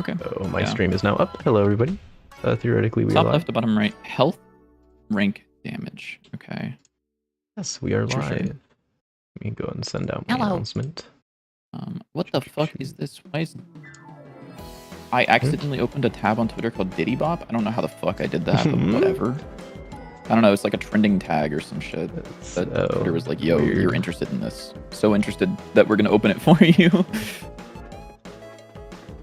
Okay. Oh, my stream is now up. Hello, everybody. Theoretically, we are Top live. left to bottom right. Health, rank, damage. Okay. Yes, we are live. Interesting. Let me go and send out my Hello. announcement. What the fuck is this? Why is... I accidentally opened a tab on Twitter called Diddy Bop. I don't know how the fuck I did that, but whatever. I don't know. It's like a trending tag or some shit. But Twitter was like, yo, weird. You're interested in this. So interested that we're going to open it for you.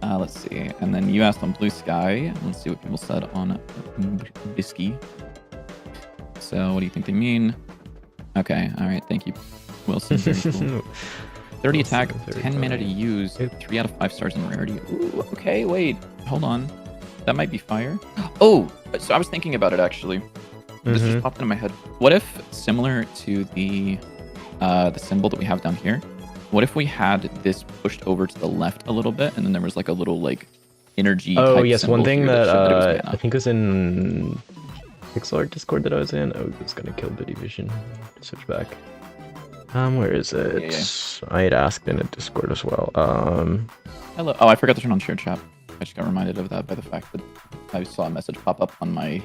Let's see. And then you asked on Blue Sky. Let's see what people said on Bisky. So what do you think they mean? Okay. All right. Thank you, Wilson. Very cool. 30 attack, 10 mana to use, 3 out of 5 stars in rarity. Ooh, okay, wait. Hold on. That might be fire. Oh, so I was thinking about it actually. This just popped into my head. What if, similar to the symbol that we have down here, what if we had this pushed over to the left a little bit, and then there was like a little like energy Oh type yes, one thing that, I I think was in Pixel Art Discord that I was in. Oh, it's gonna kill Biddy Vision. Switch back. Where is it? Yeah. I had asked in a Discord as well. Hello. Oh, I forgot to turn on shared chat. I just got reminded of that by the fact that I saw a message pop up on my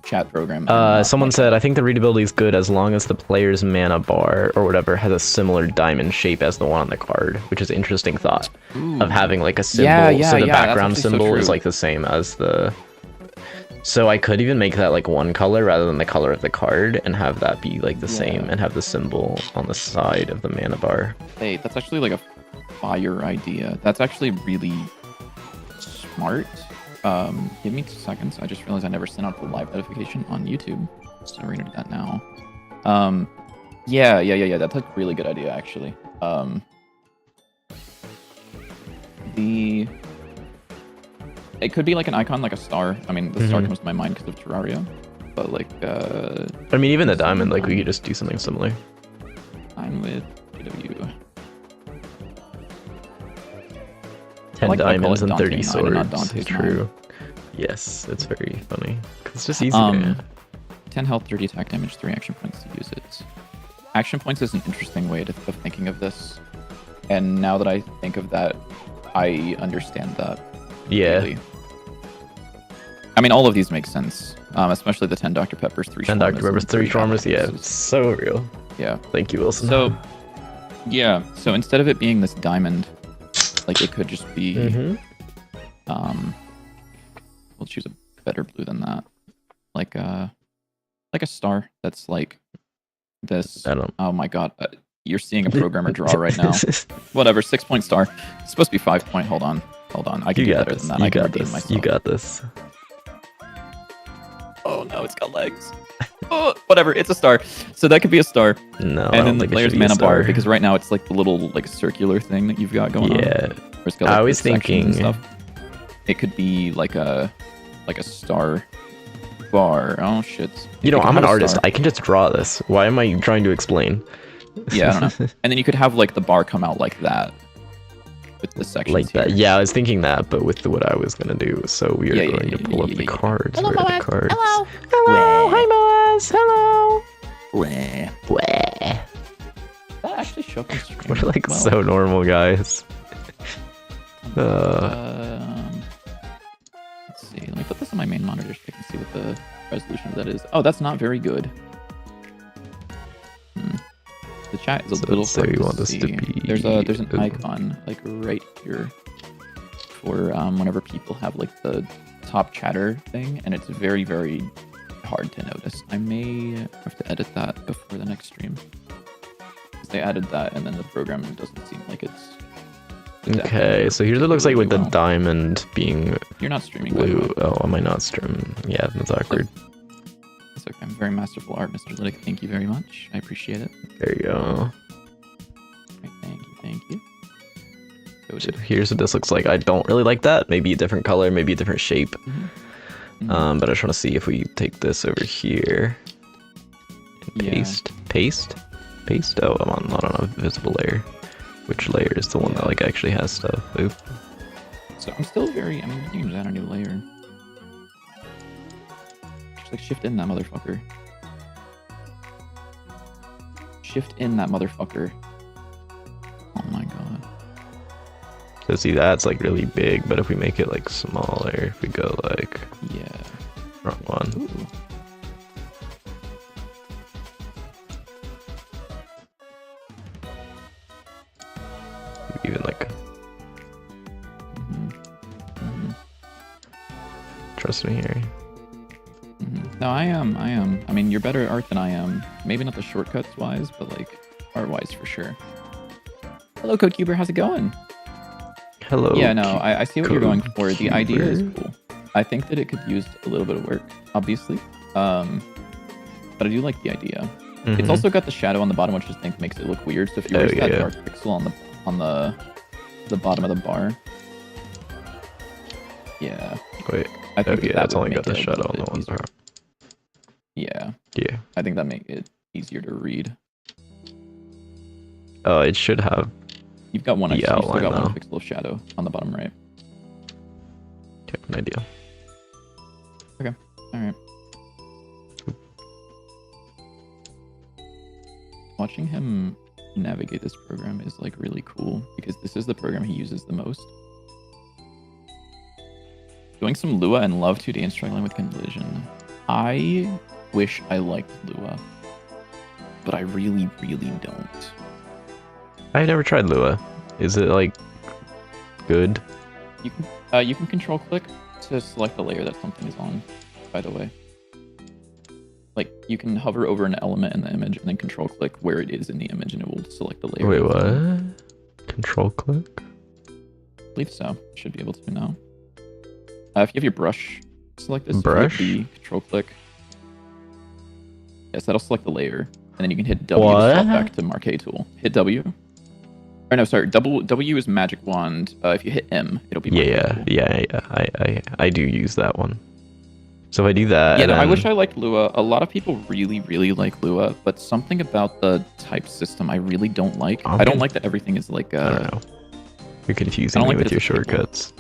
chat program. Someone said, I think the readability is good as long as the player's mana bar or whatever has a similar diamond shape as the one on the card, which is an interesting thought. Ooh. Of having like a symbol. So the background symbol so is like the same as the... So I could even make that like one color rather than the color of the card and have that be like the same and have the symbol on the side of the mana bar. Hey, that's actually like a fire idea. That's actually really smart. Give me 2 seconds. I just realized I never sent out the live notification on YouTube. So we're gonna do that now. Yeah. That's a really good idea actually. It could be like an icon, like a star. I mean, the star comes to my mind because of Terraria. But like, I mean, even the diamond, like we could just do something similar. I'm with GW. 10 diamonds and 30 swords. Not Dante's True. Yes, it's very funny. It's just easy. 10 health, 30 attack damage, 3 action points to use it. Action points is an interesting way of thinking of this. And now that I think of that, I understand that. Yeah. Really. I mean, all of these make sense, especially the 10 Dr. Peppers, 3 10 Dr. Peppers, 3 Shawarmas, yeah, it's so real. Yeah. Thank you, Wilson. So, yeah, so instead of it being this diamond, like it could just be, we'll choose a better blue than that. Like a star that's like this. Oh my god, you're seeing a programmer draw right now. Whatever, 6-point star. It's supposed to be 5-point. Hold on. I can do better than that. I can redeem myself. You got this. Oh no, it's got legs. Oh, whatever, it's a star. So that could be a star. No, and then the player's mana bar, because right now it's like the little like circular thing that you've got going on. Yeah. Got, like, I was thinking stuff. It could be like a star bar. Oh shit. You know, I'm an artist. I can just draw this. Why am I trying to explain? Yeah, I don't know. And then you could have like the bar come out like that. With the sections like that. here. Yeah, I was thinking that, but with what I was gonna do. So we are going to pull up the cards. Hello, Where are the cards? Hello. Hello. Hi, Moaz. Hello. Bleh. Bleh. That actually show up on screen. We're like so normal, guys. Let's see. Let me put this on my main monitor so I can see what the resolution of that is. Oh, that's not very good. The chat is a little so hard you want to this see. to be There's an icon like right here for whenever people have like the top chatter thing, and it's very, very hard to notice. I may have to edit that before the next stream. Because they added that, and then the program doesn't seem like it's... Okay, so here's what it looks like with the diamond being... You're not streaming. Blue. Oh, am I not streaming? Yeah, that's awkward. It's okay. Very masterful art, Mr. Lytic. Thank you very much. I appreciate it. There you go. Right, thank you. So here's what this looks like. I don't really like that. Maybe a different color, maybe a different shape. But I just want to see if we take this over here. And paste. Oh, I'm not on a visible layer. Which layer is the one that like actually has stuff? Oop. So I'm still very... I mean, you can add a new layer. Just like shift in that motherfucker. Shift in that motherfucker. Oh my god. So see, that's like really big, but if we make it like smaller, if we go like Yeah. wrong one. Ooh. Even like trust me here. No, I am. I mean, you're better at art than I am. Maybe not the shortcuts wise, but like art wise for sure. Hello, CodeCuber. How's it going? Hello. Yeah, no, I see what you're going for. The idea is CodeCuber. cool. I think that it could use a little bit of work, obviously. But I do like the idea. It's also got the shadow on the bottom, which I think makes it look weird. So if you erase that dark pixel on the bottom of the bar, yeah. Wait. I think that's would only make got the it a shadow little on the bit one easier. part. Yeah. Yeah. I think that make it easier to read. Oh, it should have You've got one. the You still outline got one though. pixel of shadow on the bottom right. Okay, an idea. All right. Watching him navigate this program is like really cool because this is the program he uses the most. Doing some Lua and Love 2D and struggling with Collision. I wish I liked Lua, but I really, really don't. I never tried Lua. Is it like good? You can control click to select the layer that something is on, by the way. Like, you can hover over an element in the image and then control click where it is in the image and it will select the layer. Wait, what? Control click? I believe so. Should be able to now. If you have your brush selected, Brush? the control click. Yes, that'll select the layer. And then you can hit W to swap back to Marquee tool. Hit W. Or no, sorry, W is magic wand. If you hit M, it'll be Marquee tool. I do use that one. So if I do that, Yeah, no, then... I wish I liked Lua. A lot of people really, really like Lua, but something about the type system I really don't like. I don't like that everything is like I don't know. You're confusing I don't me like with that your it's a table. shortcuts.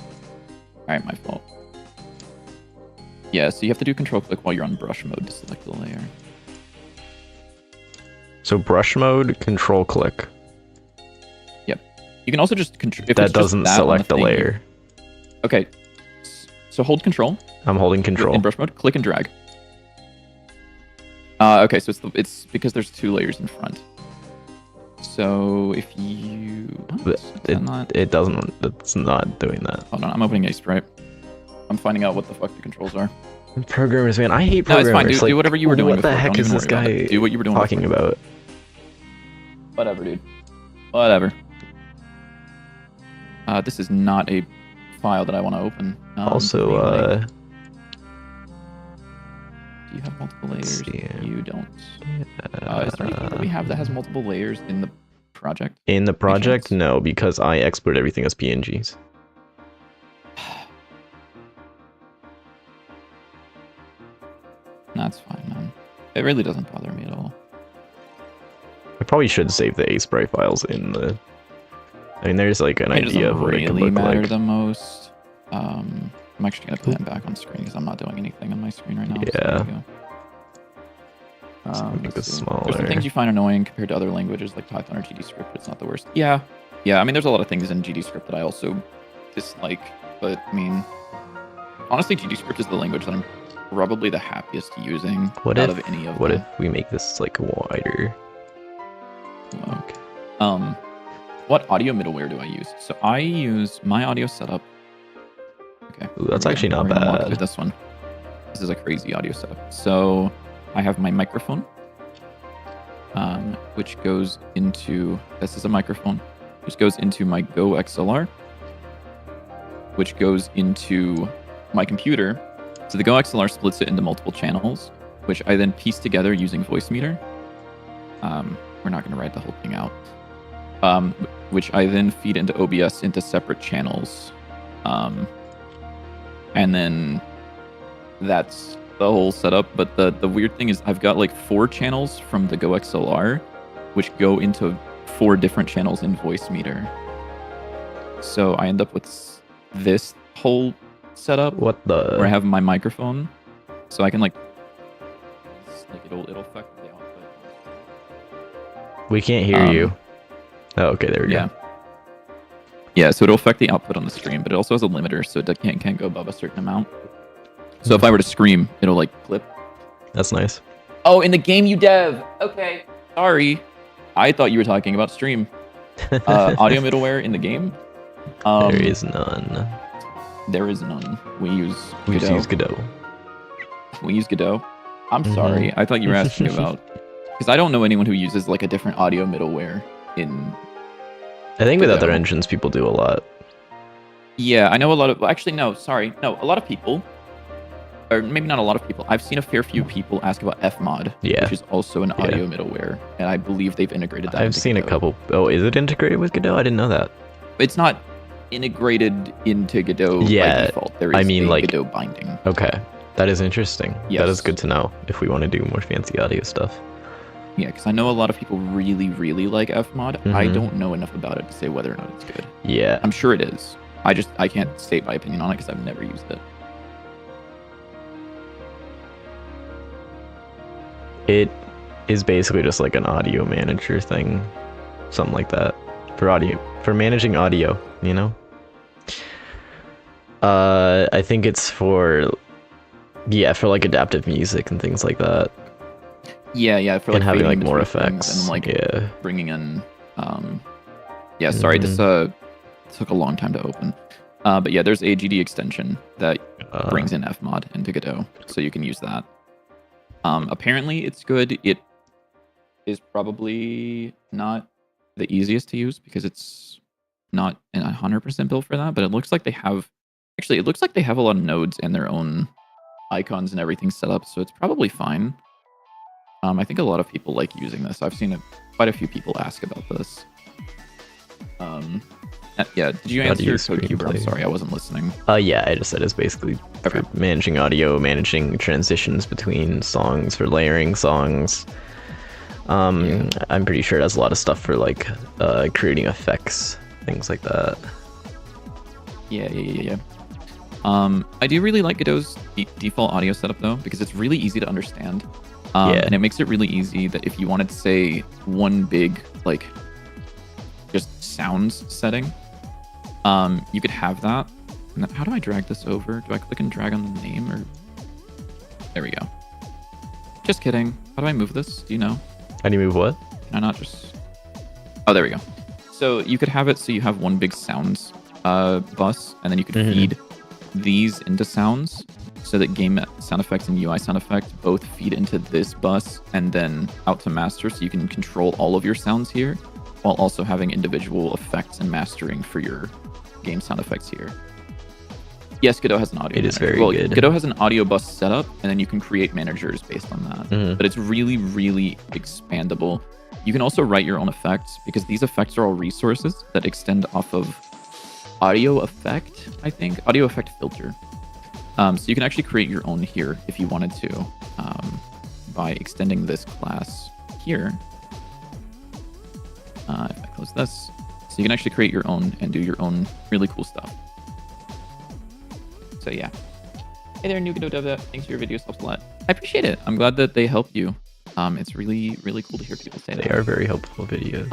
Alright, my fault. Yeah, so you have to do control click while you're on brush mode to select the layer. So brush mode, control click. Yep. You can also just control. That doesn't select the layer. Okay. So hold control. I'm holding control. In brush mode, click and drag. Okay, so it's because there's two layers in front. So if you... It doesn't... It's not doing that. Hold on, I'm opening Sprite. I'm finding out what the fuck the controls are. Programmers, man. I hate No, programmers. it's fine. Do, like, do whatever you were doing What the before. heck Don't is even this worry about guy it. Do what you were doing talking before. about? Whatever, dude. Whatever. This is not a file that I want to open. Also, do you have multiple layers? You don't. Is there anything that we have that has multiple layers in the project? In the project, chance? no, because I export everything as PNGs. That's fine, man. It really doesn't bother me at all. I probably should save the Sprite files in the... I mean, there's like an idea of what it could really look matter like. the most. I'm actually gonna put him back on screen because I'm not doing anything on my screen right now. Yeah. So there you go. So make this There's some smaller. things you find annoying compared to other languages like Python or GDScript, but it's not the worst. Yeah. I mean, there's a lot of things in GDScript that I also dislike, but I mean, honestly, GDScript is the language that I'm probably the happiest using What out if, of any of what them. if we make this like wider? Okay. What audio middleware do I use? So I use my audio setup. Okay. Ooh, that's actually not We're gonna walk bad. through this one. This is a crazy audio setup. So I have my microphone, which goes into, this is a microphone, which goes into my Go XLR, which goes into my computer. So the Go XLR splits it into multiple channels, which I then piece together using Voicemeeter. We're not going to write the whole thing out. Which I then feed into OBS into separate channels. And then that's the whole setup. But the weird thing is I've got like 4 channels from the Go XLR, which go into 4 different channels in Voicemeeter. So I end up with this whole setup What the? where I have my microphone, so I can like it'll affect the output. We can't hear you. Oh, okay, there we Yeah. go. Yeah, so it'll affect the output on the stream, but it also has a limiter, so it can't go above a certain amount. So if I were to scream, it'll like clip. That's nice. Oh, in the game you dev. Okay, sorry. I thought you were talking about stream. Audio middleware in the game? There is none. There is none. We use We just Godot. use Godot. We use Godot. I'm sorry. I thought you were asking about... Because I don't know anyone who uses like a different audio middleware in... I think with other Godot. engines, people do a lot. Yeah, I know a lot of... Actually, no, sorry. No, a lot of people... Or maybe not a lot of people. I've seen a fair few people ask about Fmod, which is also an audio middleware, and I believe they've integrated that. I've seen Godot. A couple. Oh, is it integrated with Godot? I didn't know that. It's not integrated into Godot by default. There is a Godot binding. Okay, that is interesting. Yes. That is good to know if we want to do more fancy audio stuff. Yeah, because I know a lot of people really, really like Fmod. I don't know enough about it to say whether or not it's good. Yeah, I'm sure it is. I can't state my opinion on it because I've never used it. It is basically just like an audio manager thing, something like that, for managing audio, you know. I think it's for like adaptive music and things like that. Yeah, for like and having like more effects and like bringing in. Yeah, sorry, this took a long time to open. But yeah, there's a GD extension that brings in Fmod into Godot, so you can use that. Apparently it's good. It is probably not the easiest to use because it's not 100% built for that, but it looks like they have a lot of nodes and their own icons and everything set up, so it's probably fine. I think a lot of people like using this. I've seen quite a few people ask about this. Yeah, did you answer CodeCuber? I'm sorry, I wasn't listening. Yeah, I just said it's basically for managing audio, managing transitions between songs, for layering songs. I'm pretty sure it has a lot of stuff for like creating effects, things like that. Yeah. I do really like Godot's default audio setup though, because it's really easy to understand. And it makes it really easy that if you wanted to say one big like just sounds setting, you could have that. And then, how do I drag this over? Do I click and drag on the name or? There we go. Just kidding. How do I move this? Do you know? How do you move what? Can I not just? Oh, there we go. So you could have it so you have one big sounds bus, and then you could feed these into sounds, so that game sound effects and UI sound effects both feed into this bus and then out to master, so you can control all of your sounds here, while also having individual effects and mastering for your game sound effects here. Yes, Godot has an audio. It is very good. Godot has an audio bus setup, and then you can create managers based on that. But it's really, really expandable. You can also write your own effects, because these effects are all resources that extend off of audio effect, I think. Audio effect filter. So you can actually create your own here if you wanted to, by extending this class here. If I close this, so you can actually create your own and do your own really cool stuff. So yeah. Hey there, new Godot dev. Thanks for your videos, helps a lot. I appreciate it. I'm glad that they help you. It's really, really cool to hear people say that. They are very helpful videos.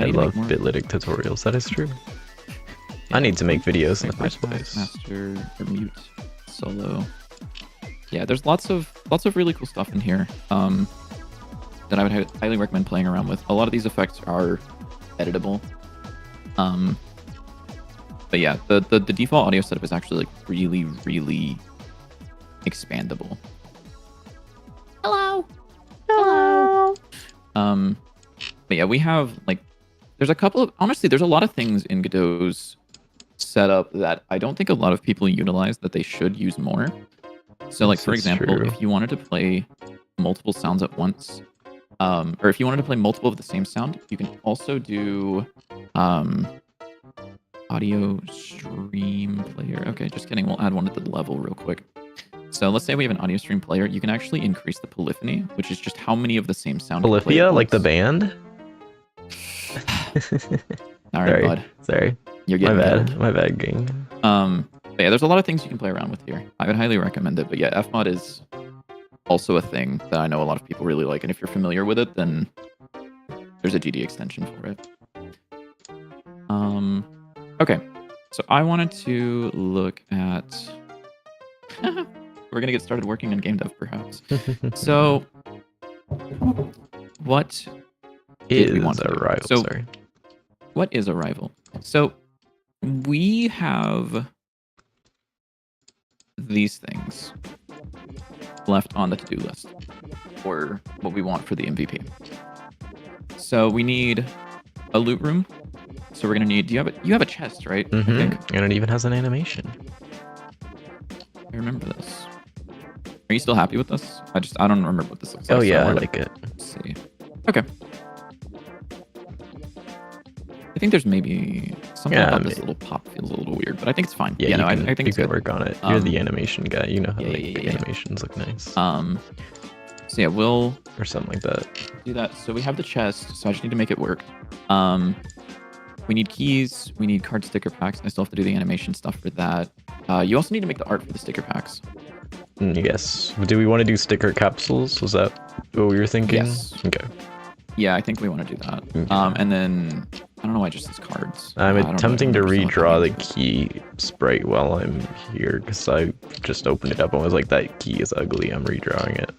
I love bitlitic tutorials. That is true. I need to make videos in the first place. Master or mute solo. Yeah, there's lots of really cool stuff in here that I would highly recommend playing around with. A lot of these effects are editable. But yeah, the default audio setup is actually like really, really expandable. Hello. But yeah, we have like there's a lot of things in Godot's setup that I don't think a lot of people utilize that they should use more. So like, for example, if you wanted to play multiple sounds at once, or if you wanted to play multiple of the same sound, you can also do audio stream player. Okay, just kidding. We'll add one at the level real quick. So let's say we have an audio stream player. You can actually increase the polyphony, which is just how many of the same sound. Polyphia, like the band? All right, bud. Sorry. You're getting my bad gang. But yeah, there's a lot of things you can play around with here. I would highly recommend it. But yeah, Fmod is also a thing that I know a lot of people really like. And if you're familiar with it, then there's a GD extension for it. Okay. So I wanted to look at. We're gonna get started working on game dev, perhaps. So, what did we want to do? Arrival, So, sorry. what is Arrival? So, we have these things left on the to-do list, or what we want for the MVP. So we need a loot room. So we're gonna need. You have a chest, right? I think. And it even has an animation. I remember this. Are you still happy with this? I don't remember what this looks like. Oh yeah, so I like it. Let's see. Okay. I think there's maybe something about this little pop feels a little weird, but I think it's fine. Yeah, I think you it's can good. work on it. You're the animation guy. You know how to make the yeah. animations look nice. So yeah, we'll or something like that. do that. So we have the chest. So I just need to make it work. We need keys. We need card sticker packs. I still have to do the animation stuff for that. You also need to make the art for the sticker packs. Yes. Do we want to do sticker capsules? Was that what we were thinking? Yes. Okay. Yeah, I think we want to do that. Okay. And then I don't know why it just says cards. I'm attempting to redraw the means. key sprite while I'm here because I just opened it up and was like, that key is ugly. I'm redrawing it.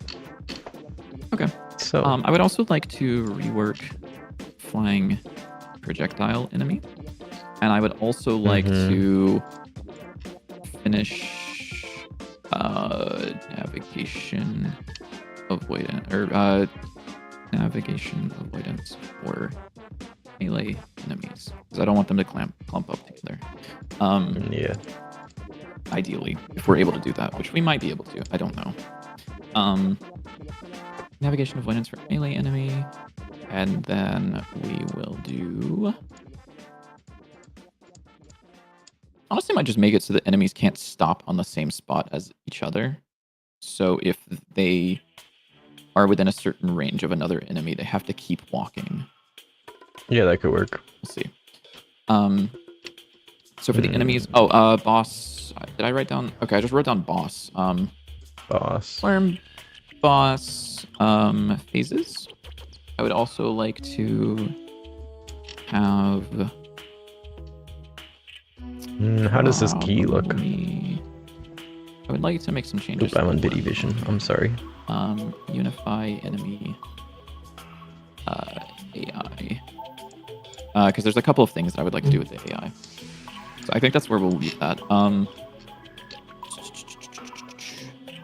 Okay. So I would also like to rework flying projectile enemy, and I would also like to finish navigation avoidance for melee enemies, because I don't want them to clump up together. yeah. Ideally, if we're able to do that, which we might be able to. I don't know. Navigation avoidance for melee enemy, and then we will do. Honestly, I might just make it so that enemies can't stop on the same spot as each other. So if they are within a certain range of another enemy, they have to keep walking. Yeah, that could work. We'll see. So for the enemies, boss. Did I write down? Okay, I just wrote down boss. Boss. Worm, boss, phases. I would also like to have. How does this key look? I would like to make some changes. Oop, I'm on Biddy Vision. I'm sorry. Unify enemy AI. Because there's a couple of things that I would like to do with the AI. So I think that's where we'll leave that.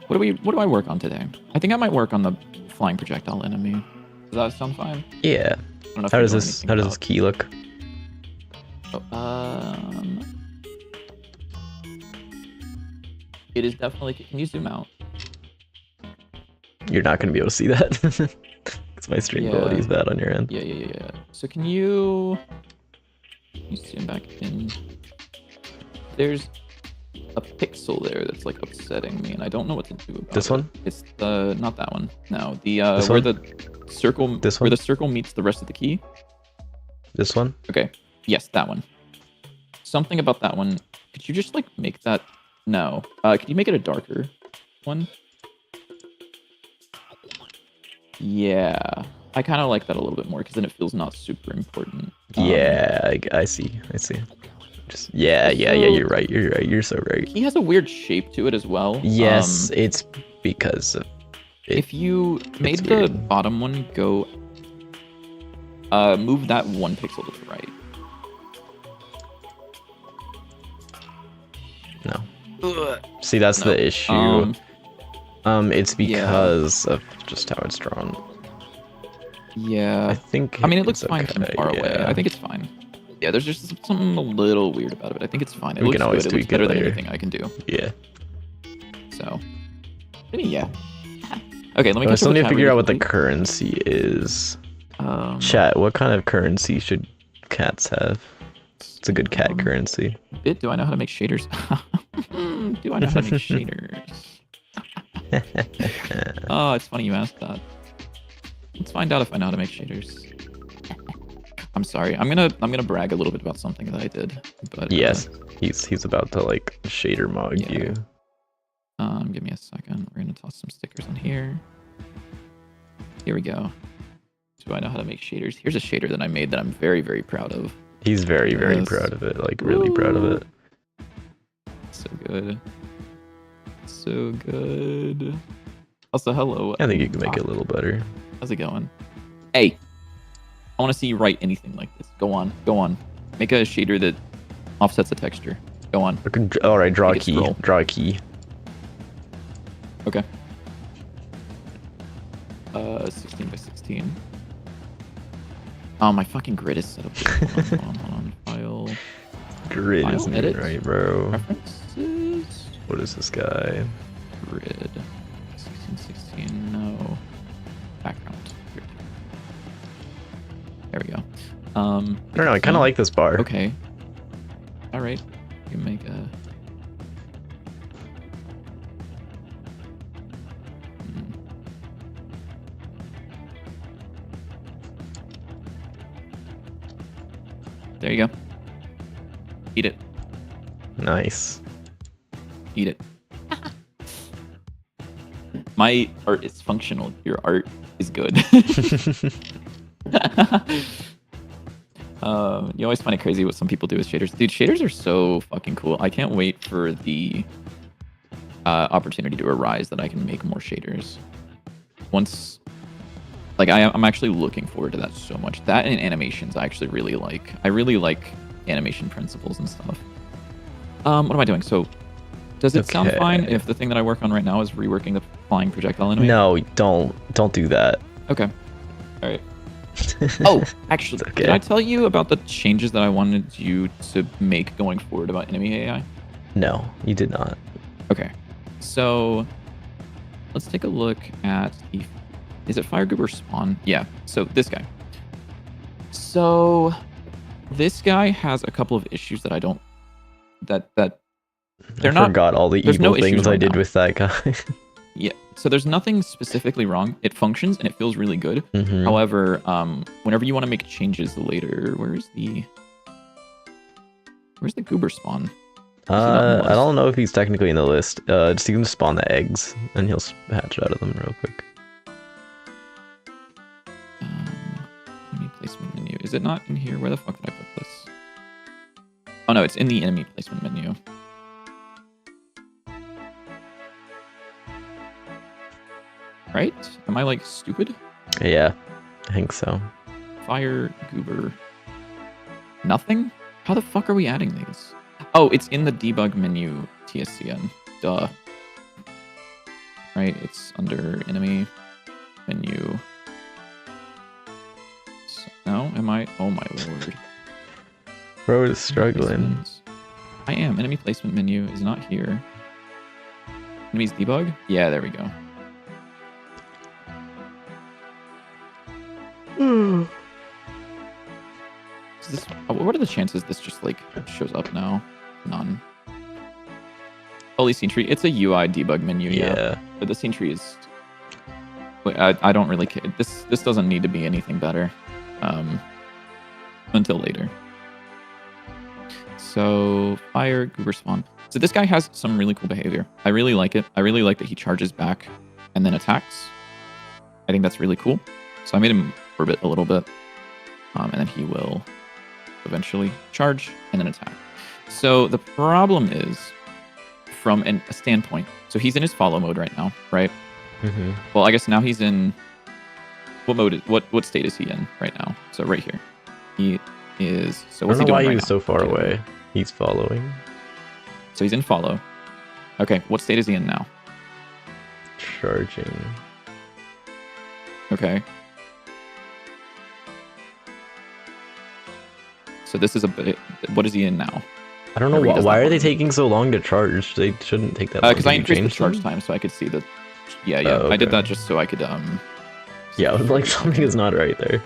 What do I work on today? I think I might work on the flying projectile enemy. Does that sound fine? Yeah. How does this key look? It is definitely. Can you zoom out? You're not going to be able to see that. Because my stream quality is bad on your end. Yeah. So can you zoom back in? There's a pixel there that's like upsetting me, and I don't know what to do about this one? It's not that one. No, the this where one? the circle where the circle meets the rest of the key. This one? Okay. Yes, that one. Something about that one. Could you just like make that? No. Could you make it a darker one? Yeah. I kind of like that a little bit more because then it feels not super important. Yeah, I see. Just you're right. You're so right. He has a weird shape to it as well. Yes, it's because of it. If you made the bottom one go move that one pixel to the right. No. See, that's the issue. It's because of just how it's drawn. Yeah. I mean, it looks fine from far away. I think it's fine. Yeah, there's just something a little weird about it, but I think it's fine. It looks can always good. It looks tweak it better than later. anything I can do. Yeah. So, I mean, yeah. Okay, let me. I still need to figure out what the currency is. Chat, what kind of currency should cats have? It's a good cat currency. Do I know how to make shaders? Do I know how to make shaders? Oh, it's funny you asked that. Let's find out if I know how to make shaders. I'm sorry. I'm gonna brag a little bit about something that I did. But yes, he's about to like shader mog you. Give me a second. We're gonna toss some stickers in here. Here we go. Do I know how to make shaders? Here's a shader that I made that I'm very, very proud of. He's very, very Yes. proud of it. Like, really proud of it. So good. So good. Also, hello. I think you can make it a little better. How's it going? Hey, I want to see you write anything like this. Go on. Go on. Make a shader that offsets the texture. Go on. All right, draw a Make it key. scroll. Draw a key. Okay. 16 by 16. Oh, my fucking grid is set up. Hold on. File. Grid File, isn't edit. even right, bro. Preferences. What is this guy? Grid. 16, no. Background. Grid. There we go. I don't know. I kind of like this bar. Okay. All right. You can make a. There you go. Eat it. Nice. Eat it. My art is functional. Your art is good. You always find it crazy what some people do with shaders. Dude, shaders are so fucking cool. I can't wait for the opportunity to arise that I can make more shaders. Once, like, I'm actually looking forward to that so much. That and animations I actually really like. I really like animation principles and stuff. What am I doing? So, does it sound fine if the thing that I work on right now is reworking the flying projectile enemy? No, don't do that. Okay. All right. Oh, actually, Okay. did I tell you about the changes that I wanted you to make going forward about enemy AI? No, you did not. Okay. So, let's take a look at the... Is it Fire Goober Spawn? Yeah. So, this guy. So, this guy has a couple of issues that I don't... That they're I not... forgot all the there's evil no issues things I right did now. with that guy. Yeah. So there's nothing specifically wrong. It functions and it feels really good. Mhm. However, whenever you want to make changes later, where's the goober spawn? I don't know if he's technically in the list. Just you can spawn the eggs and he'll hatch out of them real quick. Enemy placement menu. Is it not in here? Where the fuck did I put this? Oh no, it's in the enemy placement menu. Right? Am I like stupid? Yeah, I think so. Fire goober. Nothing? How the fuck are we adding these? Oh, it's in the debug menu TSCN. Duh. Right? It's under enemy menu. So, no? Am I? Oh my lord. Bro is struggling. Placements. I am. Enemy placement menu is not here. Enemies debug? Yeah, there we go. Is this, what are the chances this just like shows up now? None. Holy scene tree. It's a UI debug menu, yeah. But the scene tree is. I don't really care. This doesn't need to be anything better, until later. So fire goober spawn. So this guy has some really cool behavior. I really like it. I really like that he charges back and then attacks. I think that's really cool. So I made him orbit a little bit, and then he will eventually charge and then attack. So the problem is, from a standpoint, so he's in his follow mode right now, right? Mm-hmm. Well, I guess now he's in what mode? What state is he in right now? So right here, he is. So what's I don't he know why doing he right was now? so far away. He's following. So he's in follow. Okay, what state is he in now? Charging. Okay. So this is a bit. What is he in now? I don't know Or he does why not are they want- taking so long to charge? They shouldn't take that long. Because I Did you increased the change charge them? time so I could see the. Yeah. Oh, I did okay. that just so I could Yeah, I was like something is not right there.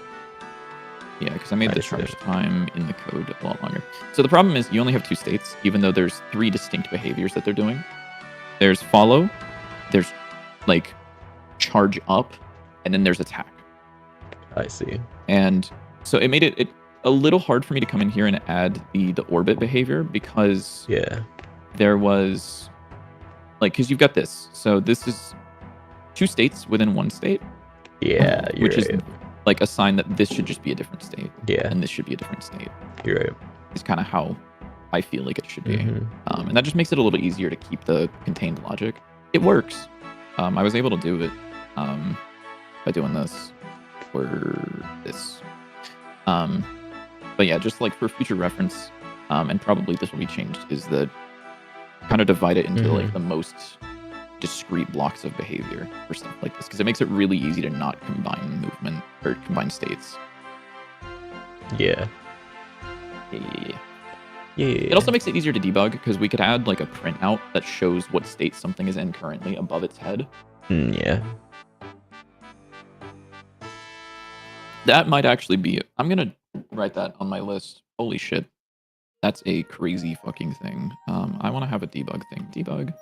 Yeah, because I made the see. charge time in the code a lot longer. So the problem is you only have two states, even though there's 3 distinct behaviors that they're doing. There's follow, there's like charge up, and then there's attack. I see. And so it made it a little hard for me to come in here and add the orbit behavior because Yeah. there was like, because you've got this. So this is 2 states within 1 state. Yeah, you're which right. is like assign that this should just be a different state. Yeah. And this should be a different state. You're right. Is kind of how I feel like it should be. Mm-hmm. And that just makes it a little bit easier to keep the contained logic. It works. I was able to do it by doing this or this. But yeah, just like for future reference, and probably this will be changed, is the kind of divide it into like the most discrete blocks of behavior for stuff like this, because it makes it really easy to not combine movement or combine states. Yeah. Yeah. It also makes it easier to debug because we could add like a printout that shows what state something is in currently above its head. Yeah. That might actually be. I'm gonna write that on my list. Holy shit, that's a crazy fucking thing. I want to have a debug thing. Debug.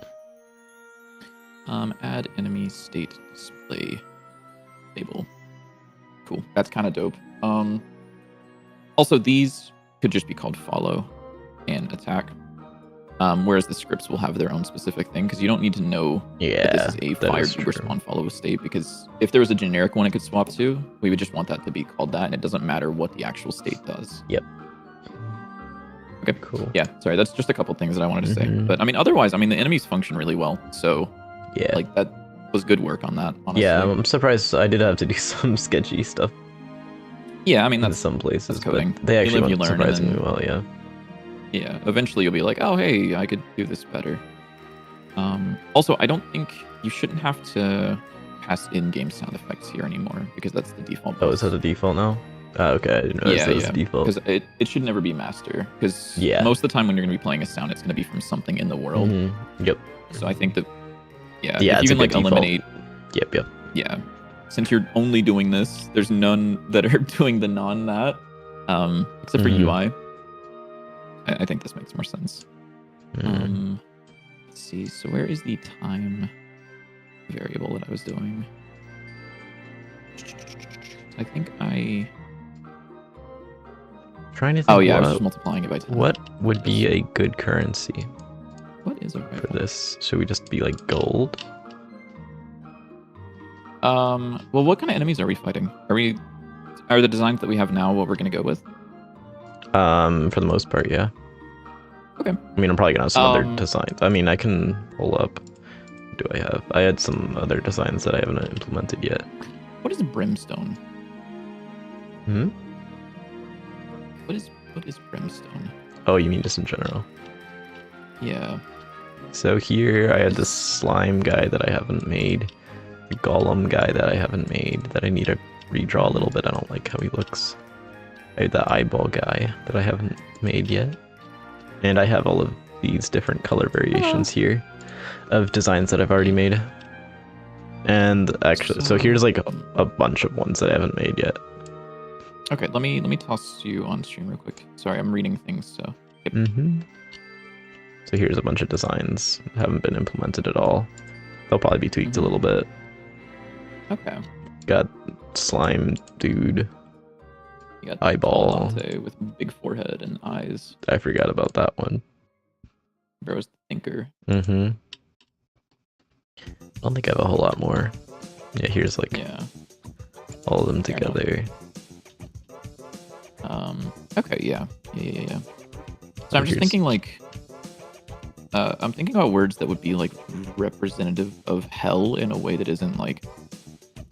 Add enemy state display table. Cool. That's kind of dope. Also, these could just be called follow and attack. Whereas the scripts will have their own specific thing, because you don't need to know that this is a fire to spawn follow state, because if there was a generic one it could swap to, we would just want that to be called that, and it doesn't matter what the actual state does. Yep. Okay, cool. Yeah, sorry, that's just a couple things that I wanted to say. But I mean, otherwise, I mean, the enemies function really well, so yeah, like that was good work on that, honestly. Yeah, I'm surprised I did have to do some sketchy stuff. Yeah, I mean, that's in some places, that's coding. But they actually you went surprisingly well, yeah. Yeah, eventually you'll be like, oh, hey, I could do this better. Also, I don't think you shouldn't have to pass in-game sound effects here anymore, because that's the default. Oh, is that the default now? Oh, okay, I didn't realize that was the default. Because it should never be master, because most of the time when you're going to be playing a sound, it's going to be from something in the world. Yep. So I think that, if it's you can like eliminate... Yep. Yeah. Since you're only doing this, there's none that are doing the non-that, except for UI. I think this makes more sense. Let's see. So where is the time variable that I was doing? I think trying to think. Oh yeah, I was just multiplying it by 10. What would be a good currency? What is a for this? Should we just be like gold? Well, what kind of enemies are we fighting? Are the designs that we have now what we're gonna go with? For the most part, yeah. Okay. I mean, I'm probably gonna have some other designs. I mean, I can pull up. What do I have? I had some other designs that I haven't implemented yet. What is brimstone? What is brimstone? Oh, you mean just in general? Yeah. So here I had this slime guy that I haven't made, the golem guy that I haven't made, that I need to redraw a little bit. I don't like how he looks. I had the eyeball guy that I haven't made yet. And I have all of these different color variations here of designs that I've already made. And actually, so here's like a bunch of ones that I haven't made yet. Okay, let me toss you on stream real quick. Sorry, I'm reading things, so. Yep. So here's a bunch of designs that haven't been implemented at all. They'll probably be tweaked a little bit. Okay. Got slime dude. You got eyeball Dante with big forehead and eyes. I forgot about that one. Bro's the thinker. I don't think I have a whole lot more. Yeah, here's like all of them together. Okay, yeah. So I'm just thinking like I'm thinking about words that would be like representative of hell in a way that isn't like,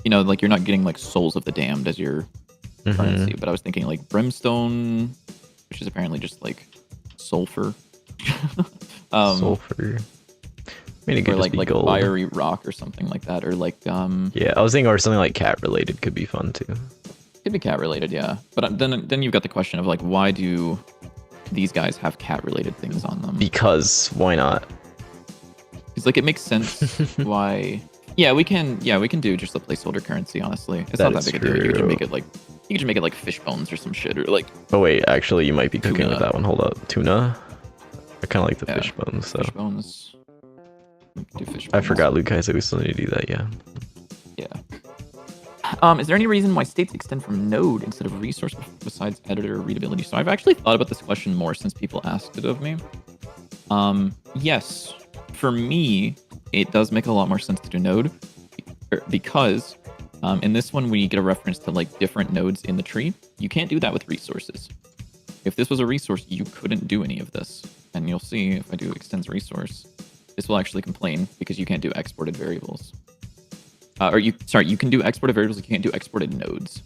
you know, like you're not getting like souls of the damned as your currency, but I was thinking like brimstone, which is apparently just like sulfur. Sulfur. I mean, it could or just be like gold. fiery rock or something like that, or like yeah, I was thinking, or something like cat related could be fun too. Could be cat related, yeah. But then you've got the question of like, why do these guys have cat related things on them? Because why not? Because like it makes sense why. Yeah, we can do just a placeholder currency. Honestly, it's not that big a deal. You can make it like like fish bones or some shit, or like. Oh wait, actually, you might be cooking with that one. Hold up, tuna. I kind of like the fish bones. So. Fish bones. I forgot, Lucas. We still need to do that. Yeah. Is there any reason why states extend from node instead of resource besides editor readability? So I've actually thought about this question more since people asked it of me. Yes, for me, it does make a lot more sense to do node because In this one, we get a reference to like different nodes in the tree. You can't do that with resources. If this was a resource, you couldn't do any of this. And you'll see if I do extends resource, this will actually complain because you can't do exported variables. You can do exported variables, you can't do exported nodes.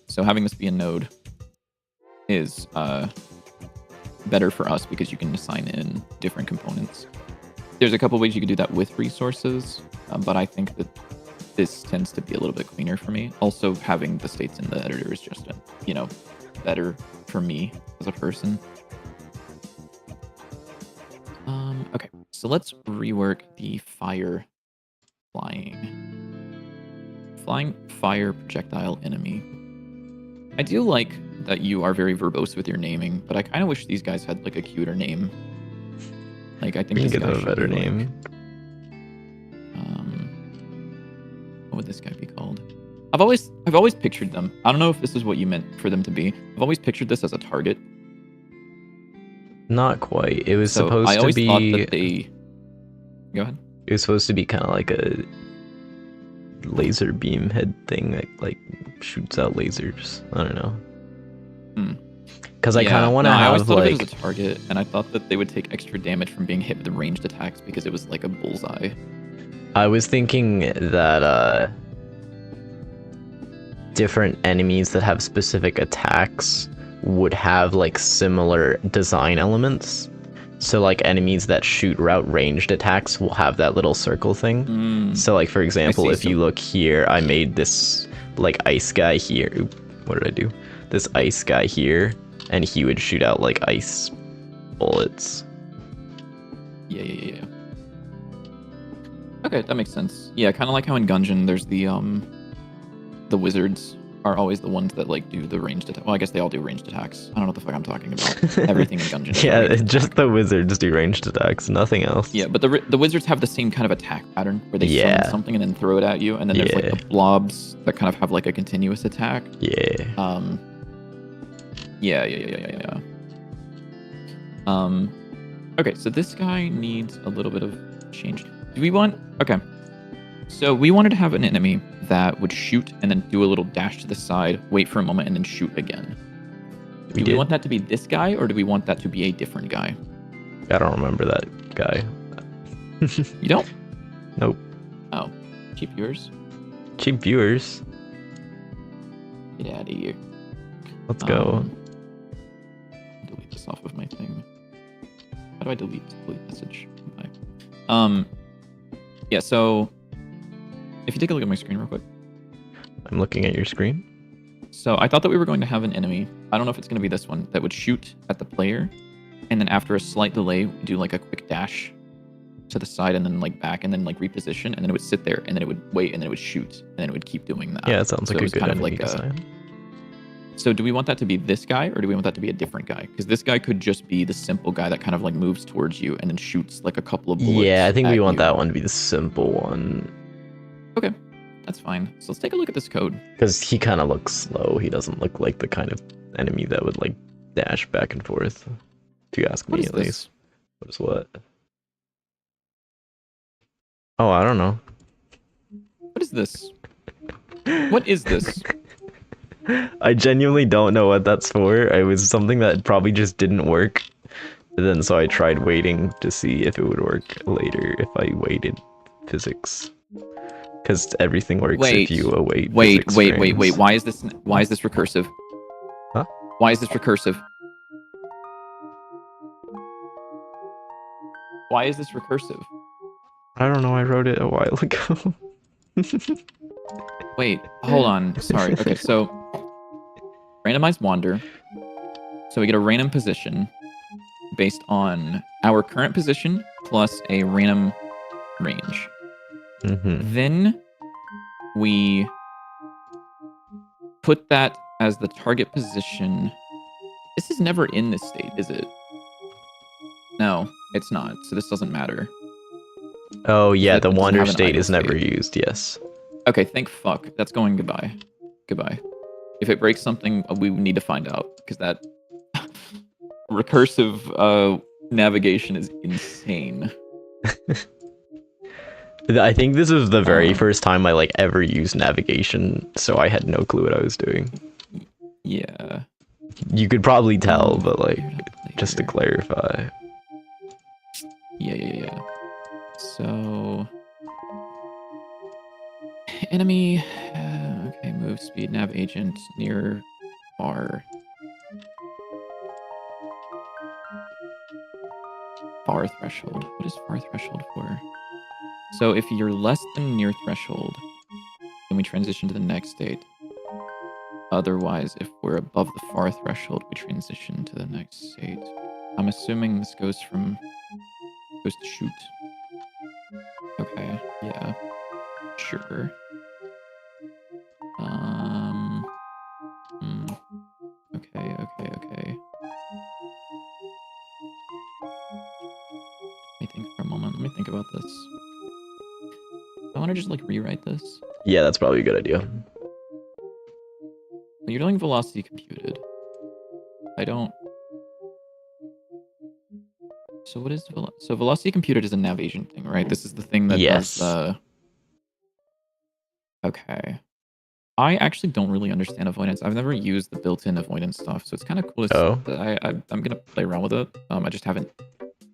So having this be a node is better for us because you can assign in different components. There's a couple ways you could do that with resources, but I think that this tends to be a little bit cleaner for me. Also, having the states in the editor is just, better for me as a person. Okay, so let's rework the fire flying fire projectile enemy. I do like that you are very verbose with your naming, but I kind of wish these guys had like a cuter name. Like I think We this can guy get a should better be, name. Like, what would this guy be called? I've always pictured them. I don't know if this is what you meant for them to be. I've always pictured this as a target. Not quite. It was So supposed I always to be. thought that they. Go ahead. It was supposed to be kind of like a laser beam head thing that like shoots out lasers. I don't know. Because I kind of want to I always have thought like. of it as a target, and I thought that they would take extra damage from being hit with the ranged attacks because it was like a bullseye. I was thinking that different enemies that have specific attacks would have like similar design elements. So like enemies that shoot route ranged attacks will have that little circle thing. So like for example, if you look here, I made this like ice guy here. Oop, what did I do? This ice guy here, and he would shoot out like ice bullets. Yeah. Okay, that makes sense. Yeah, kind of like how in Gungeon, there's the wizards are always the ones that like do the ranged attack. Well, I guess they all do ranged attacks. I don't know what the fuck I'm talking about. Everything in Gungeon. Yeah, just the wizards do ranged attacks, nothing else. Yeah, but the wizards have the same kind of attack pattern where they summon something and then throw it at you, and then there's like the blobs that kind of have like a continuous attack. Yeah. Yeah. Okay, so this guy needs a little bit of change. Do we want... Okay. So we wanted to have an enemy that would shoot and then do a little dash to the side, wait for a moment, and then shoot again. Do we want that to be this guy, or do we want that to be a different guy? I don't remember that guy. You don't? Nope. Oh. Cheap viewers? Cheap viewers? Get out of here. Let's go. Delete this off of my thing. How do I delete message? Bye. Yeah, so if you take a look at my screen real quick. I'm looking at your screen. So I thought that we were going to have an enemy. I don't know if it's going to be this one that would shoot at the player, and then after a slight delay, do like a quick dash to the side and then like back and then like reposition, and then it would sit there and then it would wait and then it would shoot and then it would keep doing that. Yeah, it sounds like so a good enemy design. So do we want that to be this guy, or do we want that to be a different guy? Because this guy could just be the simple guy that kind of like moves towards you and then shoots like a couple of bullets. Yeah, I think we want that one to be the simple one. Okay, that's fine. So let's take a look at this code. Because he kind of looks slow. He doesn't look like the kind of enemy that would like dash back and forth. If you ask me, at least. What is what? Oh, I don't know. What is this? What is this? I genuinely don't know what that's for. It was something that probably just didn't work. And then so I tried waiting to see if it would work later if I waited physics. Because everything works if you await physics frames. Wait. Why is this recursive? Huh? Why is this recursive? Why is this recursive? I don't know. I wrote it a while ago. Wait, hold on. Sorry. Okay, so randomized wander. So we get a random position based on our current position plus a random range. Then we put that as the target position. This is never in this state, is it? No, it's not. So this doesn't matter. Oh yeah, the wander state is never used. Yes. Okay, thank fuck. That's going goodbye. Goodbye. If it breaks something, we need to find out, because that recursive navigation is insane. I think this is the very first time I like ever used navigation, so I had no clue what I was doing. Yeah. You could probably tell, but like, just to clarify. Yeah. So, enemy. Okay, move speed, nav agent, near, far. Far threshold. What is far threshold for? So if you're less than near threshold, then we transition to the next state. Otherwise, if we're above the far threshold, we transition to the next state. I'm assuming this goes to shoot. Okay, yeah. Sure. Okay. Let me think for a moment. Let me think about this. I want to just like rewrite this. Yeah, that's probably a good idea. You're doing velocity computed. I don't. So what is so velocity computed is a nav agent thing, right? This is the thing that does the. Okay. I actually don't really understand avoidance. I've never used the built-in avoidance stuff, so it's kind of cool. I'm gonna play around with it. I just haven't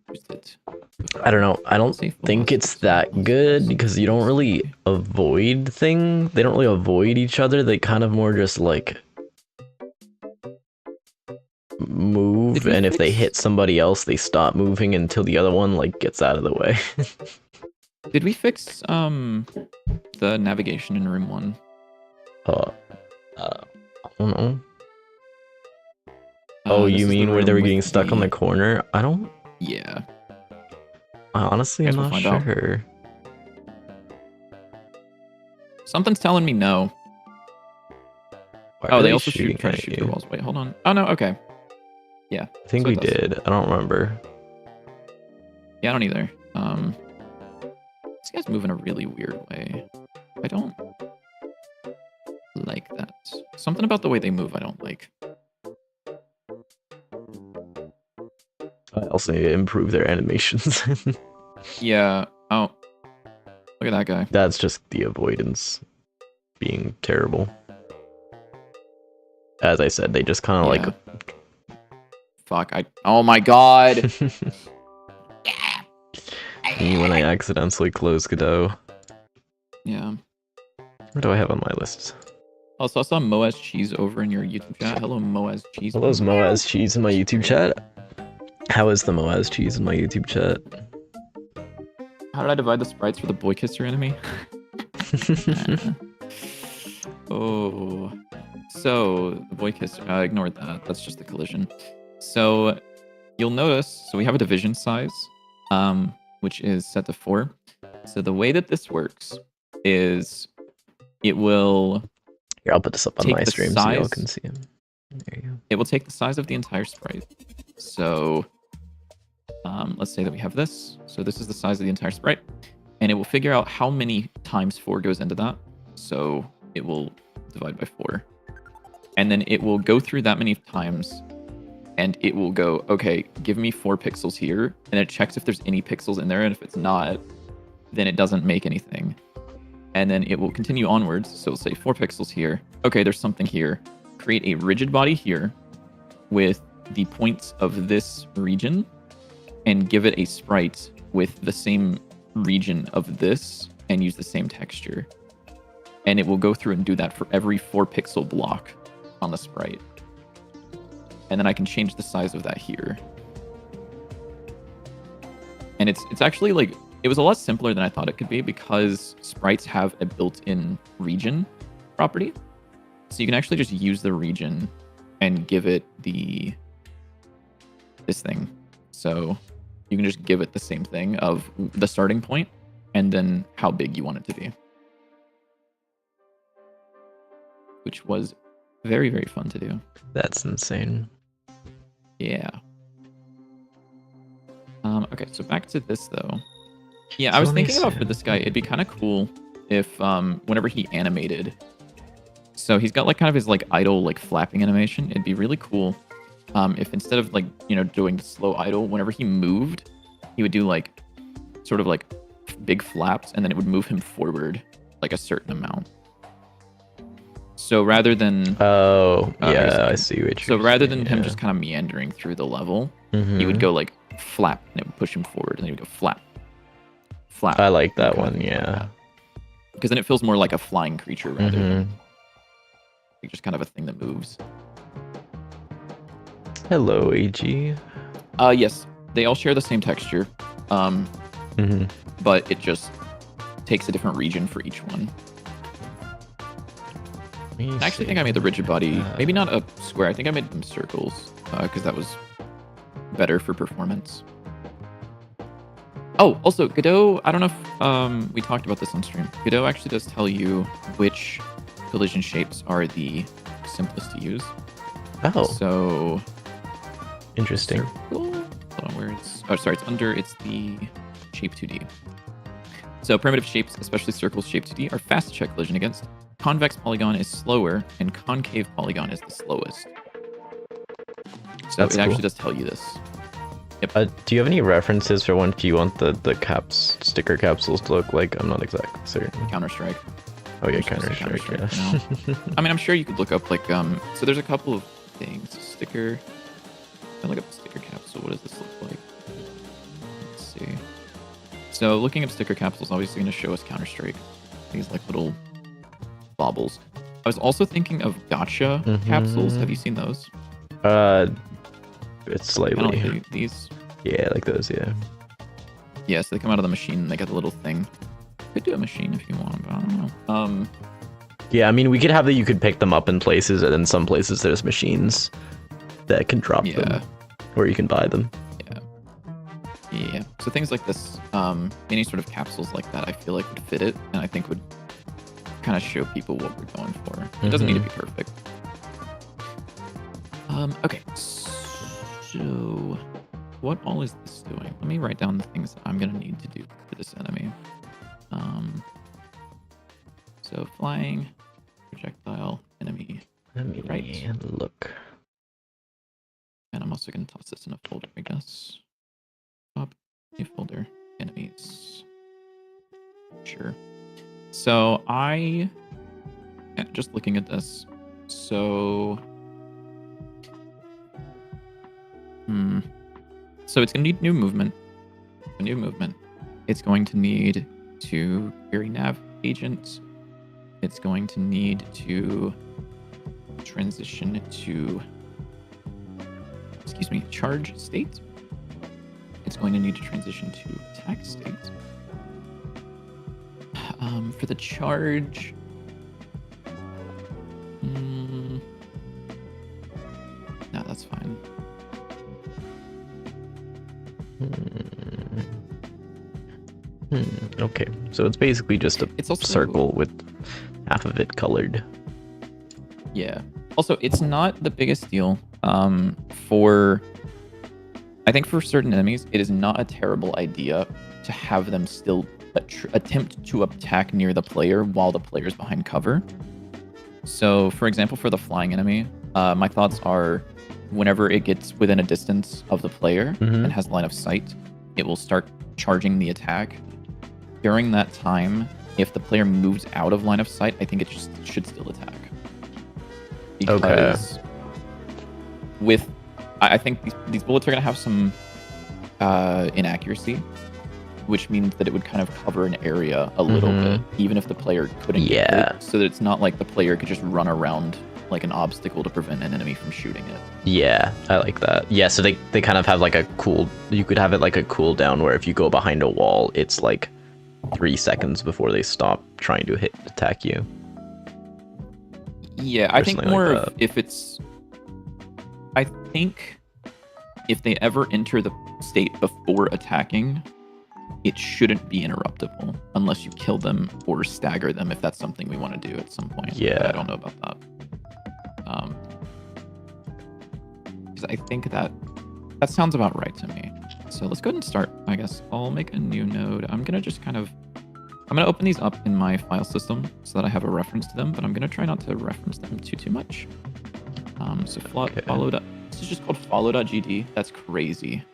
used it. I don't know. I don't think it's that good because you don't really avoid thing. They don't really avoid each other. They kind of more just like move, and if they hit somebody else, they stop moving until the other one like gets out of the way. Did we fix the navigation in room 1? I don't know. Oh, you mean where they were getting stuck on the corner? I don't. Yeah. Honestly, I'm not sure. Something's telling me no. They also try to shoot through walls. Wait, hold on. Oh no, okay. Yeah. I think we did. I don't remember. Yeah, I don't either. This guy's moving a really weird way. I don't like that. Something about the way they move I don't like. I also need to improve their animations. Yeah. Oh. Look at that guy. That's just the avoidance being terrible. As I said, they just kind of like... Fuck, oh my god! When I accidentally close Godot. Yeah. What do I have on my list? Also, I saw Moaz Cheese over in your YouTube chat. Hello, Moaz Cheese. Hello, Moaz Cheese in my YouTube chat. How is the Moaz Cheese in my YouTube chat? How did I divide the sprites for the boy kisser enemy? Oh. So, the boy kisser, ignored that. That's just the collision. So, you'll notice, so we have a division size, which is set to 4. So the way that this works is it will... Here, I'll put this up on my stream so y'all can see him. There you go. It will take the size of the entire sprite. So, let's say that we have this. So this is the size of the entire sprite. And it will figure out how many times 4 goes into that. So it will divide by 4. And then it will go through that many times. And it will go, okay, give me 4 pixels here. And it checks if there's any pixels in there. And if it's not, then it doesn't make anything. And then it will continue onwards. So it'll say 4 pixels here. Okay, there's something here. Create a rigid body here with the points of this region and give it a sprite with the same region of this and use the same texture. And it will go through and do that for every 4 pixel block on the sprite. And then I can change the size of that here. And it's actually like, it was a lot simpler than I thought it could be because sprites have a built-in region property. So you can actually just use the region and give it this thing. So you can just give it the same thing of the starting point and then how big you want it to be. Which was very, very fun to do. That's insane. Yeah. Okay, so back to this though. Yeah, I was thinking about for this guy, it'd be kind of cool if whenever he animated, so he's got like kind of his like idle like flapping animation. It'd be really cool if instead of like, you know, doing the slow idle, whenever he moved, he would do like sort of like big flaps, and then it would move him forward like a certain amount. So rather than I see what you're rather saying, than him just kind of meandering through the level, he Mhm. would go like flap, and it would push him forward, and then he would go flap, flap. I like that kind of one, thing like yeah. that. Because then it feels more like a flying creature rather than Mhm. like just kind of a thing that moves. Hello, AG. Yes, they all share the same texture, Mhm. but it just takes a different region for each one. I actually think I made the rigid body, maybe not a square. I think I made them circles because that was better for performance. Oh, also, Godot, I don't know if we talked about this on stream. Godot actually does tell you which collision shapes are the simplest to use. Oh, So, interesting. circle? Hold on, where it's... Oh, sorry, it's the shape 2D. So, primitive shapes, especially circles shape 2D, are fast to check collision against. Convex polygon is slower, and concave polygon is the slowest. So That's it actually cool. does tell you this. Do you have any references for what you want the sticker capsules to look like? I'm not exactly certain. Counter-Strike. Oh yeah, It's just a Counter-Strike. Counter-Strike Yeah. I mean, I'm sure you could look up like so there's a couple of things. Sticker. I look up the sticker capsule. What does this look like? Let's see. So looking up sticker capsules is obviously going to show us Counter-Strike. These like little baubles. I was also thinking of gotcha capsules. Have you seen those? It's Kind of slightly. like these. Yeah, like those. Yeah. Yeah, so they come out of the machine and they got the little thing. Could do a machine if you want, but I don't know. Yeah, I mean, we could have that. You could pick them up in places, and in some places there's machines that can drop them, or you can buy them. Yeah. So things like this, any sort of capsules like that, I feel like would fit it, and I think would kind of show people what we're going for. It doesn't need to be perfect. Okay. So, what all is this doing? Let me write down the things that I'm gonna need to do for this enemy. So flying, projectile, enemy. Right. Look. And I'm also gonna toss this in a folder, I guess. Top, new folder, enemies. Sure. So just looking at this. So, so it's gonna need new movement. It's going to need to carry nav agents. It's going to need to transition to, charge state. It's going to need to transition to attack state. For the charge, no, that's fine. Okay, so it's basically just a circle with half of it colored. Yeah. Also, it's not the biggest deal. I think for certain enemies, it is not a terrible idea to have them still attempt to attack near the player while the player's behind cover. So, for example, for the flying enemy, my thoughts are whenever it gets within a distance of the player and has line of sight, it will start charging the attack. During that time, if the player moves out of line of sight, I think it just should still attack. Because I think these bullets are going to have some inaccuracy, which means that it would kind of cover an area a little bit, even if the player couldn't get it, so that it's not like the player could just run around like an obstacle to prevent an enemy from shooting it. Yeah, I like that. Yeah, so they kind of have like you could have it like a cooldown where if you go behind a wall, it's like 3 seconds before they stop trying to attack you. Yeah, I think more of if it's... I think if they ever enter the state before attacking, it shouldn't be interruptible unless you kill them or stagger them, if that's something we want to do at some point. Yeah. But I don't know about that. Because I think that sounds about right to me. So let's go ahead and start, I guess. I'll make a new node. I'm going to open these up in my file system so that I have a reference to them, but I'm going to try not to reference them too much. So follow. This is just called follow.gd. That's crazy.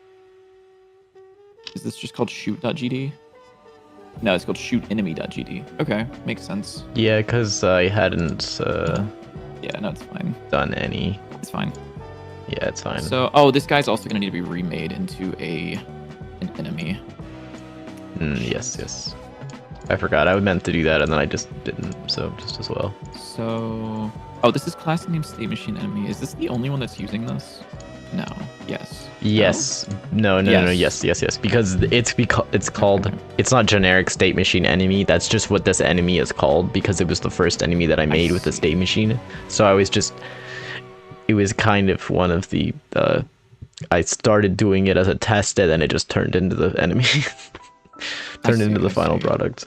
Is this just called shoot.gd? No, it's called shootenemy.gd. Okay, makes sense. Yeah, because I hadn't Yeah, no, it's fine. done any. It's fine. Yeah, it's fine. So, oh, this guy's also gonna need to be remade into an enemy. Yes. I forgot. I meant to do that, and then I just didn't. So just as well. So, oh, this is class name state machine enemy. Is this the only one that's using this? No. Yes. Yes. No. Yes. Because it's called. Okay. It's not generic state machine enemy. That's just what this enemy is called because it was the first enemy that I made with the state machine. So I was just. It was kind of one of the. I started doing it as a test, and then it just turned into the enemy. Turned into the final product.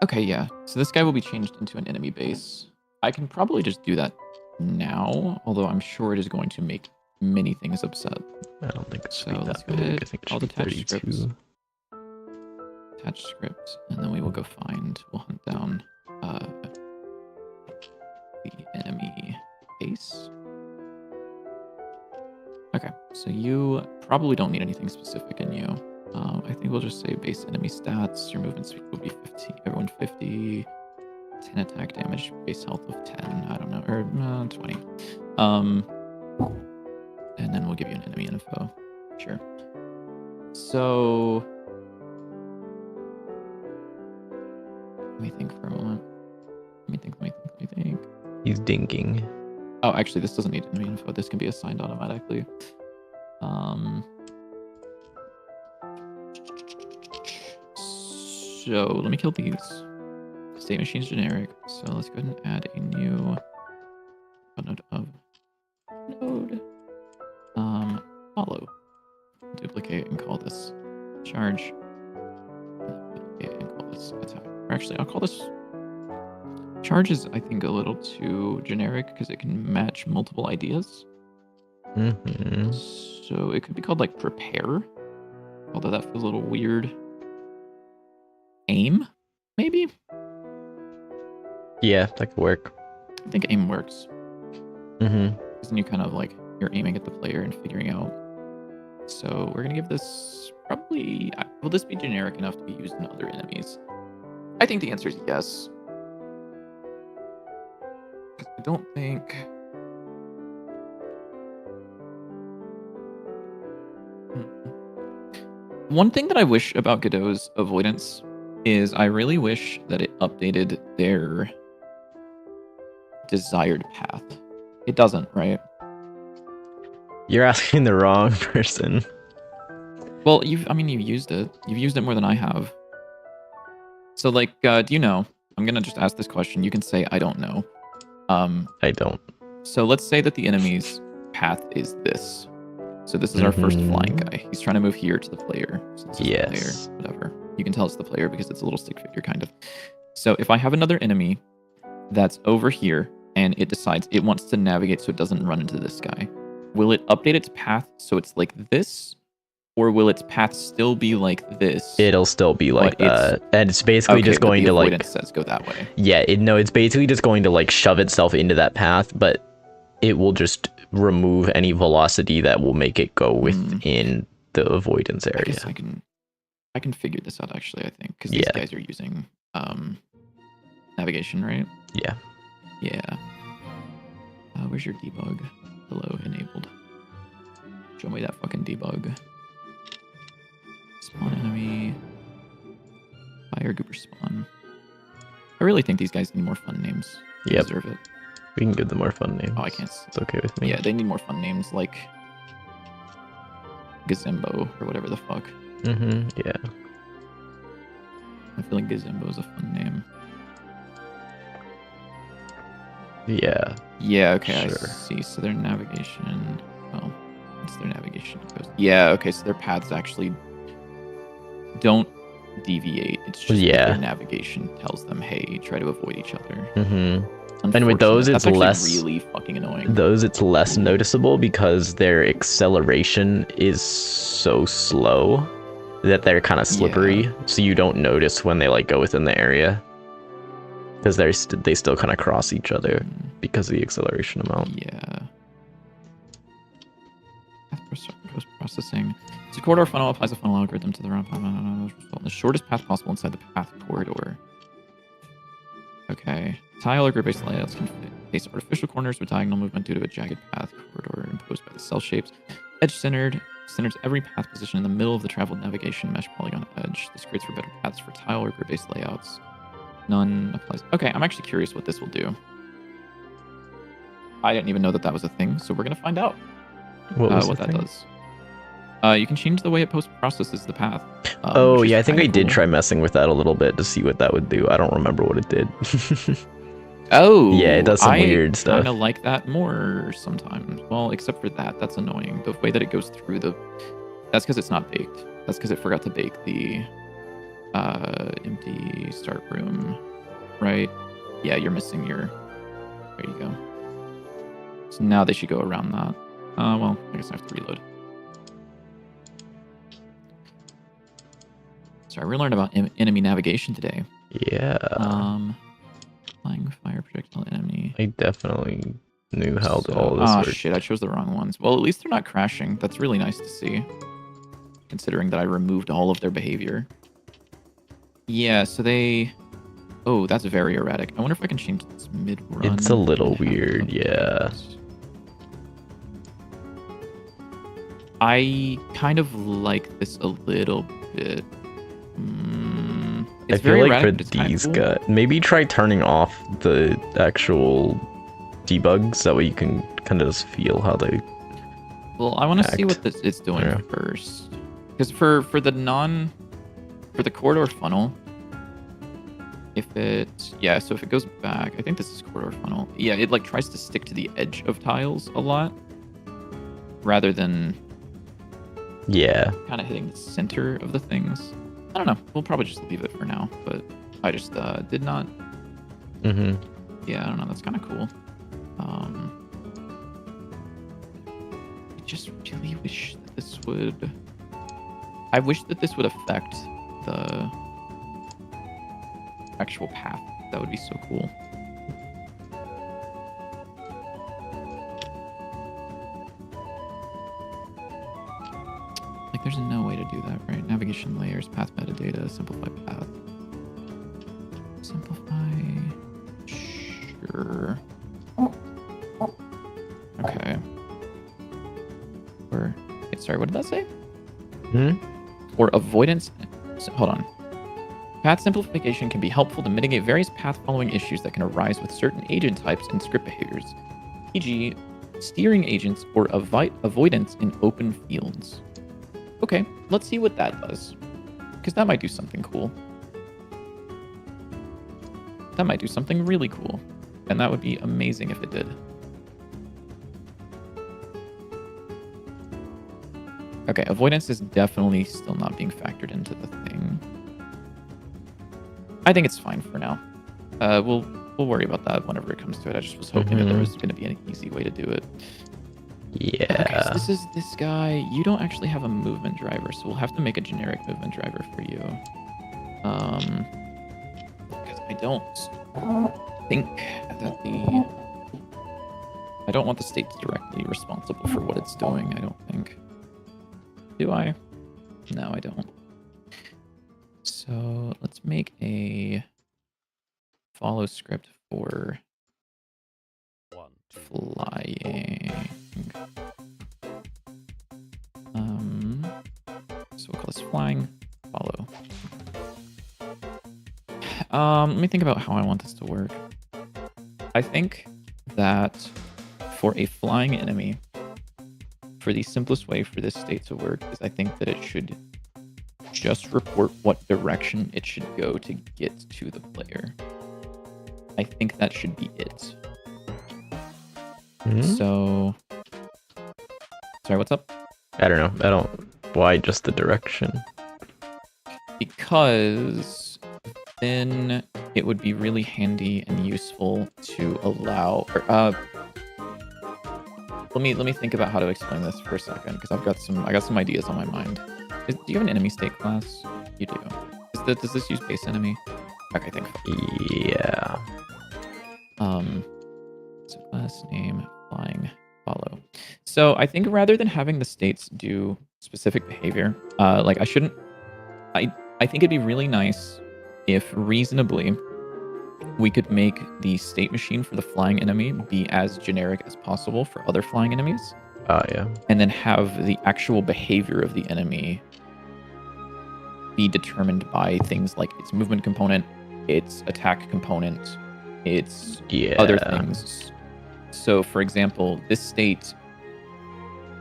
Okay, yeah. So this guy will be changed into an enemy base. I can probably just do that now, although I'm sure it is going to make many things upset. I don't think it's So that let's go big. ahead. I think it I'll should be attach 32. scripts. Attach script, and then we will go we'll hunt down the enemy base. Okay, so you probably don't need anything specific in you. I think we'll just say base enemy stats. Your movement speed will be 50, everyone 50, 10 attack damage, base health of 10, I don't know, or 20. And then we'll give you an enemy info. Sure. So, let me think for a moment. Let me think. He's dinking. Oh, actually, this doesn't need enemy info. This can be assigned automatically. So let me kill these. State machine's generic. So let's go ahead and add a new node of node. Follow. Duplicate and call this charge. Duplicate and call this attack. Or actually, I'll call this charge is, I think, a little too generic because it can match multiple ideas. So it could be called like prepare, although that feels a little weird. Aim, maybe? Yeah, that could work. I think aim works. Mm-hmm. Because then you kind of like, you're aiming at the player and figuring out. So we're going to give this probably, will this be generic enough to be used in other enemies? I think the answer is yes. I don't think... One thing that I wish about Godot's avoidance is I really wish that it updated their desired path. It doesn't, right? You're asking the wrong person. Well, you've used it. You've used it more than I have. So, like, do you know? I'm gonna just ask this question. You can say I don't know. I don't. So let's say that the enemy's path is this. So this is our first flying guy. He's trying to move here to the player. So this is the player, whatever. You can tell it's the player because it's a little stick figure, kind of. So if I have another enemy that's over here and it decides it wants to navigate so it doesn't run into this guy, will it update its path so it's like this? Or will its path still be like this? It'll still be like that. And it's basically just going to like... says go that way. Yeah, it's basically just going to like shove itself into that path, but it will just remove any velocity that will make it go within the avoidance area. I guess I can figure this out actually, I think. Because these guys are using navigation, right? Yeah. Yeah. Where's your debug? Hello, enabled. Show me that fucking debug. Spawn enemy. Fire goober spawn. I really think these guys need more fun names. They deserve it. We can give them more fun names. Oh, I can't. It's okay with me. Yeah, they need more fun names like Gazembo or whatever the fuck. Yeah. I feel like Gazembo is a fun name. Yeah. Yeah, okay, Sure. I see. So their navigation... Well, it's their navigation. Yeah, okay, so their paths actually don't deviate. It's just that their navigation tells them, hey, try to avoid each other. And with those, it's less really fucking annoying. Those, it's less noticeable because their acceleration is so slow that they're kind of slippery. So you don't notice when they like go within the area because they still kind of cross each other because of the acceleration amount. Yeah. Post processing. So corridor funnel applies a funnel algorithm to the round path. The shortest path possible inside the path corridor. Okay. Tile or grid-based layouts can face artificial corners with diagonal movement due to a jagged path corridor imposed by the cell shapes. Edge-centered. Centers every path position in the middle of the traveled navigation mesh polygon edge. This creates for better paths for tile or grid-based layouts. None applies. Okay, I'm actually curious what this will do. I didn't even know that was a thing, so we're going to find out what that does. You can change the way it post-processes the path. Oh, yeah, I think I did cool. try messing with that a little bit to see what that would do. I don't remember what it did. Oh, yeah, it does some weird stuff. I kind of like that more sometimes. Well, except for that. That's annoying. The way that it goes through that's because it's not baked. That's because it forgot to bake the empty start room, right? Yeah, you're missing your... There you go. So now they should go around that. Well, I guess I have to reload. Sorry, we're learning about enemy navigation today. Yeah. Flying fire projectile enemy. I definitely knew how all this worked. Shit, I chose the wrong ones. Well, at least they're not crashing. That's really nice to see. Considering that I removed all of their behavior. Yeah, so they... Oh, that's very erratic. I wonder if I can change this mid-run. It's a little weird, yeah. I kind of like this a little bit. I feel like for these guys, maybe try turning off the actual debugs. That way you can kind of just feel how they. Well, I want to see what it's doing first, because for the corridor funnel, if it so if it goes back, I think this is corridor funnel. Yeah, it like tries to stick to the edge of tiles a lot, rather than kind of hitting the center of the things. I don't know. We'll probably just leave it for now, but I just did not. Mm-hmm. Yeah, I don't know. That's kind of cool. I just really wish that this would. I wish that this would affect the actual path. That would be so cool. Like, there's no way to do that, right? Navigation layers, path metadata, simplify path. Simplify. Sure. Okay. Or, wait, sorry, what did that say? Or avoidance. So, hold on. Path simplification can be helpful to mitigate various path following issues that can arise with certain agent types and script behaviors, e.g., steering agents or avoidance in open fields. Okay, let's see what that does, because that might do something cool. That might do something really cool, and that would be amazing if it did. Okay, avoidance is definitely still not being factored into the thing. I think it's fine for now. We'll worry about that whenever it comes to it. I just was hoping that there was going to be an easy way to do it. Yeah. Okay, so this is this guy. You don't actually have a movement driver, so we'll have to make a generic movement driver for you. Because I don't think that I don't want the state directly responsible for what it's doing, I don't think. Do I? No, I don't. So let's make a follow script for flying. So we'll call this flying follow. Let me think about how I want this to work. I think that for a flying enemy, for the simplest way for this state to work is I think that it should just report what direction it should go to get to the player. I think that should be it. So, sorry, what's up? I don't know. Why just the direction? Because then it would be really handy and useful to allow. Let me think about how to explain this for a second, because I got some ideas on my mind. Do you have an enemy state class? You do. Does this use base enemy? Okay, thank you. Yeah. So class name flying follow. So I think rather than having the states do specific behavior, like I think it'd be really nice if reasonably we could make the state machine for the flying enemy be as generic as possible for other flying enemies, Yeah. and then have the actual behavior of the enemy be determined by things like its movement component, its attack component, its other things. So, for example, this state,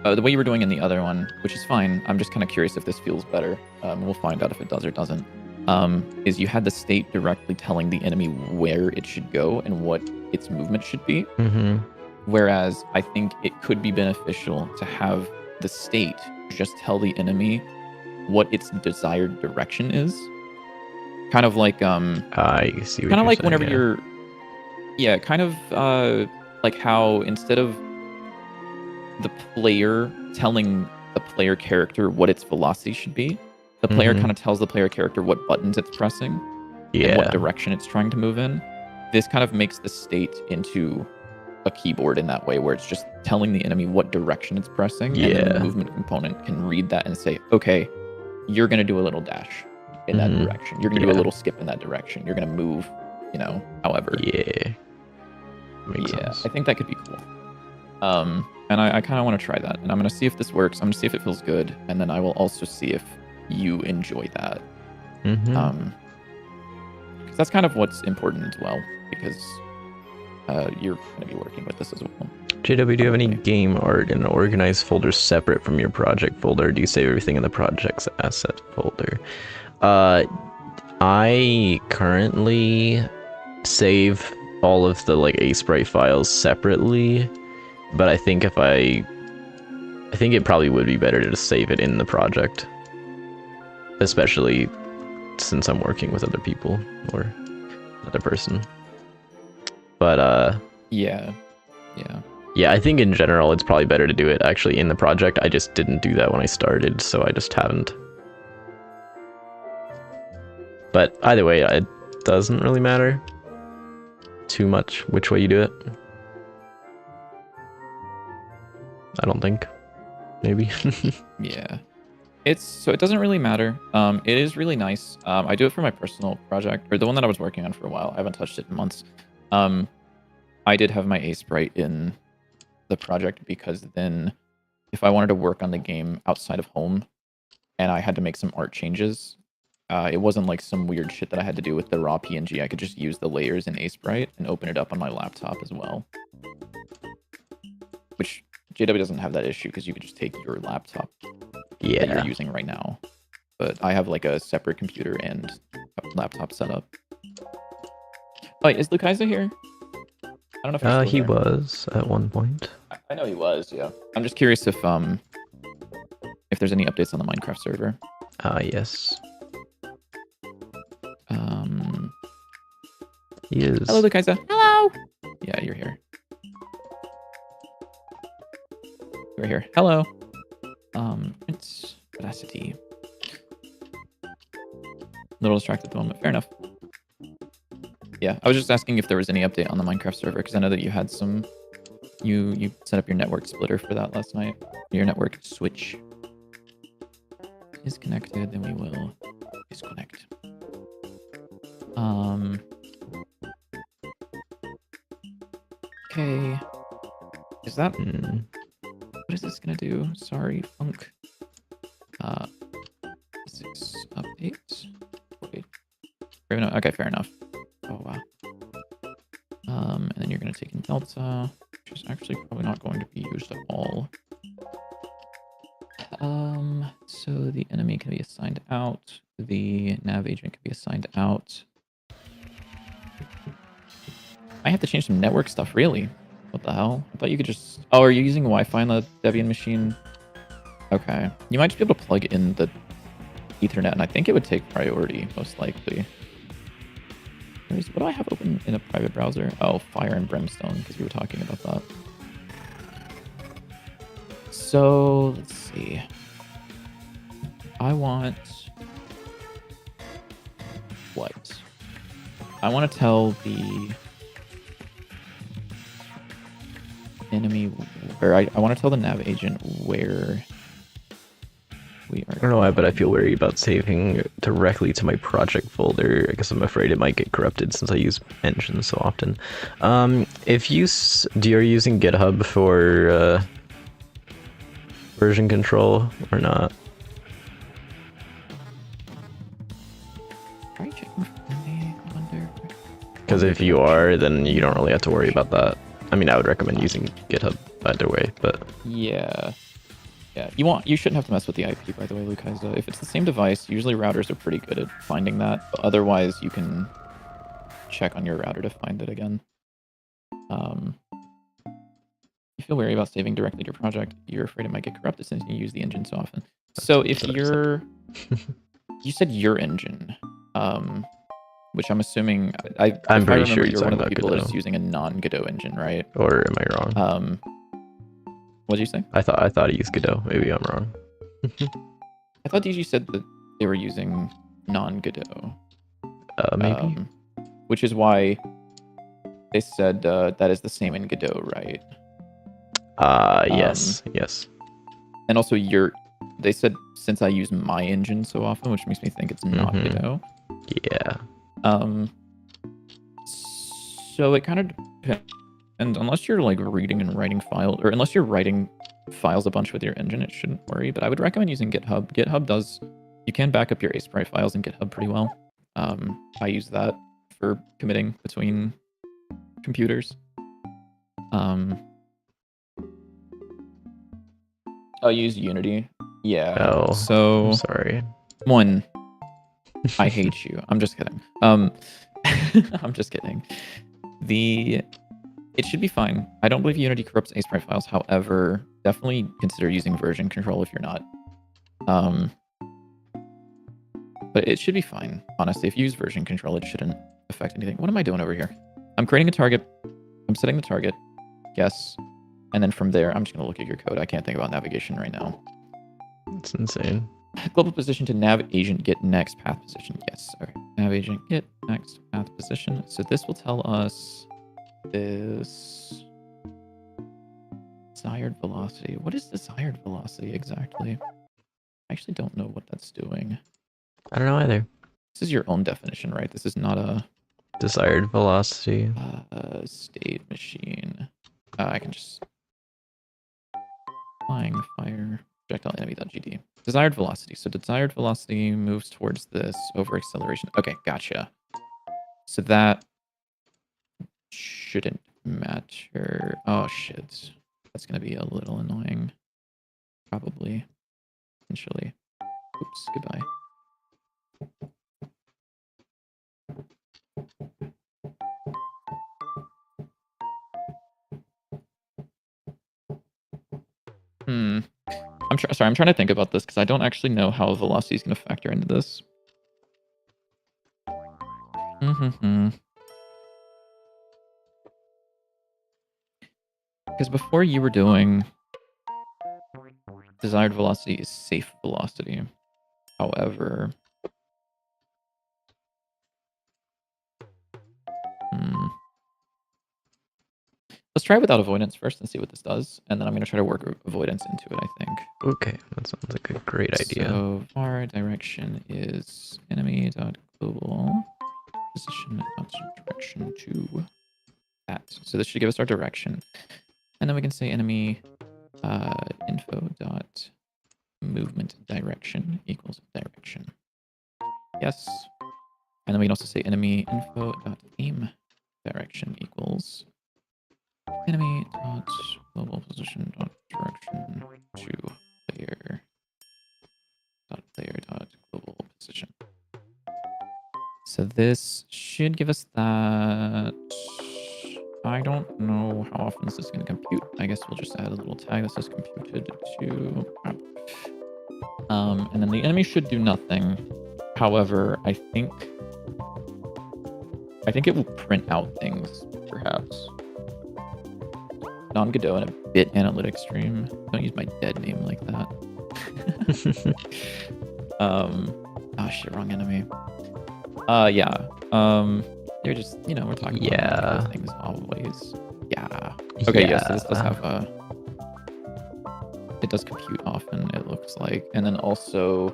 the way you were doing in the other one, which is fine, I'm just kind of curious if this feels better. We'll find out if it does or doesn't. Is you had the state directly telling the enemy where it should go and what its movement should be. Mm-hmm. Whereas I think it could be beneficial to have the state just tell the enemy what its desired direction is. Kind of like I see. Kind of like saying, whenever yeah. you're, yeah, kind of like how instead of the player telling the player character what its velocity should be, the player kind of tells the player character what buttons it's pressing and what direction it's trying to move in. This kind of makes the state into a keyboard in that way, where it's just telling the enemy what direction it's pressing, and then the movement component can read that and say, okay, you're going to do a little dash in that direction. You're going to do a little skip in that direction. You're going to move, however. Yeah. Makes sense. I think that could be cool. And I kind of want to try that. And I'm going to see if this works. I'm going to see if it feels good. And then I will also see if you enjoy that. Because that's kind of what's important as well. Because you're going to be working with this as well. JW, do you have any game art in an organized folder separate from your project folder? Or do you save everything in the project's asset folder? I currently save all of the A-Sprite files separately, but I think I think it probably would be better to just save it in the project, especially since I'm working with other people or another person. But yeah, I think in general it's probably better to do it actually in the project. I just didn't do that when I started, so I just haven't. But either way, it doesn't really matter too much which way you do it. I don't think. Maybe. Yeah. It doesn't really matter. It is really nice. I do it for my personal project, or the one that I was working on for a while. I haven't touched it in months. I did have my A-Sprite in the project because then if I wanted to work on the game outside of home and I had to make some art changes, it wasn't like some weird shit that I had to do with the raw PNG. I could just use the layers in A-Sprite and open it up on my laptop as well. Which JW doesn't have that issue because you could just take your laptop that you're using right now. But I have like a separate computer and laptop setup. Oh, wait, is Lukaiza here? I don't know if he's he still there. was at one point. I know he was, yeah. I'm just curious if there's any updates on the Minecraft server. Yes. He is. Hello, Lukaiza. Hello. Yeah, you're here. You're here. Hello. It's Audacity. A little distracted at the moment. Fair enough. Yeah, I was just asking if there was any update on the Minecraft server, because I know that you had some... You set up your network splitter for that last night. Your network switch is connected, then we will disconnect. Okay. Is that... What is this gonna do? Sorry, funk. 6 updates. Wait. Okay, fair enough. Oh wow. And then you're gonna take in Delta, which is actually probably not going to be used at all. So the enemy can be assigned out. The nav agent can be assigned out. I have to change some network stuff, really. What the hell? I thought you could just... Oh, are you using Wi-Fi on the Debian machine? Okay. You might just be able to plug in the Ethernet, and I think it would take priority, most likely. What do I have open in a private browser? Oh, Fire and Brimstone, because we were talking about that. So, let's see. I want... What? I want to tell the enemy, or I want to tell the nav agent where we are. I don't know why, but I feel wary about saving directly to my project folder. I guess I'm afraid it might get corrupted since I use engine so often. If you are you using GitHub for version control or not? Are you checking for me? I wonder. Because if you are, then you don't really have to worry about that. I mean, I would recommend using GitHub either way, but yeah. Yeah, you shouldn't have to mess with the IP, by the way, Lukaiza. If it's the same device, usually routers are pretty good at finding that. But otherwise, you can check on your router to find it again. You feel wary about saving directly to your project. You're afraid it might get corrupted since you use the engine so often. So if you're... you said your engine, which I'm assuming... I'm pretty sure you're one of the people Godot. that is using a non-Godot engine, right? Or am I wrong? What did you say? I thought he used Godot. Maybe I'm wrong. I thought you said that they were using non-Godot. Maybe. Which is why they said that is the same in Godot, right? Yes, yes. And also they said since I use my engine so often, which makes me think it's not Godot. Yeah. So it kind of depends. And unless you're like reading and writing files, or unless you're writing files a bunch with your engine, it shouldn't worry. But I would recommend using GitHub. You can back up your ASprite files in GitHub pretty well. I use that for committing between computers. I'll use Unity. Yeah. Oh, so I'm sorry. One, I hate you. I'm just kidding. I'm just kidding. It should be fine. I don't believe Unity corrupts ASprite files. However, definitely consider using version control if you're not. But it should be fine. Honestly, if you use version control, it shouldn't affect anything. What am I doing over here? I'm creating a target. I'm setting the target. Yes. And then from there, I'm just going to look at your code. I can't think about navigation right now. It's insane. Global position to nav agent get next path position. Yes. Okay. Nav agent get next path position. So this will tell us this desired velocity. What is desired velocity exactly? I actually don't know what that's doing. I don't know either. This is your own definition, right? This is not a desired velocity. State machine. I can just flying fire projectile enemy.gd. Desired velocity. So desired velocity moves towards this over acceleration. Okay, gotcha. So that shouldn't matter. Oh shit. That's gonna be a little annoying. Probably. Potentially. Oops, goodbye. I'm trying to think about this because I don't actually know how velocity is going to factor into this. Because before you were doing desired velocity is safe velocity. However, let's try without avoidance first and see what this does, and then I'm going to try to work avoidance into it, I think. Okay, that sounds like a great idea. So var direction is enemy.global position.direction to that. So this should give us our direction. And then we can say enemy info.movement direction equals direction. Yes. And then we can also say enemy info.aim direction equals enemy.global position.direction to player.global position. So this should give us that. I don't know how often this is going to compute. I guess we'll just add a little tag that says computed to. And then the enemy should do nothing. However, I think it will print out things, perhaps. Non-Godot and a bit analytic stream. Don't use my dead name like that. Oh shit, wrong enemy. Yeah. They're just, we're talking about things always. Yeah. Okay, Yeah. yes, so this does have it does compute often, it looks like. And then also,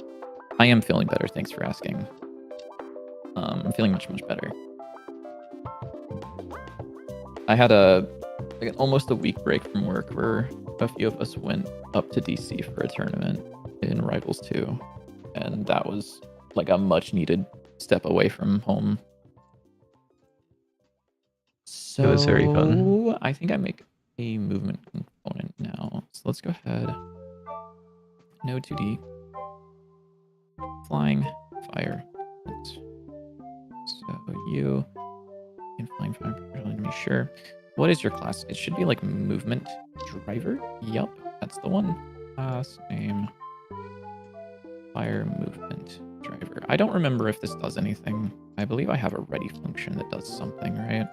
I am feeling better, thanks for asking. I'm feeling much, much better. I had almost a week break from work where a few of us went up to DC for a tournament in Rivals 2. And that was like a much needed step away from home. So It was very fun. I think I make a movement component now. So let's go ahead. No 2D. Flying fire. So you can flying fire enemy, sure. What is your class? It should be like movement driver. Yup, that's the one. Class name fire movement driver. I don't remember if this does anything. I believe I have a ready function that does something, right?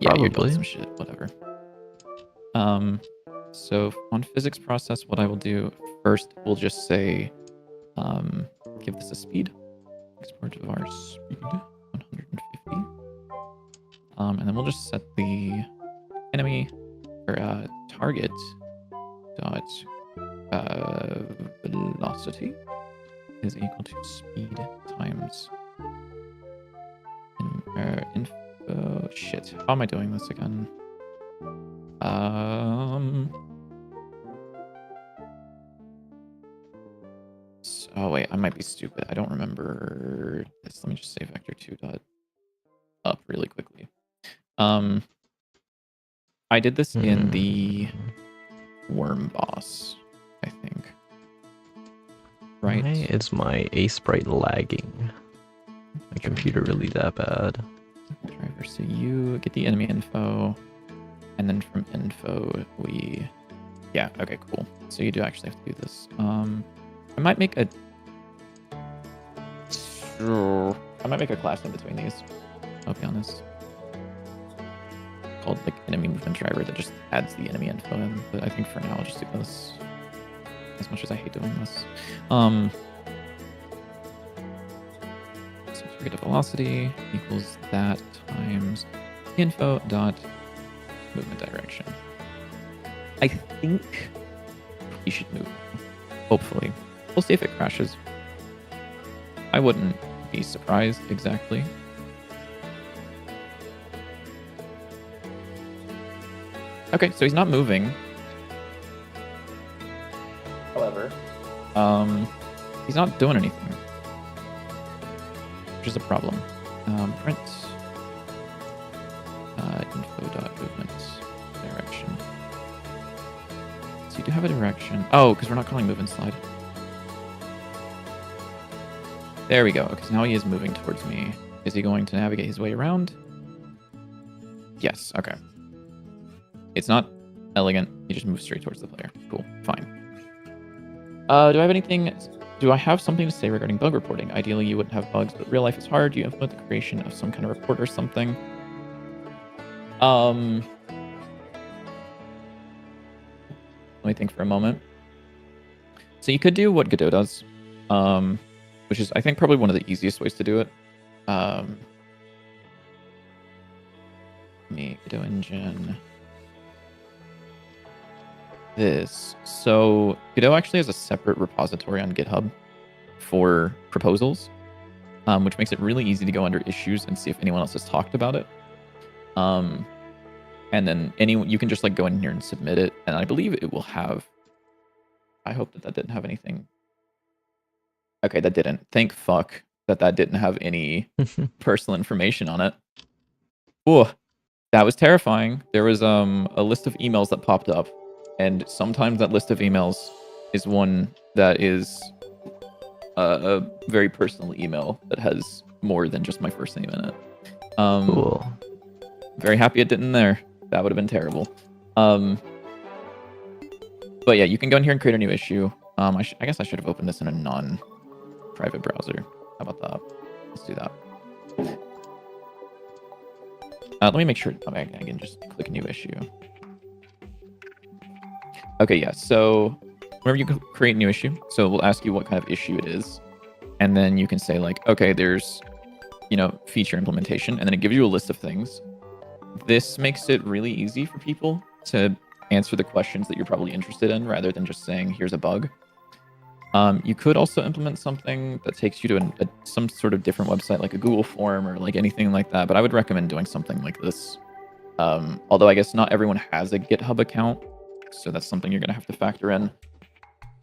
Yeah, you're doing some shit, whatever. So on physics process, what I will do first, we'll just say, give this a speed. Export to var speed 150. And then we'll just set the enemy or target dot velocity is equal to speed times info. Shit, how am I doing this again? Oh wait, I might be stupid. I don't remember this. Let me just say vector2 dot up really quickly. I did this in the worm boss, I think. Right? Why is my A-sprite lagging? My computer really that bad? Driver. So you get the enemy info, and then from info we... Yeah, okay, cool. So you do actually have to do this. I might make a class in between these. I'll be honest. Called like enemy movement driver that just adds the enemy info in. But I think for now I'll just do this. As much as I hate doing this. So target velocity equals that times info dot movement direction. I think he should move. Hopefully. We'll see if it crashes. I wouldn't be surprised exactly. Okay, so he's not moving. However, he's not doing anything, which is a problem. Print info.movement direction. So you do have a direction. Oh, because we're not calling movement slide. There we go, because now he is moving towards me. Is he going to navigate his way around? Yes, okay. It's not elegant. He just moves straight towards the player. Cool, fine. Do I have anything... Do I have something to say regarding bug reporting? Ideally, you wouldn't have bugs, but real life is hard. Do you implement the creation of some kind of report or something? Let me think for a moment. So you could do what Godot does, which is, I think, probably one of the easiest ways to do it. Godot engine... This. So Godot actually has a separate repository on GitHub for proposals, which makes it really easy to go under issues and see if anyone else has talked about it. And then you can just like go in here and submit it, and I believe it will have. I hope that didn't have anything. Okay, that didn't. Thank fuck that didn't have any personal information on it. Oh, that was terrifying. There was a list of emails that popped up. And sometimes that list of emails is one that is a very personal email that has more than just my first name in it. Cool. Very happy it didn't there. That would have been terrible. But yeah, you can go in here and create a new issue. I guess I should have opened this in a non-private browser. How about that? Let's do that. Let me make sure I can just click new issue. Okay, yeah, so whenever you create a new issue, so we'll ask you what kind of issue it is. And then you can say like, okay, there's, feature implementation. And then it gives you a list of things. this makes it really easy for people to answer the questions that you're probably interested in, rather than just saying, here's a bug. You could also implement something that takes you to some sort of different website, like a Google form or like anything like that. But I would recommend doing something like this. Although I guess not everyone has a GitHub account, so that's something you're going to have to factor in.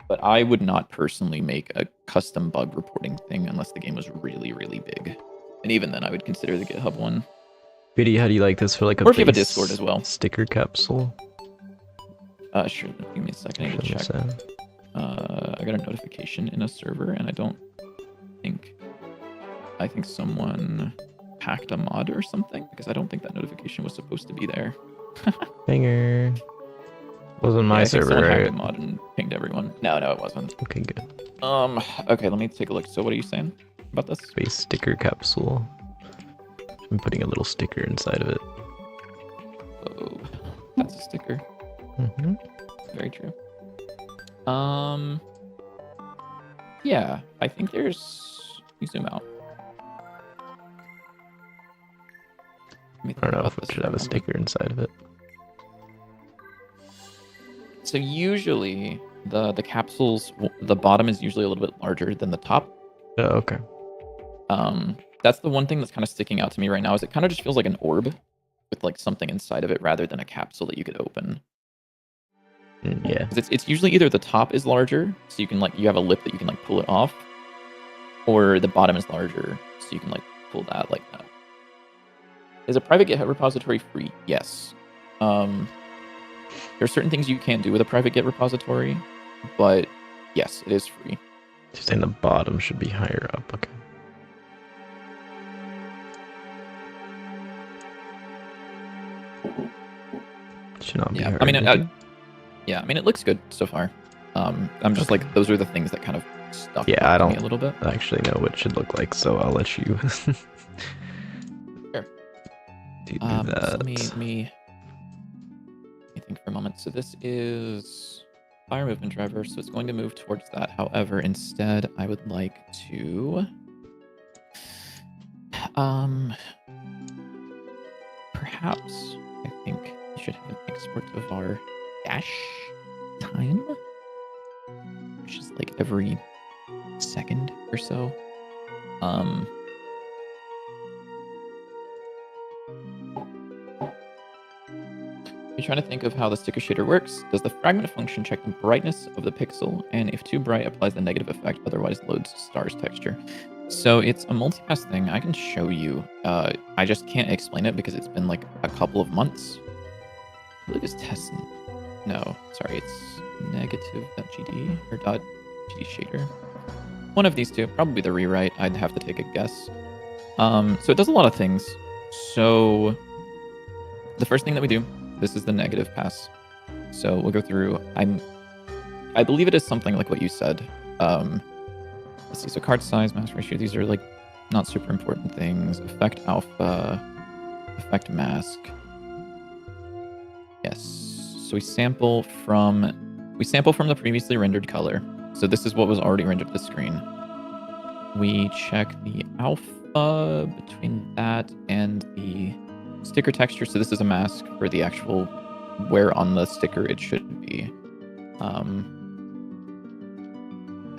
But I would not personally make a custom bug reporting thing unless the game was really, really big. And even then, I would consider the GitHub one. Biddy, how do you like this for like a or if you have a Discord as well. Sticker capsule? Sure. Give me a second. I need to check. I got a notification in a server, and I think someone hacked a mod or something, because I don't think that notification was supposed to be there. Banger. Wasn't my server, someone right? hacked a mod and pinged everyone. No, it wasn't. Okay, good. Okay, let me take a look. So what are you saying about this? Space sticker capsule. I'm putting a little sticker inside of it. Oh, that's a sticker. Mm-hmm. Very true. Yeah, I think there's... You zoom out. I don't know if it should have a sticker inside of it. So usually, the capsules, the bottom is usually a little bit larger than the top. Oh, okay. That's the one thing that's kind of sticking out to me right now, is it kind of just feels like an orb with like something inside of it rather than a capsule that you could open. Yeah. It's usually either the top is larger, so you can like, you have a lip that you can like pull it off, or the bottom is larger, so you can like pull that like that. Is a private GitHub repository free? Yes. There are certain things you can't do with a private Git repository, but yes, it is free. You're saying the bottom should be higher up, okay. Should not be higher. I mean, yeah, I mean, it looks good so far. I'm just like, those are the things that kind of stuck yeah, I don't me a little bit. actually know what it should look like, so I'll let you Sure. do that. So let me think for a moment. So this is fire movement driver, so it's going to move towards that. However, instead, I would like to perhaps I think we should have an export of our dash time, which is like every second or so. You're trying to think of how the sticker shader works. Does the fragment function check the brightness of the pixel, and if too bright, applies the negative effect, otherwise loads stars texture? So it's a multicast thing. I can show you. I just can't explain it because it's been like a couple of months. I believe it's test. No, sorry, it's negative.gd or .gd shader. One of these two, probably the rewrite. I'd have to take a guess. So it does a lot of things. So the first thing that we do, this is the negative pass. So we'll go through. I believe it is something like what you said. Let's see. So card size, mask ratio. These are like not super important things. Effect alpha, effect mask. Yes. So we sample from the previously rendered color. So this is what was already rendered to the screen. We check the alpha between that and the sticker texture. So this is a mask for the actual where on the sticker it should be.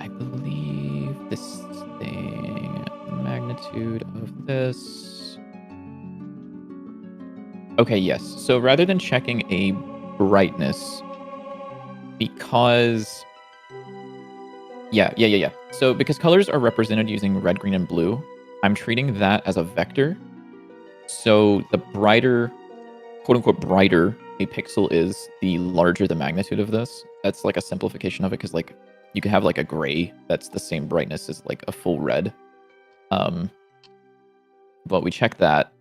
I believe this thing, magnitude of this. Okay, yes. So rather than checking a brightness, because yeah. So because colors are represented using red, green, and blue, I'm treating that as a vector. So the brighter, quote unquote, brighter a pixel is, the larger the magnitude of this. That's like a simplification of it, because like you can have like a gray that's the same brightness as like a full red. But we check that,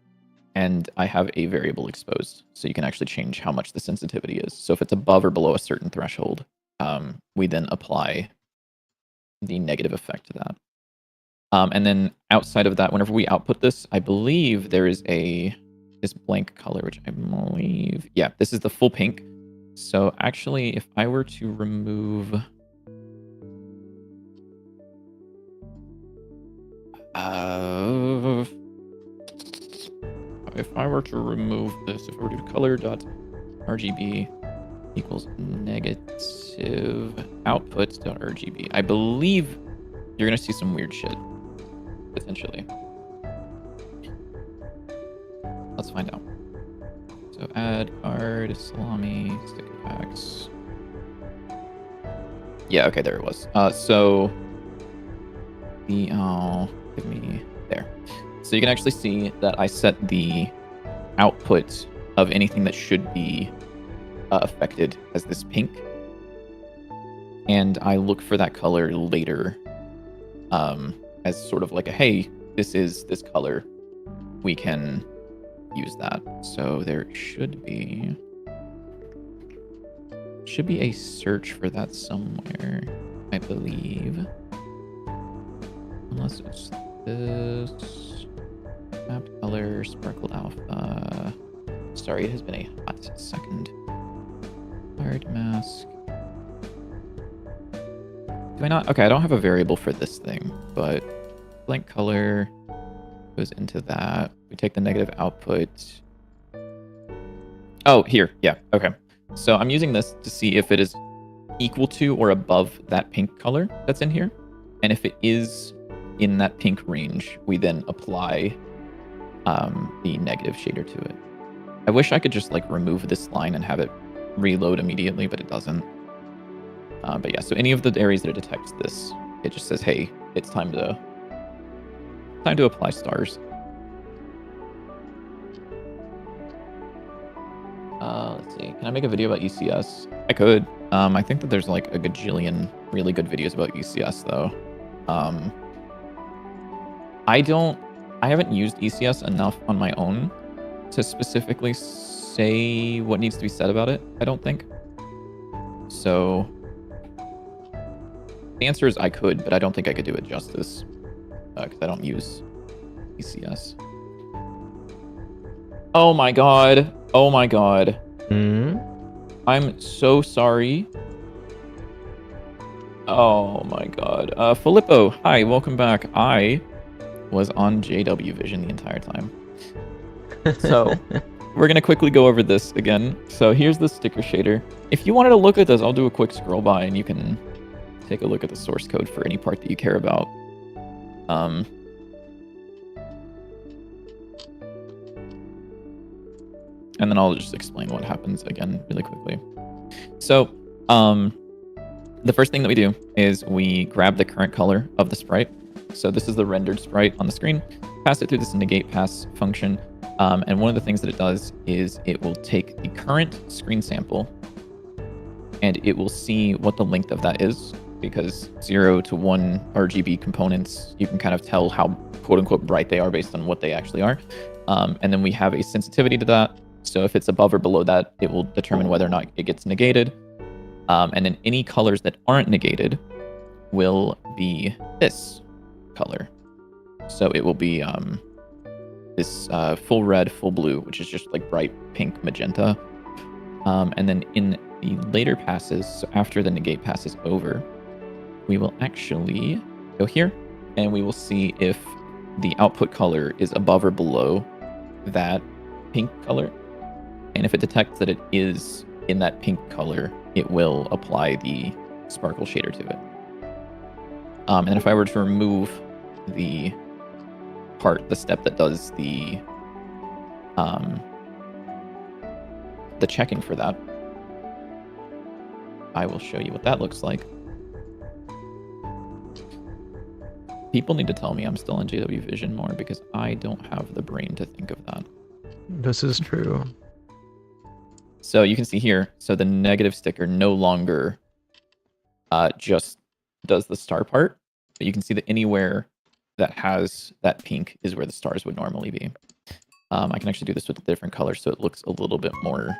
and I have a variable exposed, so you can actually change how much the sensitivity is. So if it's above or below a certain threshold, we then apply the negative effect to that. And then outside of that, whenever we output this, I believe there is this blank color, which I believe, yeah, this is the full pink. So actually, if I were to remove, how if I were to remove this, if I were to do color.rgb equals negative output.rgb, I believe you're gonna see some weird shit, potentially. Let's find out. So add card, salami, sticker packs. Yeah, okay, there it was. So give me there. So you can actually see that I set the output of anything that should be affected as this pink, and I look for that color later, as sort of like a hey, this is this color. We can use that. So there should be a search for that somewhere, I believe. Unless it's this map color sparkle alpha. Sorry, it has been a hot second. Hard mask. Do I not? Okay, I don't have a variable for this thing, but blank color goes into that. We take the negative output. Oh, here. Yeah. Okay. So I'm using this to see if it is equal to or above that pink color that's in here. And if it is in that pink range, we then apply the negative shader to it. I wish I could just like remove this line and have it reload immediately, but it doesn't. But yeah, so any of the areas that it detects this, it just says, hey, it's time to apply stars. Let's see. Can I make a video about ECS? I could. I think that there's like a gajillion really good videos about ECS though. I haven't used ECS enough on my own to specifically say what needs to be said about it, I don't think. So the answer is I could, but I don't think I could do it justice because I don't use ECS. Oh my god. Oh my god. I'm so sorry. Oh my god. Filippo, hi, welcome back. I was on JW Vision the entire time. So we're gonna quickly go over this again. So here's the sticker shader. If you wanted to look at this, I'll do a quick scroll by and you can take a look at the source code for any part that you care about. And then I'll just explain what happens again really quickly. So the first thing that we do is we grab the current color of the sprite. So this is the rendered sprite on the screen, pass it through this negate pass function. And one of the things that it does is it will take the current screen sample and it will see what the length of that is, because 0 to 1 RGB components, you can kind of tell how quote unquote bright they are based on what they actually are. And then we have a sensitivity to that. So if it's above or below that, it will determine whether or not it gets negated. And then any colors that aren't negated will be this color. So it will be this full red, full blue, which is just like bright pink magenta. And then in the later passes, so after the negate pass is over, we will actually go here and we will see if the output color is above or below that pink color. And if it detects that it is in that pink color, it will apply the sparkle shader to it. And if I were to remove the step that does the checking for that, I will show you what that looks like. People need to tell me I'm still in JW Vision more because I don't have the brain to think of that. This is true. So you can see here, so the negative sticker no longer just does the star part, but you can see that anywhere that has that pink is where the stars would normally be. I can actually do this with a different color so it looks a little bit more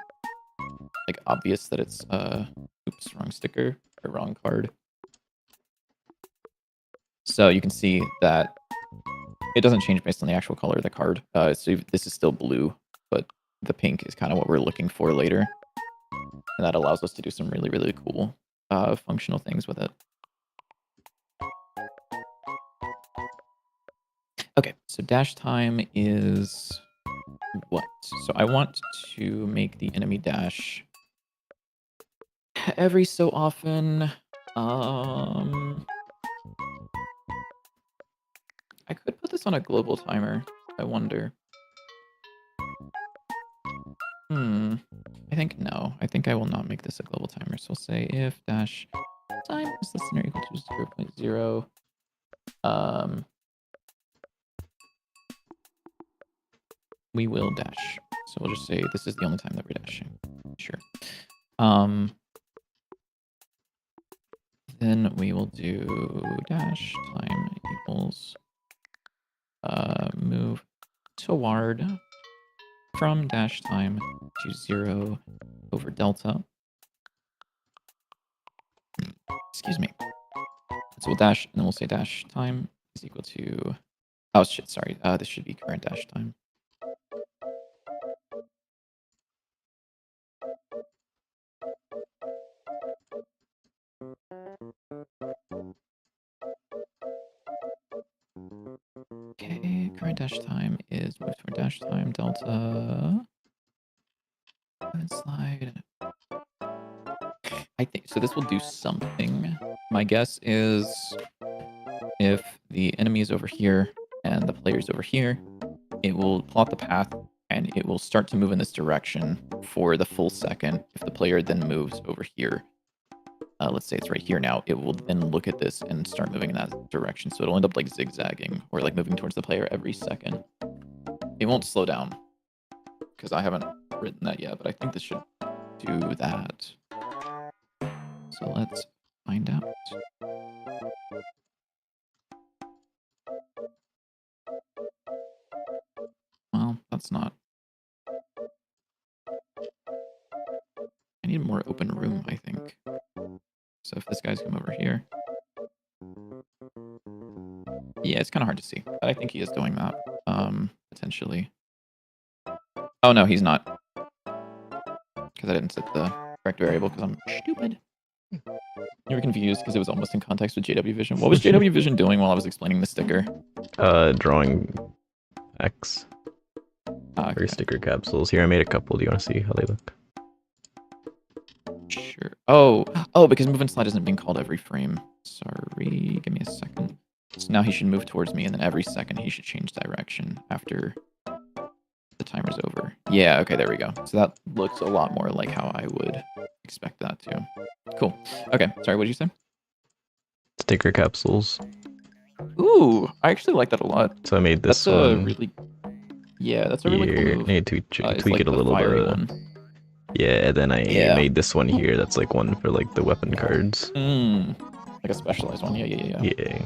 like obvious that it's oops, wrong sticker or wrong card. So you can see that it doesn't change based on the actual color of the card. So this is still blue, but the pink is kind of what we're looking for later. And that allows us to do some really, really cool functional things with it. Okay, so dash time is what? So I want to make the enemy dash every so often. I could put this on a global timer. I wonder. I think no. I think I will not make this a global timer. So we'll say if dash time is less than or equal to 0.0. We will dash. So we'll just say this is the only time that we're dashing. Sure. Then we will do dash time equals move toward from dash time to 0 over delta. Excuse me. So we'll dash, and then we'll say dash time is equal to... Oh, shit, sorry. This should be current dash time. Okay, current dash time is move toward dash time delta. And slide. I think so. This will do something. My guess is if the enemy is over here and the player's over here, it will plot the path and it will start to move in this direction for the full second. If the player then moves over here, let's say it's right here now, it will then look at this and start moving in that direction. So it'll end up like zigzagging or like moving towards the player every second. It won't slow down because I haven't written that yet, but I think this should do that. So let's find out. Well, that's not. I need more open room, I think. So if this guy's come over here. Yeah, it's kind of hard to see. But I think he is doing that. Potentially. Oh, no, he's not. Because I didn't set the correct variable because I'm stupid. You were confused because it was almost in context with JW Vision. What was JW Vision doing while I was explaining the sticker? Drawing X. Okay. Or sticker capsules. Here, I made a couple. Do you want to see how they look? Sure. Oh, because move and slide isn't being called every frame. Sorry, give me a second. So now he should move towards me, and then every second he should change direction after the timer's over. Yeah, okay, there we go. So that looks a lot more like how I would expect that to. Cool. Okay, sorry, what did you say? Sticker capsules. Ooh, I actually like that a lot. So I made this that's one. A really... Yeah, that's a really cool move. I need to tweak like it a little bit. Yeah, and then I made this one here. That's like one for like the weapon cards. Like a specialized one. Yeah. Yeah.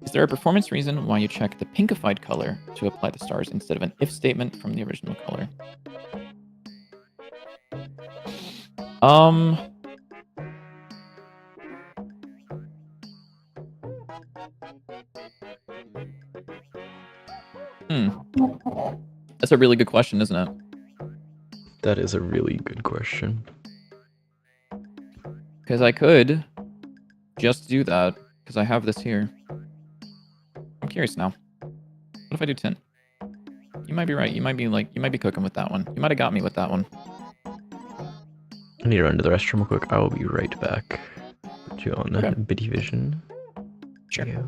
Is there a performance reason why you check the pinkified color to apply the stars instead of an if statement from the original color? That's a really good question, isn't it? That is a really good question. Because I could just do that, because I have this here. I'm curious now. What if I do tint? You might be right. You might be cooking with that one. You might have got me with that one. I need to run to the restroom real quick. I will be right back. Put you on Okay. Bitty Vision. Sure. Yeah.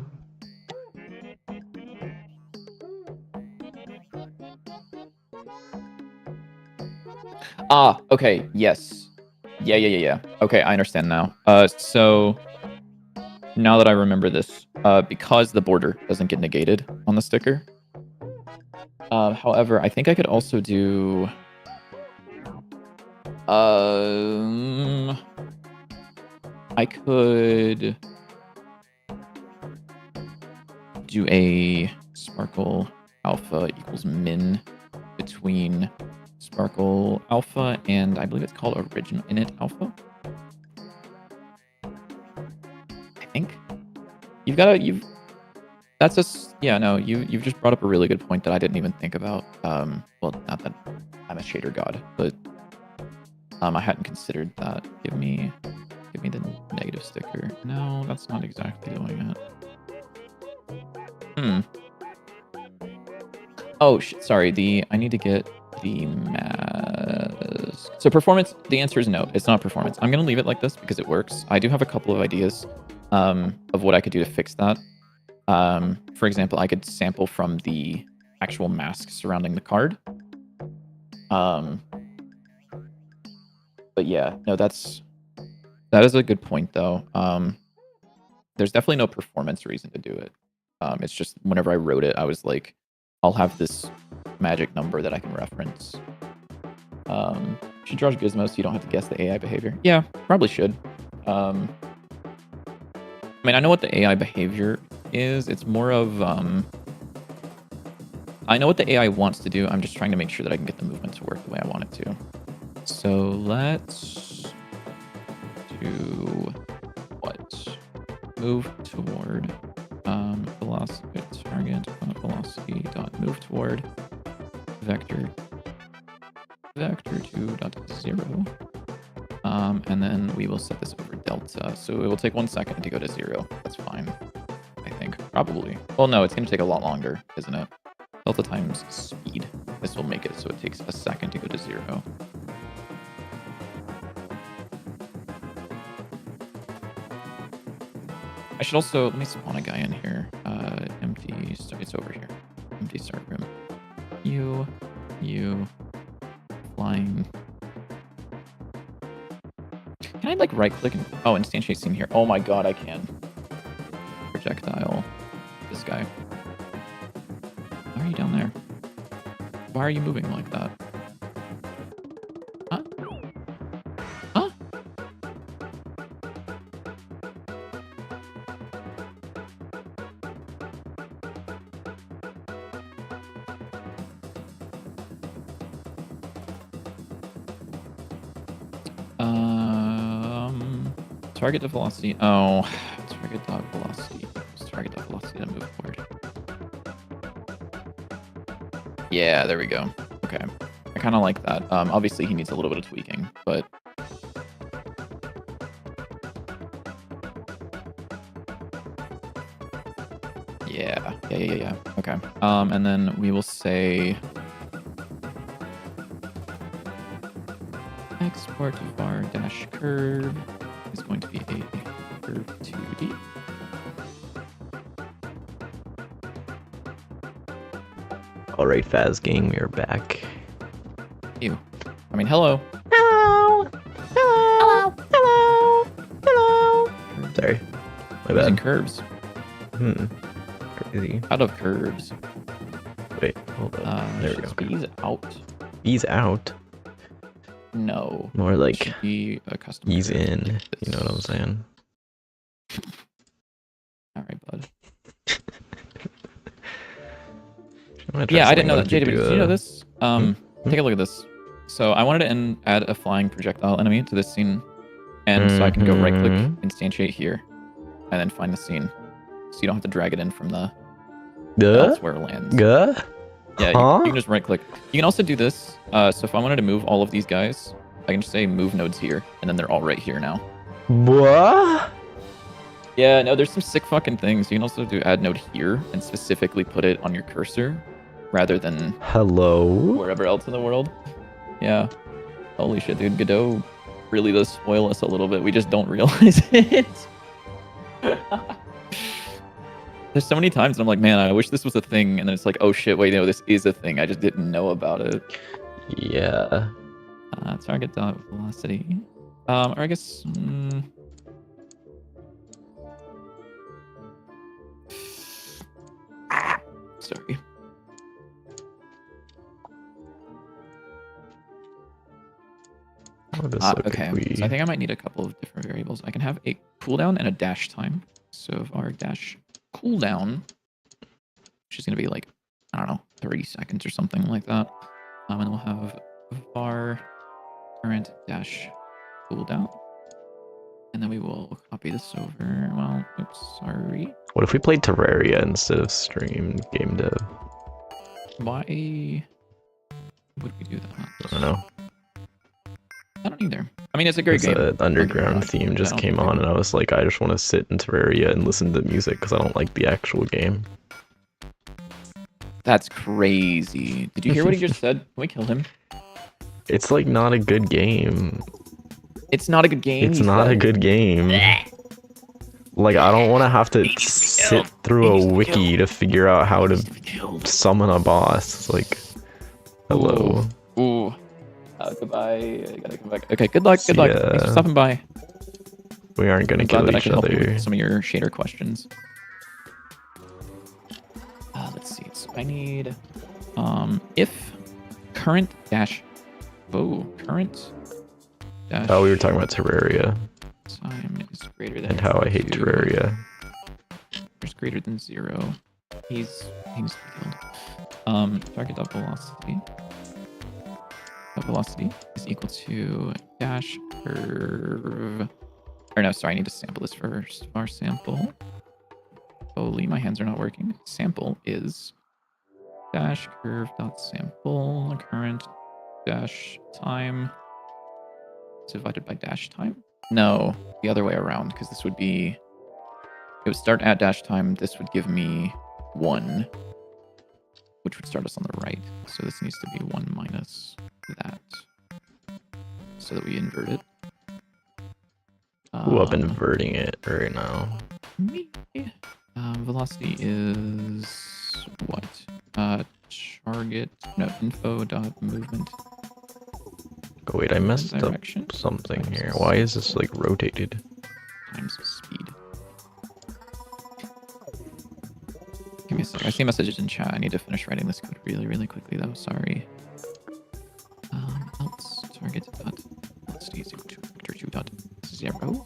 Ah, okay, yes. Yeah. Okay, I understand now. So now that I remember this, because the border doesn't get negated on the sticker. However, I think I could also do I could do a sparkle alpha equals min between sparkle alpha and I believe it's called original init alpha. I think you've just brought up a really good point that I didn't even think about. Well, not that I'm a shader god, but I hadn't considered that. Give me Give me the negative sticker. No, that's not exactly doing it. Oh, sorry. I need to get the mask. So performance, the answer is no. It's not performance. I'm going to leave it like this because it works. I do have a couple of ideas of what I could do to fix that. For example, I could sample from the actual mask surrounding the card. But yeah, no, that is a good point though. There's definitely no performance reason to do it. It's just whenever I wrote it, I was like, I'll have this magic number that I can reference. Should draw gizmos so you don't have to guess the AI behavior. Yeah, probably should. I mean, I know what the AI behavior is. It's more of I know what the AI wants to do. I'm just trying to make sure that I can get the movement to work the way I want it to. So let's do what? Move toward velocity target velocity dot move toward vector 2.0. And then we will set this over delta. So it will take 1 second to go to 0. That's fine, I think. Probably. Well, no, it's going to take a lot longer, isn't it? Delta times speed. This will make it so it takes a second to go to 0. I should also, let me spawn a guy in here. Empty, so it's over here. Empty start room. You, flying. Can I like right click and, oh, instantiate scene here. Oh my god, I can. Projectile. This guy. Why are you down there? Why are you moving like that? Huh? Huh? Target to velocity. Oh, target dot velocity. Target dot velocity to move forward. Yeah, there we go. Okay. I kind of like that. Obviously, he needs a little bit of tweaking, but... Yeah. Okay. And then we will say... Export var dash curve is going to be a curve 2D. All right, Faz gang, we are back. Ew. I mean, hello. Hello. Hello. Hello. Hello. Sorry. My Using bad. curves. Crazy. Out of curves. Wait, hold on. There we go. Ease out. Ease out. No. More like Should be a custom ease curve. in. You know what I'm saying? All right, bud. I'm gonna try Yeah, I didn't something. know What that. if you JW, did do you know a- this? Take a look at this. So I wanted to add a flying projectile enemy to this scene. And so I can go right click, instantiate here, and then find the scene. So you don't have to drag it in from the else where it lands. Yeah, you can just right click. You can also do this. So if I wanted to move all of these guys, I can just say move nodes here, and then they're all right here now. What? Yeah, no, there's some sick fucking things. You can also do add node here and specifically put it on your cursor rather than Hello? wherever else in the world. Yeah. Holy shit, dude. Godot really does spoil us a little bit. We just don't realize it. There's so many times I'm like, man, I wish this was a thing. And then it's like, oh shit, wait, no, this is a thing. I just didn't know about it. Yeah. Target dot velocity. Or I guess... Sorry. How would this look okay, if we... so I think I might need a couple of different variables. I can have a cooldown and a dash time. So if our dash cooldown, which is going to be like, I don't know, 30 seconds or something like that. And then we'll have var current dash cooldown. And then we will copy this over. Well, oops, sorry. What if we played Terraria instead of streamed game dev? Why would we do that? I don't know. I don't either. I mean, it's a great It's game. an underground theme just came on, and I was like, I just want to sit in Terraria and listen to the music because I don't like the actual game. That's crazy. Did you hear what he just said? Can we kill him? It's like not a good game. It's not a good game. It's not a good game. Like, I don't want to have to sit through a wiki to figure out how to summon a boss. It's like, hello. Ooh. Goodbye. I gotta come back. Okay, good luck. Good luck. Thanks for stopping by. We aren't gonna kill each Help you other. with some of your shader questions. Let's see. So I need if current dash. Oh, current dash. Oh, we were talking about Terraria. Time is greater than. And how I hate Terraria. Is greater than 0. He's killed. Target dot velocity. Velocity is equal to dash curve. Or no, sorry, I need to sample this first. Var sample. Holy, my hands are not working. Sample is dash curve dot sample current dash time divided by dash time. No, the other way around, because this would be. It would start at dash time. This would give me 1, which would start us on the right. So this needs to be 1 minus that, so that we invert it. Ooh, I'm inverting it right now. Velocity is what? Target, no, info dot movement. Oh wait, I messed up something here. Why is this like rotated? Times speed. Give me a second. I see messages in chat. I need to finish writing this code really, really quickly though. Sorry. Else target dot velocity is equal to vector 2 dot 0.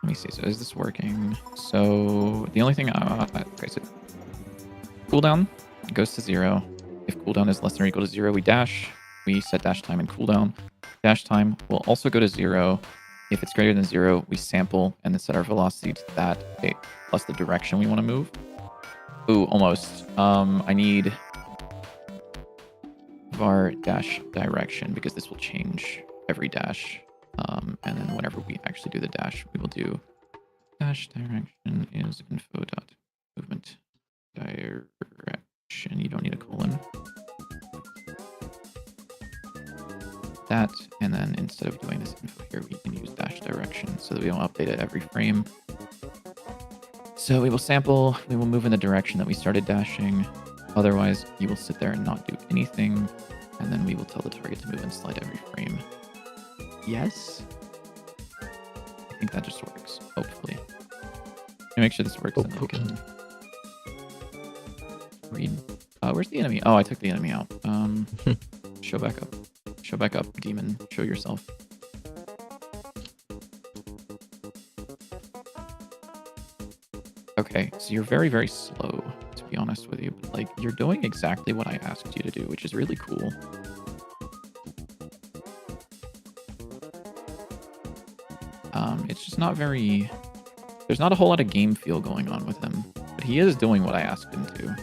Let me see. So is this working? So the only thing okay, so cooldown goes to 0. If cooldown is less than or equal to 0, we dash. We set dash time and cooldown. Dash time will also go to 0. If it's greater than 0, we sample and then set our velocity to that plus the direction we want to move. Ooh, almost. I need var dash direction because this will change every dash. And then whenever we actually do the dash, we will do dash direction is info dot movement direction. You don't need a colon. That, and then instead of doing this info here, we can use dash direction so that we don't update it every frame. So we will sample, we will move in the direction that we started dashing. Otherwise, you will sit there and not do anything, and then we will tell the target to move and slide every frame. Yes? I think that just works, hopefully. Let me make sure this works, and then we can read. Where's the enemy? Oh, I took the enemy out. Show back up. Show back up, demon. Show yourself. Okay, so you're very, very slow, to be honest with you. But, like, you're doing exactly what I asked you to do, which is really cool. It's just not very... There's not a whole lot of game feel going on with him. But he is doing what I asked him to,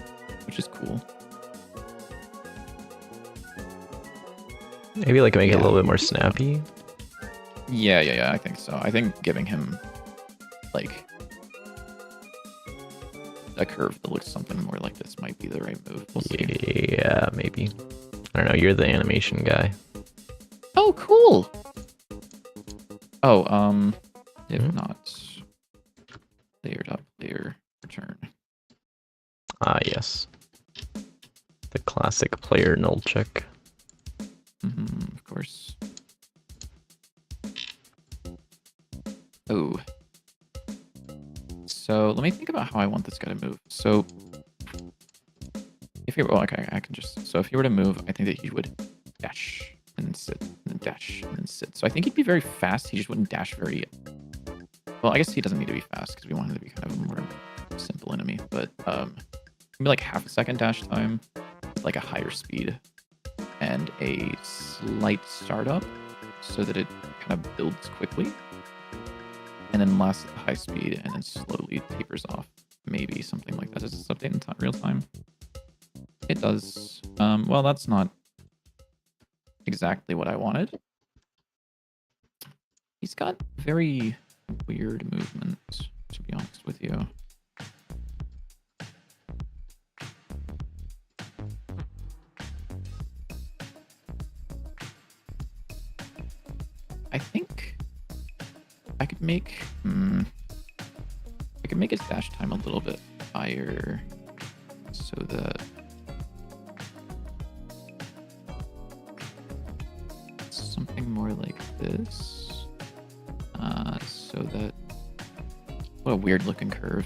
which is cool. Maybe like make it a little bit more snappy. Yeah, I think so. I think giving him like a curve that looks something more like this might be the right move. We'll see. Yeah, maybe. I don't know. You're the animation guy. Oh, cool. Oh, if not, player.player return. Ah, yes. The classic player null check. Of course. Oh. So let me think about how I want this guy to move. So if he were, okay, I can just, so if he were to move, I think that he would dash and sit and then dash and then sit. So I think he'd be very fast. He just wouldn't dash very, well, I guess he doesn't need to be fast because we want him to be kind of a more simple enemy, but maybe like half a second dash time with like a higher speed and a slight startup so that it kind of builds quickly and then lasts at high speed and then slowly tapers off. Maybe something like that. Does this update in real time? It does. Well, that's not exactly what I wanted. He's got very weird movements, to be honest with you. I think I could make his dash time a little bit higher so that something more like this. So that what a weird looking curve.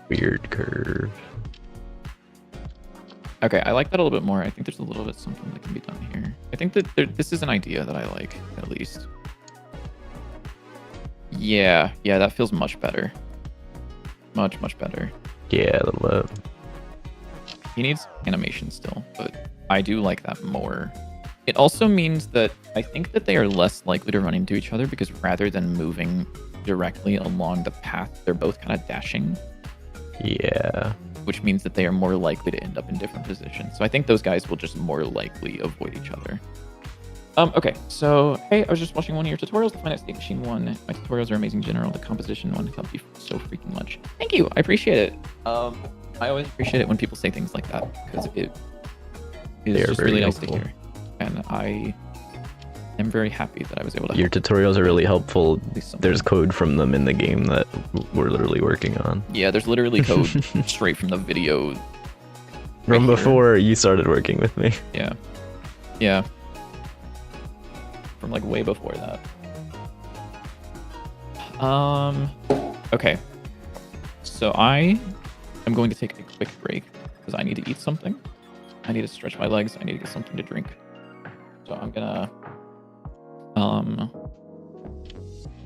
Weird curve. Okay, I like that a little bit more. I think there's a little bit something that can be done here. I think that this is an idea that I like, at least. Yeah, that feels much better. Much, much better. Yeah, a little bit. He needs animation still, but I do like that more. It also means that I think that they are less likely to run into each other because rather than moving directly along the path, they're both kind of dashing. Yeah. Which means that they are more likely to end up in different positions. So I think those guys will just more likely avoid each other. Okay, so hey, I was just watching one of your tutorials to find out State Machine 1. My tutorials are amazing in general. The composition one helped you so freaking much. Thank you, I appreciate it. I always appreciate it when people say things like that because it is just really nice to hear. And I am very happy that I was able to Your tutorials are really helpful. There's There's code from them in the game that we're literally working on. Yeah, there's literally code straight from the video. From before you started working with me. Yeah. From like way before that. Okay. So I am going to take a quick break because I need to eat something. I need to stretch my legs. I need to get something to drink. So I'm gonna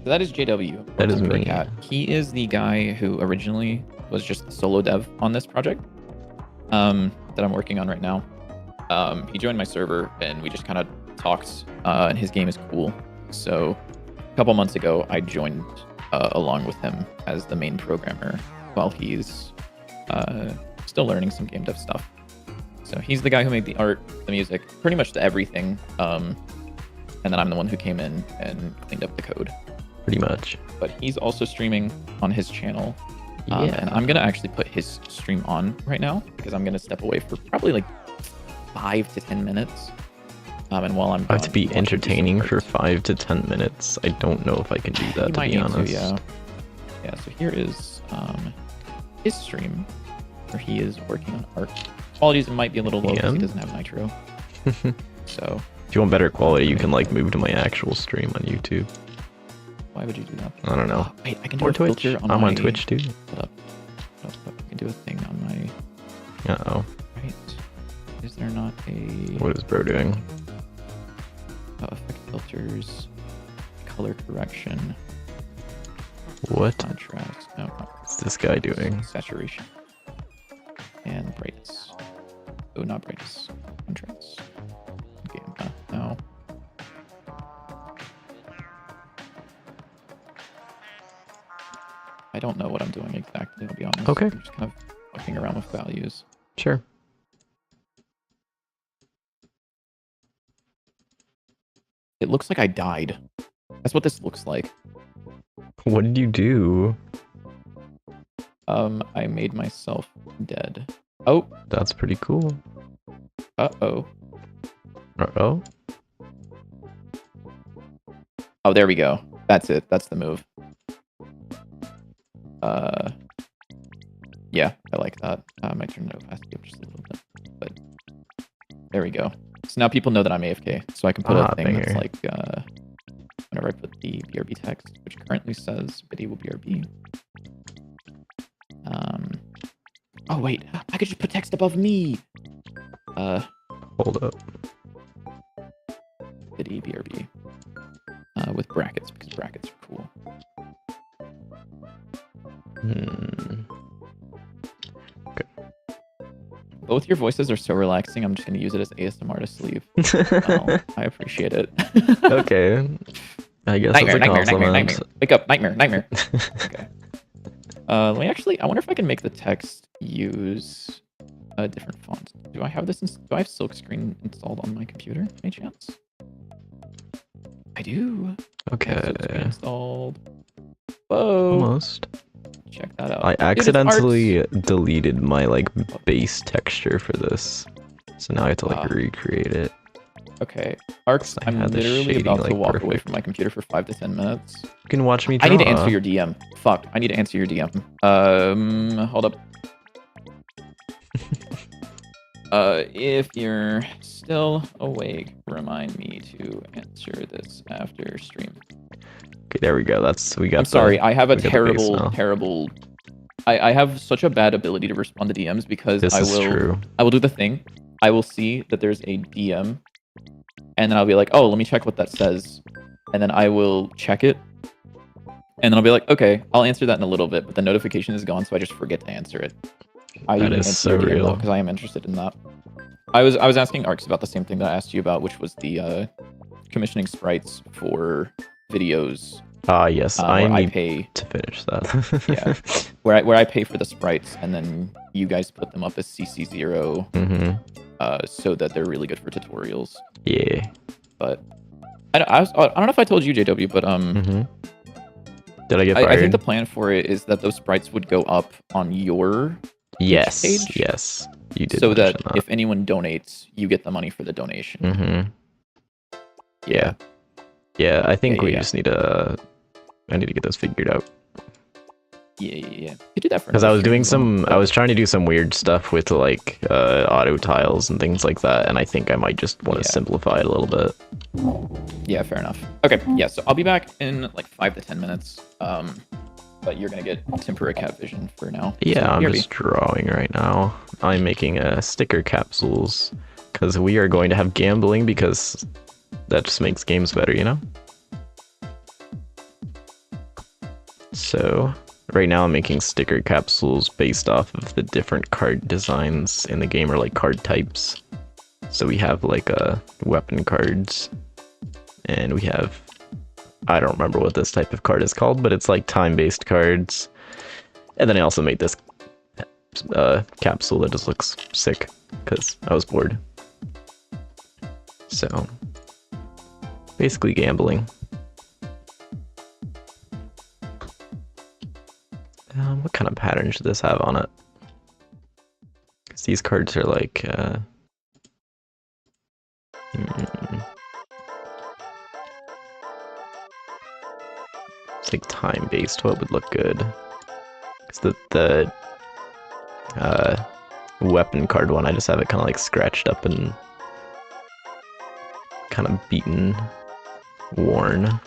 that is JW. That is me. Cat. He is the guy who originally was just a solo dev on this project that I'm working on right now. He joined my server and we just kind of talked and his game is cool. So a couple months ago I joined along with him as the main programmer while he's still learning some game dev stuff. So he's the guy who made the art, the music, pretty much the everything. And then I'm the one who came in and cleaned up the code. Pretty much. But he's also streaming on his channel. And I'm going to actually put his stream on right now because I'm going to step away for probably like 5 to 10 minutes. And while I'm I have to be entertaining for 5 to 10 minutes. I don't know if I can do that, to be honest. Yeah, so here is his stream where he is working on art. Qualities might be a little low because he doesn't have nitro. So if you want better quality, you can like move to my actual stream on YouTube. Why would you do that? I don't know. Oh, wait, I can do or a Twitch. filter on I'm my... on Twitch too. Hold up. I can do a thing on my... Uh-oh. Right. Is there not a... What is bro doing? Effect filters, color correction. What? Contrast. No, What's this guy doing? Saturation. And brightness. Oh, not brightness. Contrast. Gamma. No. I don't know what I'm doing exactly, I'll be honest. Okay. I'm just kind of fucking around with values. Sure. It looks like I died. That's what this looks like. What did you do? I made myself dead. Oh. That's pretty cool. Uh-oh. Uh-oh. Oh, there we go. That's it. That's the move. Yeah, I like that. I might turn the opacity up just a little bit. But there we go. So now people know that I'm AFK. So I can put a thing that's like, whenever I put the BRB text, which currently says video will BRB. Oh wait, I could just put text above me. Hold up. Video BRB. With brackets, because brackets are cool. Okay. Both your voices are so relaxing, I'm just going to use it as ASMR to sleep. I appreciate it. Okay. I guess Nightmare, that's a compliment. nightmare. Wake up, nightmare. Okay. Let me actually, I wonder if I can make the text use different fonts. Do I have this? Do I have silkscreen installed on my computer? Any chance? I do. Okay. Silkscreen installed. Whoa. Almost. Check that out. I Dude, accidentally deleted my like base texture for this, so now I have to like recreate it. Okay, Arcs, I I'm had the literally shading, about to like, walk away perfect. from my computer for 5 to 10 minutes. You can watch me draw. I need to answer your DM. Fuck, I need to answer your DM. Hold up. If you're still awake, remind me to answer this after stream. Okay, there we go. We got. I'm sorry, I have a we got the base now. terrible. I have such a bad ability to respond to DMs because This is true. I will do the thing. I will see that there's a DM, and then I'll be like, oh, let me check what that says, and then I will check it, and then I'll be like, okay, I'll answer that in a little bit, but the notification is gone, so I just forget to answer it. That is so real. Because I am interested in that. I was asking Arcs about the same thing that I asked you about, which was the commissioning sprites for videos. Yes, I pay to finish that. Yeah, where I pay for the sprites, and then you guys put them up as CC0, so that they're really good for tutorials. Yeah. But I don't know if I told you, JW, but Did I get fired? I think the plan for it is that those sprites would go up on your page. Yes, you did. So that if anyone donates, you get the money for the donation. Yeah. I think we just need to. I need to get those figured out. Yeah. You do that for. Because I was doing I was trying to do some weird stuff with like auto tiles and things like that, and I think I might just want to simplify it a little bit. Yeah, fair enough. Okay, yeah, so I'll be back in like 5 to 10 minutes. But you're gonna get Tempura Cat Vision for now. Yeah, so, I'm just drawing right now. I'm making sticker capsules because we are going to have gambling because that just makes games better, you know? So right now I'm making sticker capsules based off of the different card designs in the game, or like card types. So we have like weapon cards, and we have, I don't remember what this type of card is called, but it's like time-based cards. And then I also made this capsule that just looks sick because I was bored. So basically gambling. What kind of pattern should this have on it? Because these cards are like it's like time-based. What would look good? Because the weapon card one, I just have it kind of like scratched up and kind of beaten, worn.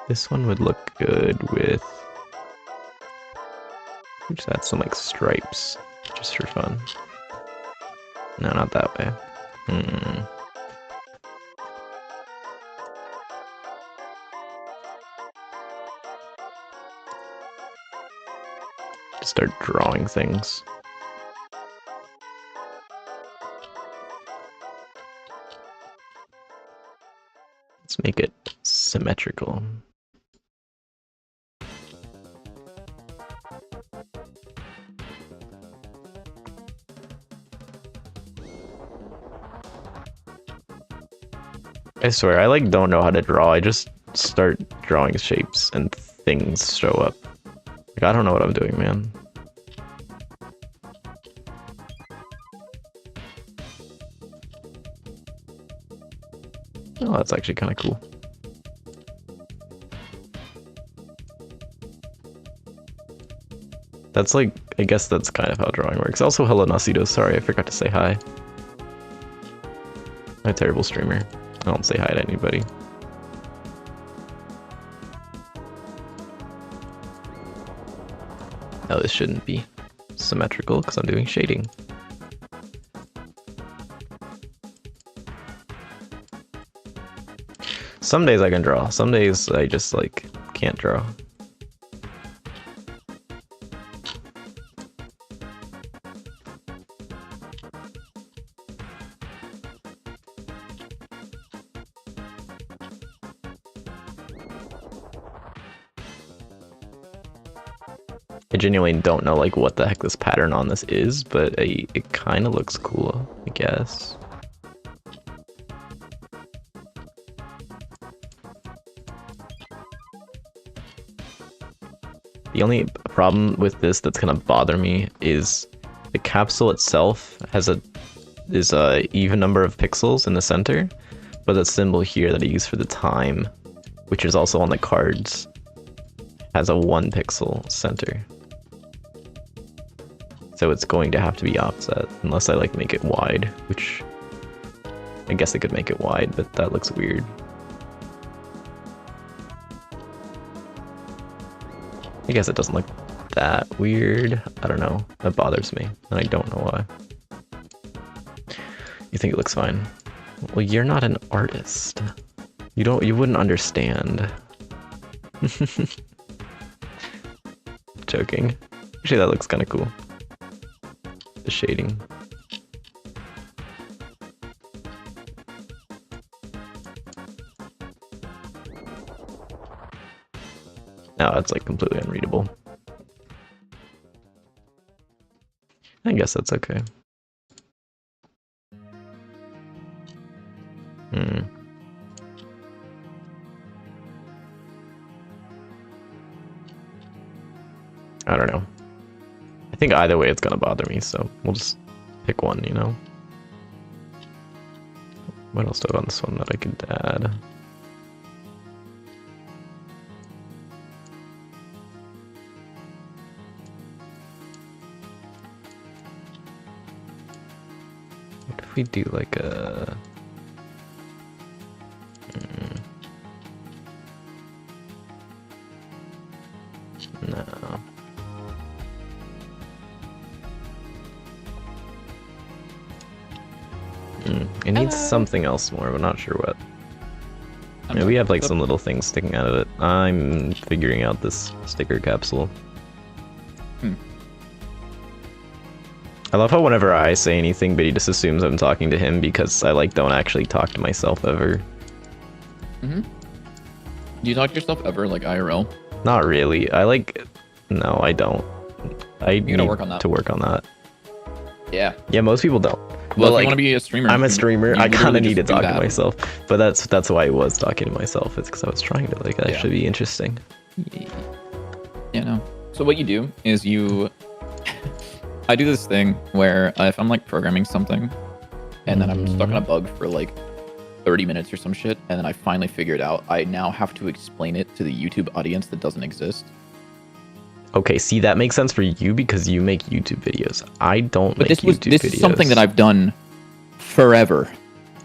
This one would look good with. Just add some like stripes, just for fun. No, not that way. Start drawing things. Let's make it symmetrical. I swear, I like don't know how to draw. I just start drawing shapes and things show up. Like, I don't know what I'm doing, man. Oh, that's actually kind of cool. That's like, I guess that's kind of how drawing works. Also, hello Nasido, sorry, I forgot to say hi. I'm a terrible streamer. I don't say hi to anybody. No, this shouldn't be symmetrical because I'm doing shading. Some days I can draw, some days I just like can't draw. I genuinely don't know like what the heck this pattern on this is, but it kind of looks cool, I guess. The only problem with this that's gonna bother me is the capsule itself is a even number of pixels in the center, but the symbol here that I use for the time, which is also on the cards, has a 1 pixel center. So it's going to have to be offset unless I like make it wide, which I guess I could make it wide, but that looks weird. I guess it doesn't look that weird. I don't know. That bothers me, and I don't know why. You think it looks fine? Well, you're not an artist. You wouldn't understand. Joking. Actually, that looks kind of cool. The shading. Now it's like completely unreadable. I guess that's okay. I don't know. I think either way it's gonna bother me, so we'll just pick one, you know? What else do I have on this one that I could add? What if we do like a... No. It needs something else more, but not sure what. Yeah, we have like some little things sticking out of it. I'm figuring out this sticker capsule. I love how whenever I say anything, Biddy just assumes I'm talking to him because I like don't actually talk to myself ever. Do you talk to yourself ever, like IRL? Not really. No, I don't. I need to work on that. To work on that. Yeah. Yeah, most people don't. Well, if like, you want to be a streamer, I'm a streamer. I kind of need to talk to that. myself, but that's why I was talking to myself. It's because I was trying to like actually be interesting. Yeah, no. So what you do is I do this thing where if I'm like programming something, and then I'm stuck on a bug for like 30 minutes or some shit, and then I finally figure it out, I now have to explain it to the YouTube audience that doesn't exist. Okay, see, that makes sense for you because you make YouTube videos. I don't make YouTube videos. This is something that I've done forever.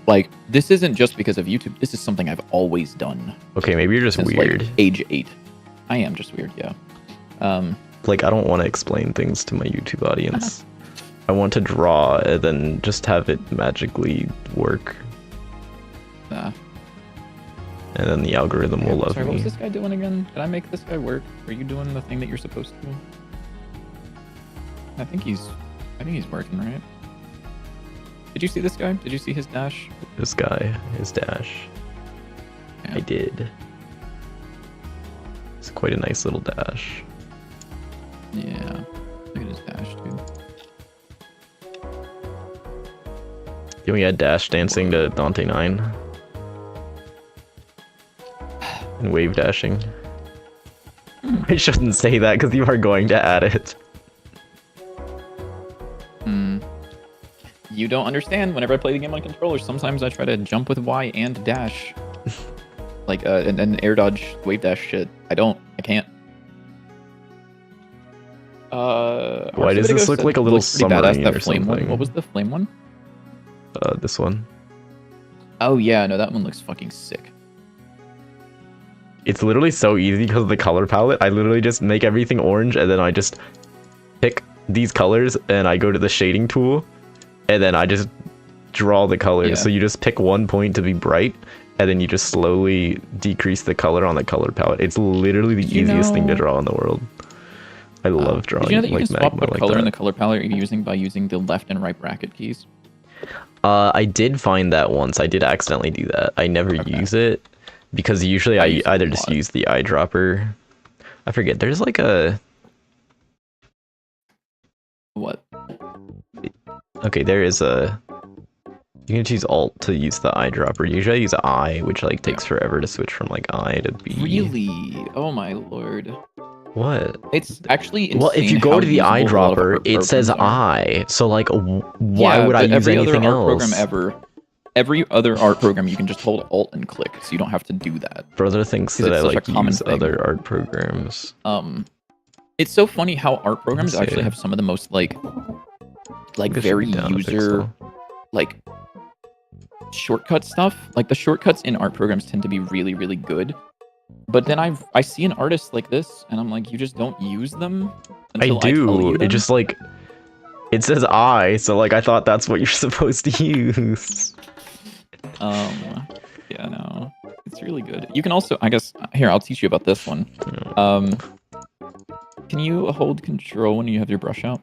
Like, this isn't just because of YouTube. This is something I've always done. Okay, maybe you're just weird. Like age 8. I am just weird, yeah. Like, I don't want to explain things to my YouTube audience. I want to draw and then just have it magically work. And then the algorithm will love me. What was this guy doing again? Did I make this guy work? Are you doing the thing that you're supposed to do? I think he's working, right? Did you see this guy? Did you see his dash? This guy, his dash. Yeah. I did. It's quite a nice little dash. Yeah. Look at his dash, dude. Can we add dash dancing to Dante 9? And wave dashing. I shouldn't say that because you are going to add it. You don't understand. Whenever I play the game on controller, sometimes I try to jump with Y and dash. Like, and air dodge, wave dash shit. I can't. Why does this look like a little submarine or something? One. What was the flame one? This one. Oh yeah, no, that one looks fucking sick. It's literally so easy because of the color palette. I literally just make everything orange and then I just pick these colors and I go to the shading tool and then I just draw the colors. Yeah. So you just pick one point to be bright and then you just slowly decrease the color on the color palette. It's literally the easiest thing to draw in the world. I love drawing. Did you know that you like can swap what like color that. in the color palette you're using by using the left and right bracket keys? I did find that once. I did accidentally do that. I never use it because usually I either just use the eyedropper. I forget. There's like a What? Okay, there is a. You can choose Alt to use the eyedropper. Usually I use I, which like takes forever to switch from like I to B. Really? Oh my lord. What? It's actually insane. Well, if you go how to the usable a lot of eyedropper, art it says programs are. I. So like, why Yeah, would I but use every other anything art program else? ever, every other art program, you can just hold Alt and click, so you don't have to do that. Brother thinks Because that it's I such a like common use thing. other art programs. It's so funny how art programs Let's see. actually have some of the most like This should very be down a user pixel. like shortcut stuff. Like the shortcuts in art programs tend to be really, really good. But then I see an artist like this, and I'm like, you just don't use them until I tell you It them? just like it says I, so like I thought that's what you're supposed to use. Yeah, no, it's really good. You can also, I guess, here I'll teach you about this one. Can you hold control when you have your brush out?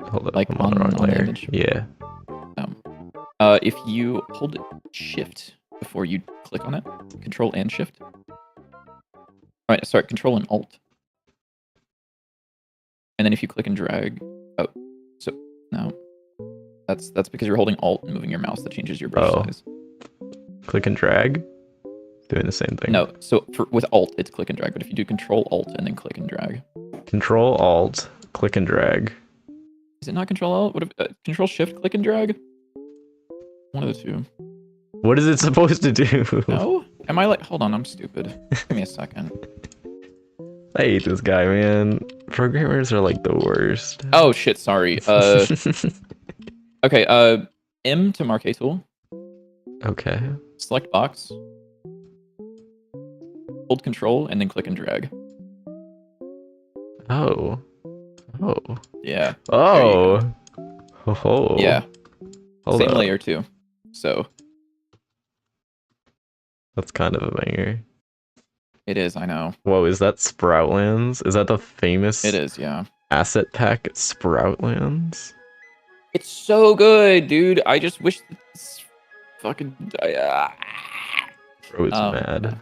Hold up, Like I'm on the wrong on the layer. image. Yeah. If you hold Shift before you click on it, Control and Shift. All right, sorry, Control and Alt. And then if you click and drag, oh, so no, that's because you're holding Alt and moving your mouse that changes your brush size. Click and drag, doing the same thing. No, so with Alt it's click and drag, but if you do Control Alt and then click and drag. Control Alt, click and drag. Is it not Control Alt? What if Control Shift, click and drag? One of the two. What is it supposed to do? No? Am I like? Hold on, I'm stupid. Give me a second. I hate this guy, man. Programmers are like the worst. Oh shit, sorry. Okay, M to mark a tool. Okay. Select box. Hold Control and then click and drag. Oh. Oh. Yeah. Oh. Oh. Yeah. Hold Same up. layer too. So. That's kind of a banger. It is, I know. Whoa, is that Sproutlands? Is that the famous It is, yeah. asset pack Sproutlands? It's so good, dude. I just wish this fucking... Bro is mad.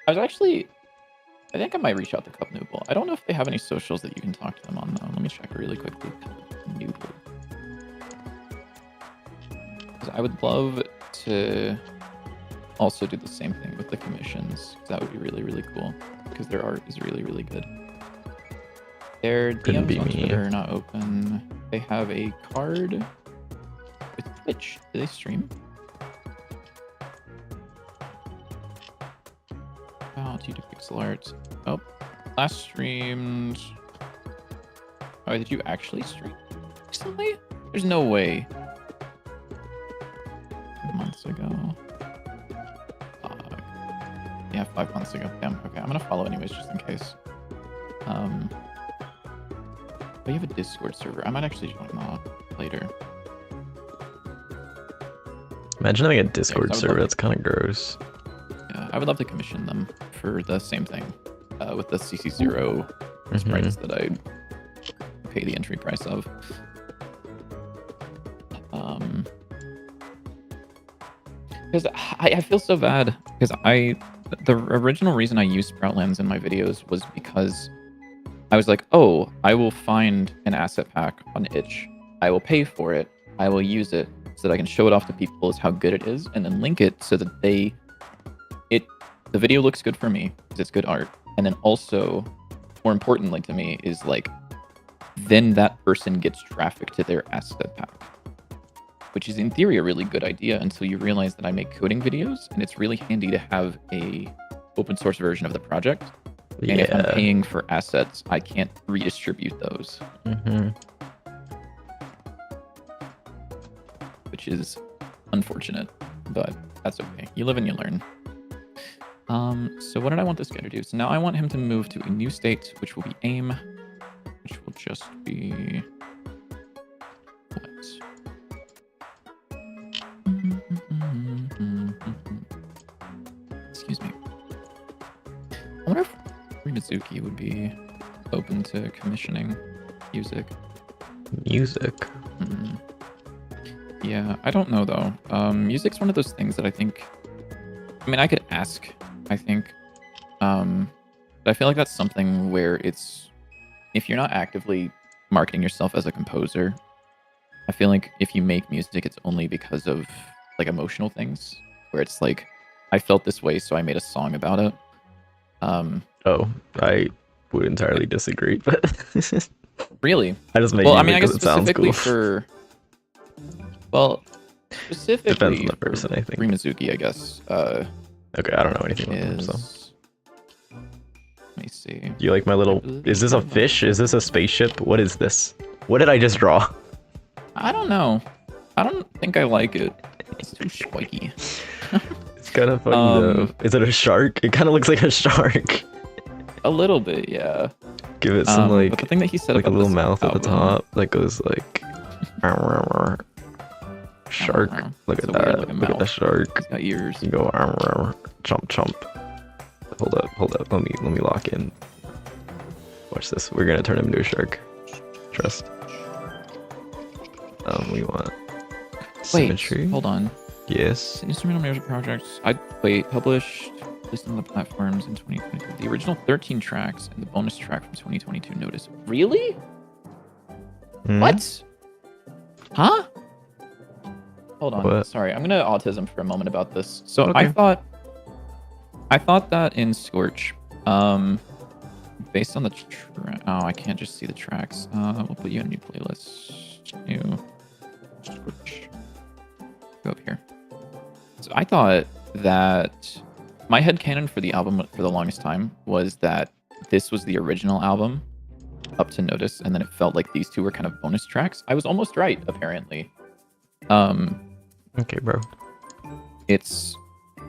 I was actually... I think I might reach out to Cup Noodle. I don't know if they have any socials that you can talk to them on, though. Let me check really quickly. Cup Noodle. Because I would love to also do the same thing with the commissions. That would be really, really cool. Because their art is really, really good. Their DMs on Twitter are not open. They have a card with Twitch. Do they stream? Oh, you do pixel art. Oh, last streamed. Oh, did you actually stream recently? There's no way. 5 months ago. Yeah, 5 months ago. Damn. Okay, I'm gonna follow anyways, just in case. But you have a Discord server. I might actually join that later. Imagine having a Discord server. That's kind of gross. Yeah, I would love to commission them for the same thing with the CC0 sprites that I pay the entry price of. Because I feel so bad because the original reason I used Sproutlands in my videos was because I was like, oh, I will find an asset pack on itch. I will pay for it. I will use it so that I can show it off to people as how good it is, and then link it so that the video looks good for me because it's good art. And then also, more importantly to me, is like, then that person gets traffic to their asset pack, which is in theory a really good idea until you realize that I make coding videos, and it's really handy to have a open source version of the project. And if I'm paying for assets, I can't redistribute those. Which is unfortunate, but that's okay. You live and you learn. So what did I want this guy to do? So now I want him to move to a new state, which will be aim, which will just be... what? Excuse me. I wonder if Mizuki would be open to commissioning music. Music? Yeah, I don't know though. Music's one of those things that I think... I mean, I could ask, I think. But I feel like that's something where it's if you're not actively marketing yourself as a composer, I feel like if you make music, it's only because of like emotional things, where it's like, I felt this way, so I made a song about it. Oh, I would entirely disagree, but Really? I just made Well, I music mean, I guess because it sounds specifically cool. for, well, Depends specifically on the person, I think. Rimazuki, I guess. Okay, I don't know anything about them, Is so. let me see. You like my little... Is this a fish? Is this a spaceship? What is this? What did I just draw? I don't know. I don't think I like it. It's too spiky. It's kind of funny though. Is it a shark? It kind of looks like a shark. A little bit, yeah. Give it some But the thing that he said like a about little this mouth at the album- top that goes like shark. Look It's at a weird that. looking Look at the mouth. shark. It's got ears. You go chomp chomp. Hold up. Let me lock in. Watch this. We're gonna turn him into a shark. Trust. We want symmetry. Wait, hold on. Yes. Instrumental music projects. Published listed on the platforms in 2022. The original 13 tracks and the bonus track from 2022 notice. Really? Hmm? What? Huh? Hold on. What? Sorry, I'm gonna autism for a moment about this. So Okay. I thought that in Scorch, based on the I can't just see the tracks. We'll put you in a new playlist. New Scorch. Go up here. So I thought that my headcanon for the album for the longest time was that this was the original album up to Notice, and then it felt like these two were kind of bonus tracks. I was almost right, apparently. Okay, bro. It's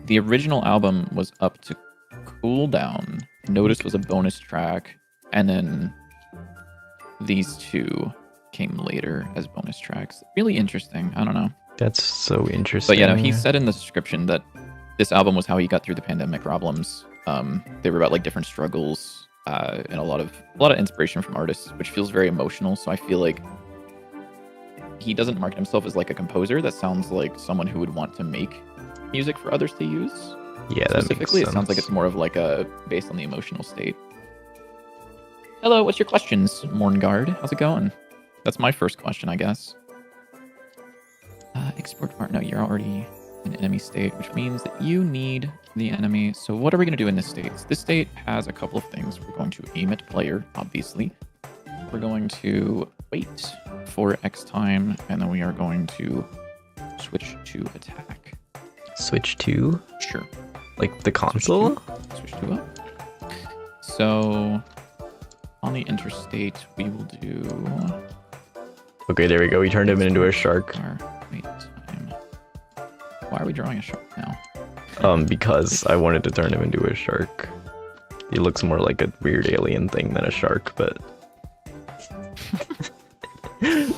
the original album was up to Cool Down. Notice was a bonus track, and then these two came later as bonus tracks. Really interesting. I don't know. That's so interesting. But yeah, no, he said in the description that this album was how he got through the pandemic problems. They were about like different struggles and a lot of inspiration from artists, which feels very emotional. So I feel like he doesn't market himself as like a composer. That sounds like someone who would want to make music for others to use. Yeah, that Specifically, makes it sounds like sense. it's more of like a based on the emotional state. Hello, what's your questions, Morngard? How's it going? That's my first question, I guess. Export part. No, you're already in enemy state, which means that you need the enemy. So what are we going to do in this state? This state has a couple of things. We're going to aim at player, obviously. We're going to wait for X time, and then we are going to switch to attack. Switch to? Sure. Like the console? Switch to up. So on the interstate, we will do Okay, there we go. We turned him into a shark. our wait time. Why are we drawing a shark now? Because I wanted to turn him into a shark. He looks more like a weird alien thing than a shark, but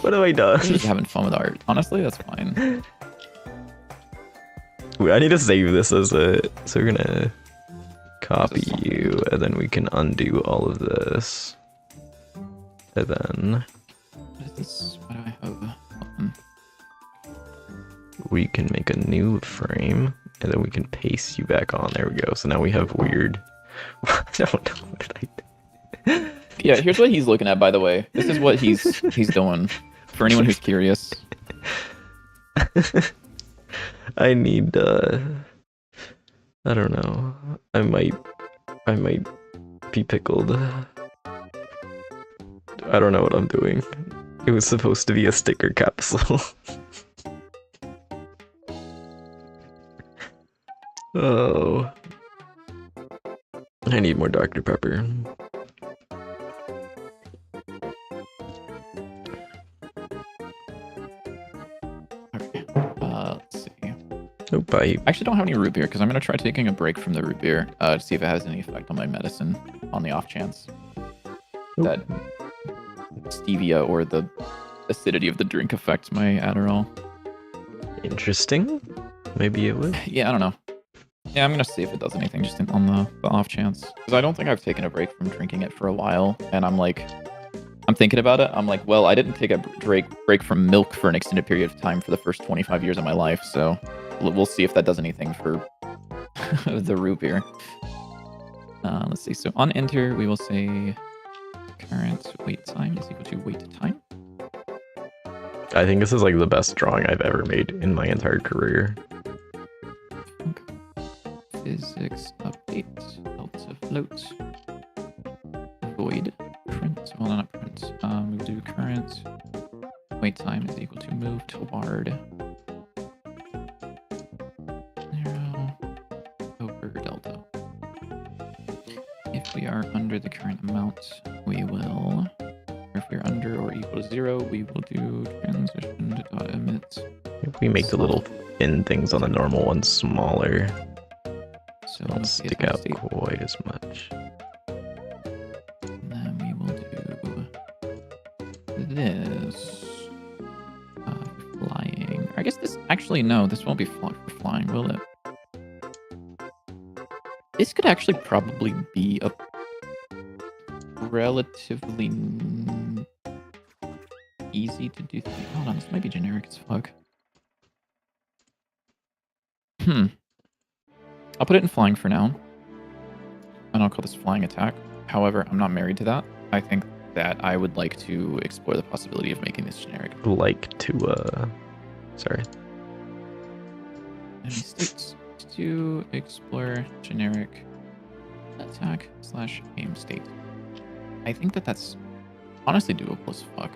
what have I done? I'm just having fun with art. Honestly, that's fine. Wait, I need to save this as a. So we're gonna copy song. you, and then we can undo all of this, and then What is this? Why do I have? we can make a new frame, and then we can paste you back on. There we go. So now we have weird. I don't know. What did I do? Yeah, here's what he's looking at, by the way. This is what he's doing. For anyone who's curious. I need I don't know. I might be pickled. I don't know what I'm doing. It was supposed to be a sticker capsule. Oh. I need more Dr. Pepper. Okay. Let's see. Oh, bye. I actually don't have any root beer because I'm gonna try taking a break from the root beer to see if it has any effect on my medicine on the off chance that stevia or the acidity of the drink affects my Adderall. Interesting. Maybe it would. Yeah, I don't know. Yeah, I'm gonna see if it does anything just on the off chance because I don't think I've taken a break from drinking it for a while, and I'm thinking about it. I'm like, well, I didn't take a break from milk for an extended period of time for the first 25 years of my life, so we'll see if that does anything for the root beer. Let's see. So on enter, we will say current wait time is equal to wait time. I think this is like the best drawing I've ever made in my entire career. Physics update. Delta float. Void. Print. Well, not print. We'll do current wait time is equal to move toward 0 over delta. If we are under the current amount, we will. Or if we're under or equal to 0, we will do transition to dot emit. If we make the little fin things on the normal ones smaller, So they don't stick out quite as much. And then we will do this. Flying. I guess this actually no, this won't be for flying, will it? This could actually probably be a relatively easy to do thing. Hold on, this might be generic as fuck. I'll put it in flying for now. And I'll call this flying attack. However, I'm not married to that. I think that I would like to explore the possibility of making this generic. Sorry. Enemy states to explore generic attack / aim state. I think that that's honestly doable as fuck.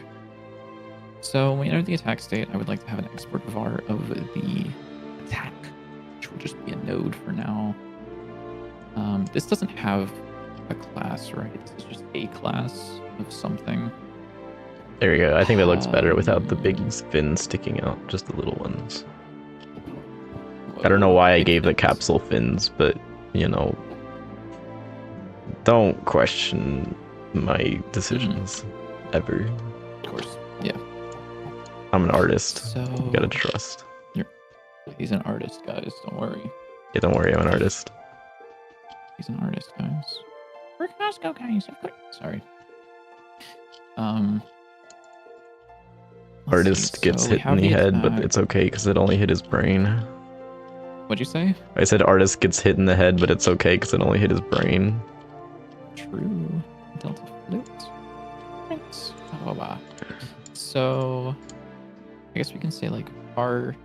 So when we enter the attack state, I would like to have an export var of the attack, which will just be a node for now. This doesn't have a class, right? This is just a class of something. There we go. I think that looks better without the big fins sticking out, just the little ones. I don't know why I gave the capsule fins, but, you know, don't question my decisions, ever. Of course, yeah. I'm an artist. So You gotta trust. He's an artist, guys. Don't worry. Yeah, don't worry, I'm an artist. He's an artist, guys. We're Costco guys, of course. Sorry. Artist gets hit in the head, but it's okay because it only hit his brain. What'd you say? I said artist gets hit in the head, but it's okay because it only hit his brain. True. Delta flute. Thanks. Blah, blah, blah. So, I guess we can say like our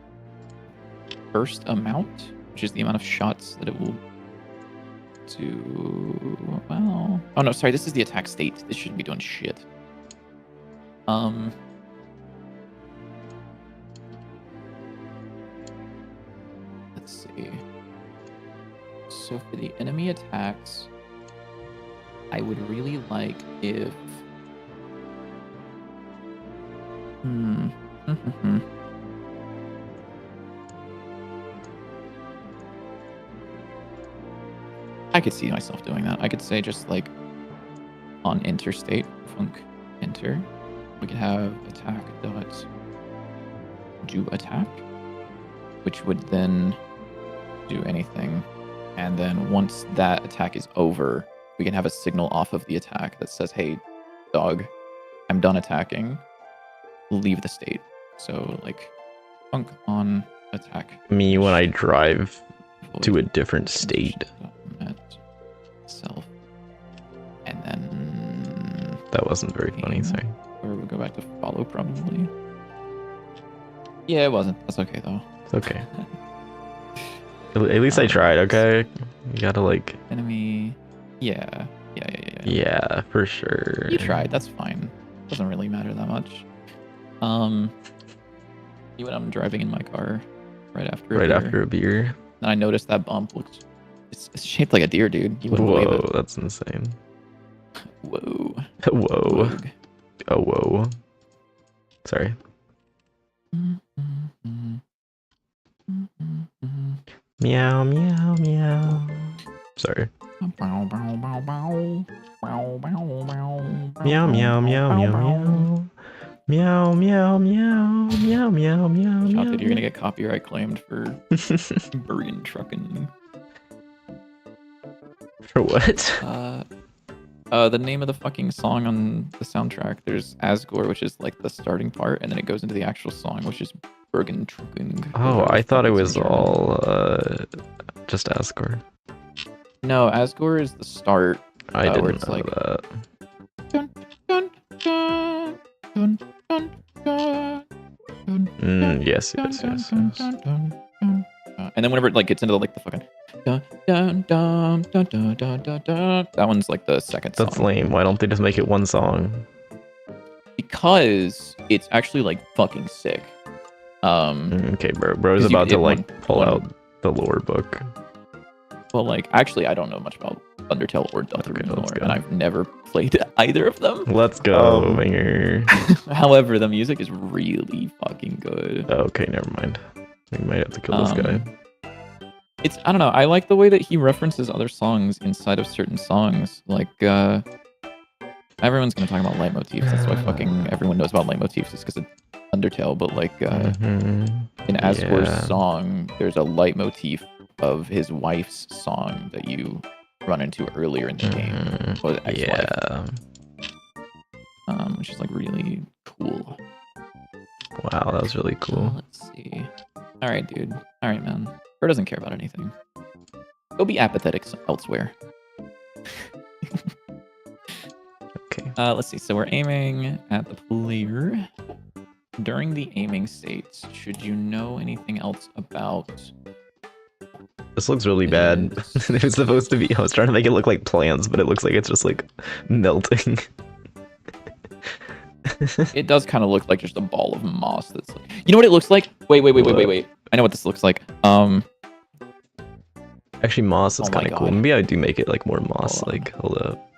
burst amount, which is the amount of shots that it will do. Well, oh no, sorry. This is the attack state. This shouldn't be doing shit. Let's see. So for the enemy attacks, I would really like if I could see myself doing that. I could say just like on interstate, func enter, we could have attack dot do attack, which would then do anything. And then once that attack is over, we can have a signal off of the attack that says, hey, dog, I'm done attacking. Leave the state. So like func on attack. Me when I drive to a different state. Self. And then That wasn't very funny, sorry. or we'll go back to follow probably. Yeah, it wasn't. That's okay though. It's okay. At least I tried, okay? You gotta like... Enemy. Yeah, Yeah, for sure. You tried. That's fine. Doesn't really matter that much. You and I'm driving in my car right after a beer. And I noticed that bump looks. It's shaped like a deer, dude. You wouldn't believe Whoa, it. that's insane. Whoa. Whoa. Rogue. Oh, whoa. Sorry. Meow, meow, meow. Sorry. Meow, meow, meow, meow, meow. Meow, meow, meow, meow, meow, meow. Shot that you're gonna get copyright claimed for Bergen trucking. For what? The name of the fucking song on the soundtrack, there's Asgore, which is like the starting part, and then it goes into the actual song, which is Bergen trucking. Oh, I thought it was all just Asgore. No, Asgore is the start. I didn't where it's know like, that. Dun, Yes. And then whenever it like gets into like the fucking dun, dun, dun, dun, dun, dun, dun, dun, that one's like the second song. That's lame. Why don't they just make it one song? Because it's actually like fucking sick. Okay, bro's about to like pull out the lore book. Well, like actually, I don't know much about Undertale or Deltarune lore, and I've never played either of them. Let's go, Winger. However, the music is really fucking good. Okay, never mind. We might have to kill this guy. I don't know. I like the way that he references other songs inside of certain songs. Like, everyone's gonna talk about leitmotifs. That's why fucking everyone knows about leitmotifs, just because it's Undertale. But like, in Asgore's song, there's a leitmotif of his wife's song that you run into earlier in the game. Or the ex-wife. Which is like really cool. Wow, that was really cool. Let's see. All right, dude. All right, man. Bro doesn't care about anything. Go be apathetic elsewhere. Okay. Let's see. So we're aiming at the player. During the aiming states, should you know anything else about... This looks really bad. It was supposed to be... I was trying to make it look like plants, but it looks like it's just like melting. It does kind of look like just a ball of moss that's like... You know what it looks like? Wait. I know what this looks like. Actually, moss is kind of cool. Maybe I do make it like more moss. Like, hold up.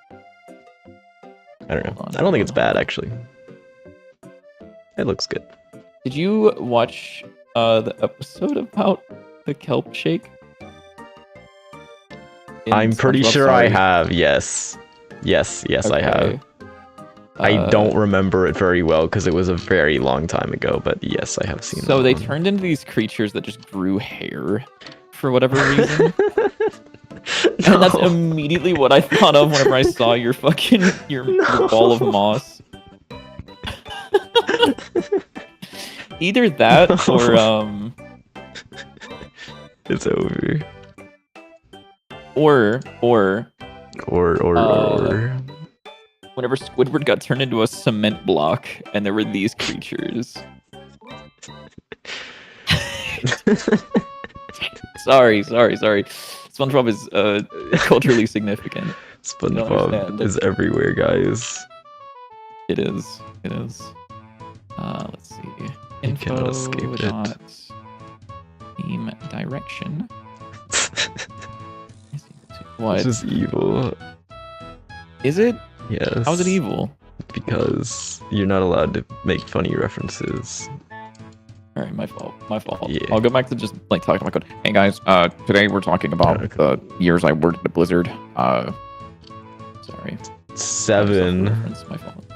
I don't know. I don't think it's bad, actually. It looks good. Did you watch the episode about the kelp shake? I'm pretty sure I have, yes. Yes, okay. I have. I don't remember it very well because it was a very long time ago, but yes, I have seen it. So they turned into these creatures that just grew hair for whatever reason. No. And that's immediately what I thought of whenever I saw your fucking your ball of moss. Either that or it's over. Or whenever Squidward got turned into a cement block and there were these creatures. Sorry. SpongeBob is culturally significant. SpongeBob is everywhere, guys. It is. Let's see. You cannot escape it. Aim direction. What? This is evil. Is it? Yes. How is it evil? Because you're not allowed to make funny references. Alright, my fault. Yeah. I'll go back to just like talking about code. Hey guys, today we're talking about the years I worked at Blizzard. Sorry. 7. My fault.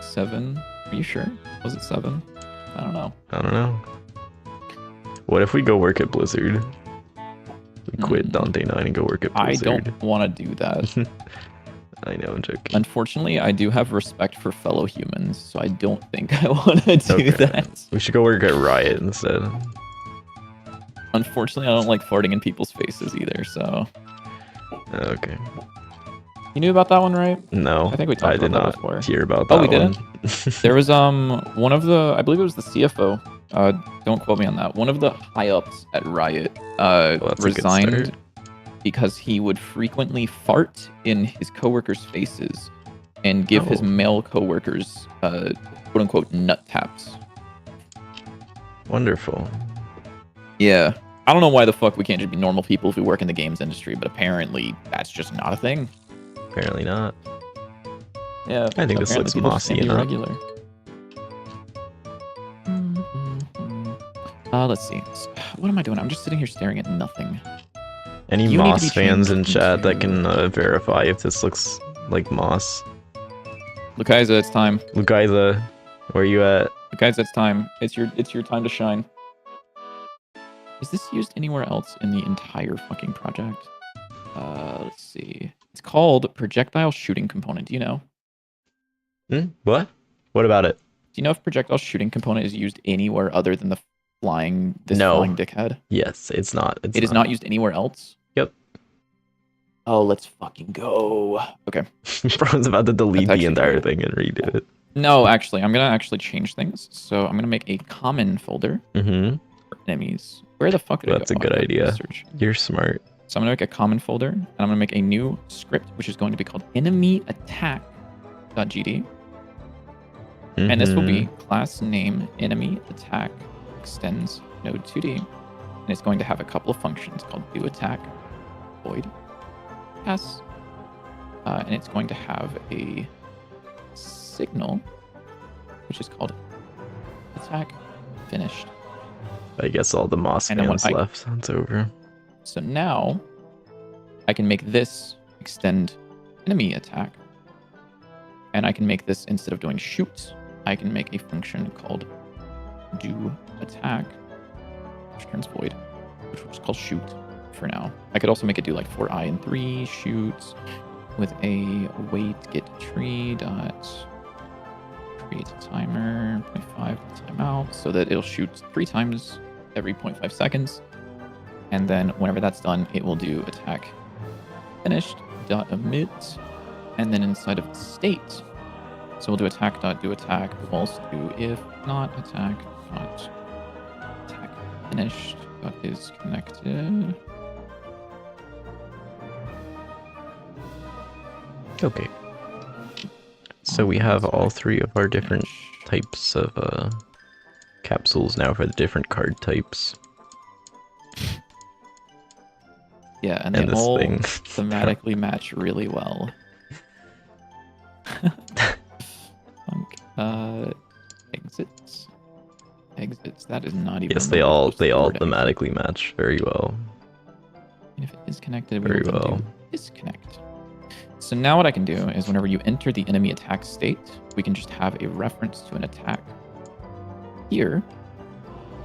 7? Are you sure? Was it 7? I don't know. What if we go work at Blizzard? We quit Dante 9 and go work at Blizzard. I don't want to do that. I know, I'm joking. Unfortunately, I do have respect for fellow humans, so I don't think I want to do that. We should go work at Riot instead. Unfortunately, I don't like farting in people's faces either, so... Okay. You knew about that one, right? No, I think we talked about that before. I did not hear about that one. Oh, we didn't? There was one of the... I believe it was the CFO. Don't quote me on that. One of the high-ups at Riot resigned because he would frequently fart in his coworkers' faces and give his male coworkers quote-unquote nut taps. Wonderful. Yeah. I don't know why the fuck we can't just be normal people if we work in the games industry, but apparently that's just not a thing. Apparently not. Yeah. I think this looks mossy enough. Regular. Let's see. What am I doing? I'm just sitting here staring at nothing. Any Moss fans in chat that can verify if this looks like moss? Lukaiza, it's time. Lukaiza, where are you at? Lukaiza, it's time. It's your time to shine. Is this used anywhere else in the entire fucking project? Let's see. It's called projectile shooting component. Do you know? What? What about it? Do you know if projectile shooting component is used anywhere other than the flying dickhead? Yes, it's not. It is not used anywhere else? Yep. Oh, let's fucking go. Okay. Bro's about to delete the entire thing and redo it. No, actually, I'm gonna actually change things. So I'm gonna make a common folder Mm-hmm. for enemies. Where the fuck did That's I a go? good I have to idea. search. You're smart. So I'm gonna make a common folder, and I'm gonna make a new script, which is going to be called enemy attack.gd. And this will be class name enemy attack extends node 2D. And it's going to have a couple of functions called do attack, void, pass. And it's going to have a signal, which is called attack finished. I guess all the moss And then fans left. It's over. So now I can make this extend enemy attack. And I can make this, instead of doing shoot, I can make a function called do attack, which turns void, which is called shoot for now. I could also make it do like for I and 3 shoots with a wait get tree dot create a timer 0.5 timeout, so that it'll shoot 3 times every 0.5 seconds. And then whenever that's done, it will do attack finished dot emit, and then inside of state. So we'll do attack dot do attack. We'll also do if not attack dot attack finished dot is connected. Okay. So we have all 3 of our different types of capsules now for the different card types. Yeah, and they all thematically match really well. Exits. Exits. That is not even. Yes, they all thematically match very well. And if it is connected, we will do disconnect. So now what I can do is whenever you enter the enemy attack state, we can just have a reference to an attack here.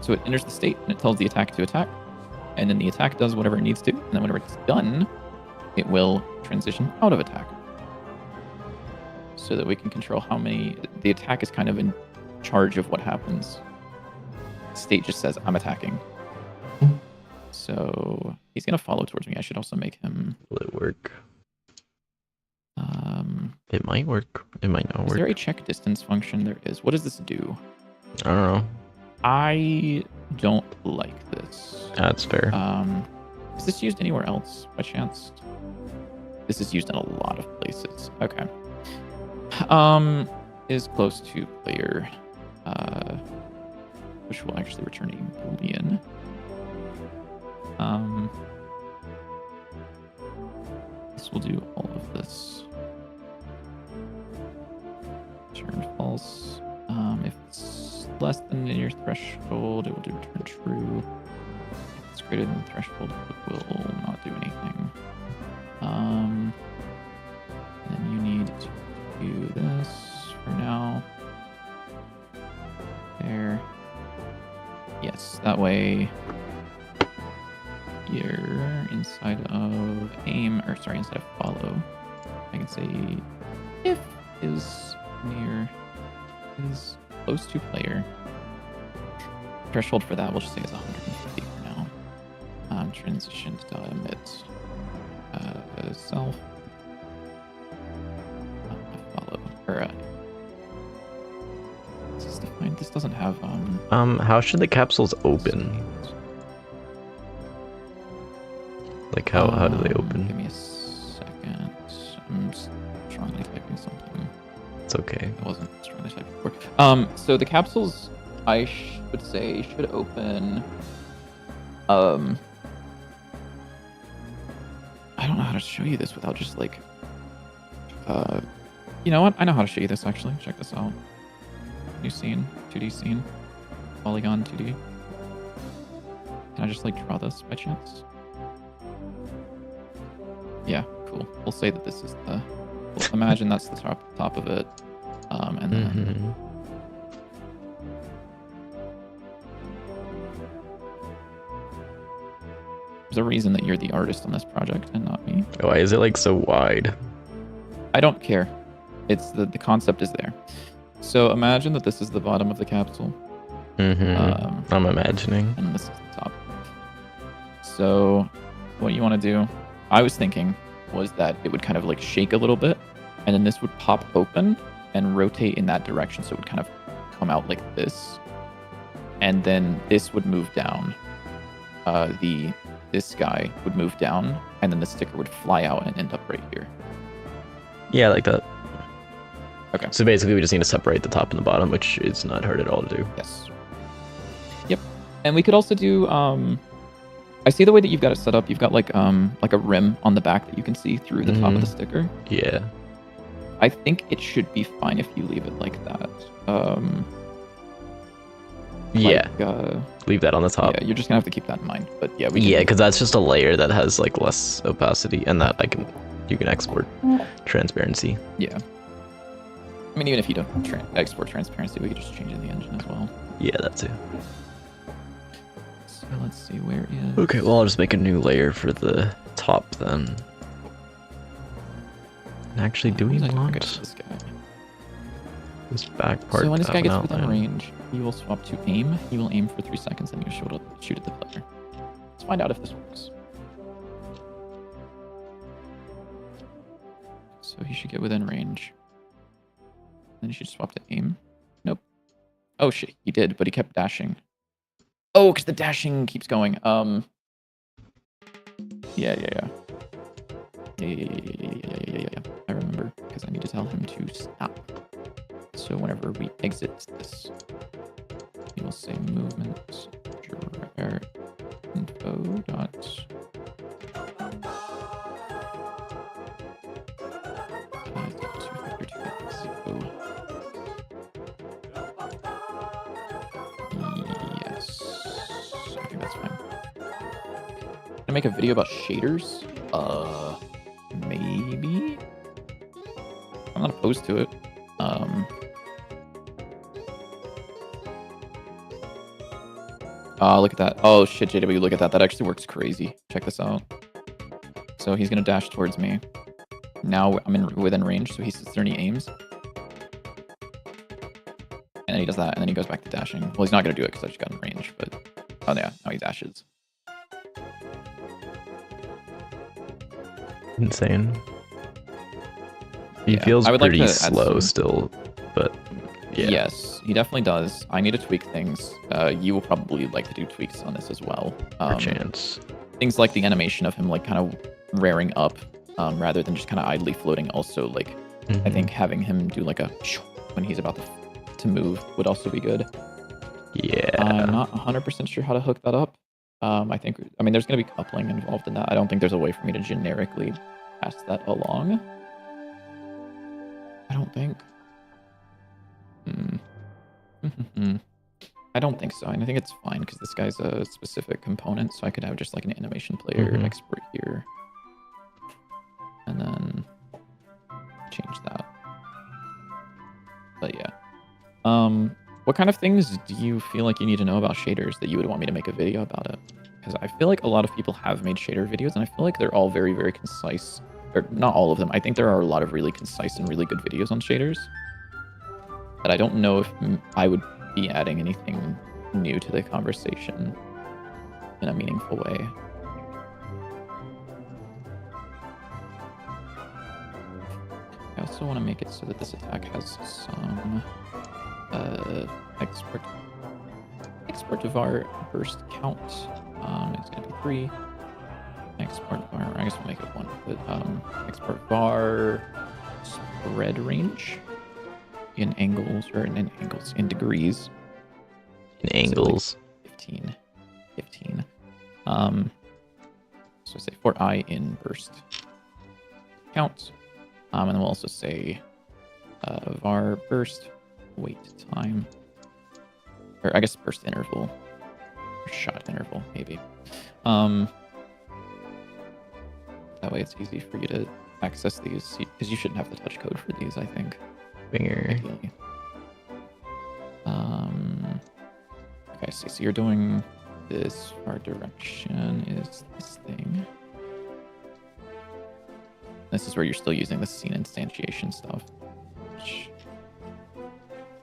So it enters the state and it tells the attack to attack. And then the attack does whatever it needs to. And then whenever it's done, it will transition out of attack. So that we can control how many... The attack is kind of in charge of what happens. State just says, I'm attacking. So he's going to follow towards me. I should also make him... Will it work? It might work. It might not work. Is there a check distance function? There is. What does this do? I don't know. I don't like this. That's fair. Is this used anywhere else by chance? This is used in a lot of places. Okay. Is close to player, which will actually return a boolean. This will do all of this. Return false. If it's less than your threshold, it will do return true. If it's greater than the threshold, it will not do anything. And then you need to do this for now. There. Yes, that way you're inside of aim, or sorry, inside of follow. I can say if is near is close to player. Threshold for that we'll just say is 150 for now. Transitions emit self follow, or this is defined. This doesn't have how should the capsules open? Like how do they open? Give me a second. I'm strongly typing something. It's okay. I wasn't strongly typing before. So the capsules, I would say, should open. I don't know how to show you this without just like. You know what? I know how to show you this actually. Check this out. New scene, 2D scene, polygon 2D. Can I just like draw this by chance? Yeah, cool. We'll say that this is the. We'll imagine that's the top of it, and then. There's a reason that you're the artist on this project and not me. Why is it like so wide? I don't care. It's the concept is there. So imagine that this is the bottom of the capsule. I'm imagining. And this is the top. So what you want to do, I was thinking, was that it would kind of like shake a little bit, and then this would pop open, and rotate in that direction, so it would kind of come out like this, and then this would move down. This guy would move down, and then the sticker would fly out and end up right here. Yeah, I like that. Okay. So basically, we just need to separate the top and the bottom, which is not hard at all to do. Yes. Yep. And we could also do. I see the way that you've got it set up. You've got like a rim on the back that you can see through the top of the sticker. Yeah. I think it should be fine if you leave it like that. Yeah. Like, leave that on the top. Yeah, you're just gonna have to keep that in mind. But yeah, we. Yeah, because that's just a layer that has like less opacity, and that you can export transparency. Yeah. I mean, even if you don't export transparency, we could just change it in the engine as well. Yeah, that too. So let's see, where is... Okay, well, I'll just make a new layer for the top then. And actually, do we want this guy? This back part? So when this guy gets within range, he will swap to aim. He will aim for 3 seconds, and you shoot at the player. Let's find out if this works. So he should get within range. Then he should swap to aim. Nope. Oh shit, he did, but he kept dashing. Oh, because the dashing keeps going. Yeah. I remember, because I need to tell him to stop. So whenever we exit this, he will say movement info dot make a video about shaders? Maybe? I'm not opposed to it. Look at that. Oh shit, JW, look at that. That actually works crazy. Check this out. So he's gonna dash towards me. Now I'm within range, so he sits there and he aims. And then he does that, and then he goes back to dashing. Well, he's not gonna do it because I just got in range, but... Oh yeah, now he dashes. Insane. He feels pretty slow still, but yeah. Yes, he definitely does. I need to tweak things. You will probably like to do tweaks on this as well. Perchance. Things like the animation of him like kind of rearing up rather than just kind of idly floating. Also, like I think having him do like a when he's about to move would also be good. Yeah. I'm not 100% sure how to hook that up. I mean, there's going to be coupling involved in that. I don't think there's a way for me to generically pass that along. I don't think. I don't think so. And I think it's fine because this guy's a specific component, so I could have just like an animation player export here. And then change that. But yeah. What kind of things do you feel like you need to know about shaders that you would want me to make a video about it? Because I feel like a lot of people have made shader videos, and I feel like they're all very, very concise. Or not all of them. I think there are a lot of really concise and really good videos on shaders. But I don't know if I would be adding anything new to the conversation in a meaningful way. I also want to make it so that this attack has some export var burst count. It's gonna be 3. Export var, I guess we'll make it 1, but export var spread range in angles, or in angles, in degrees. In angles. So like 15. So say for I in burst count. And then we'll also say var burst wait time, or I guess burst interval, or shot interval maybe. That way it's easy for you to access these, because you shouldn't have the touch code for these, I think. Finger. Okay, so you're doing this. Our direction is this thing. This is where you're still using the scene instantiation stuff, which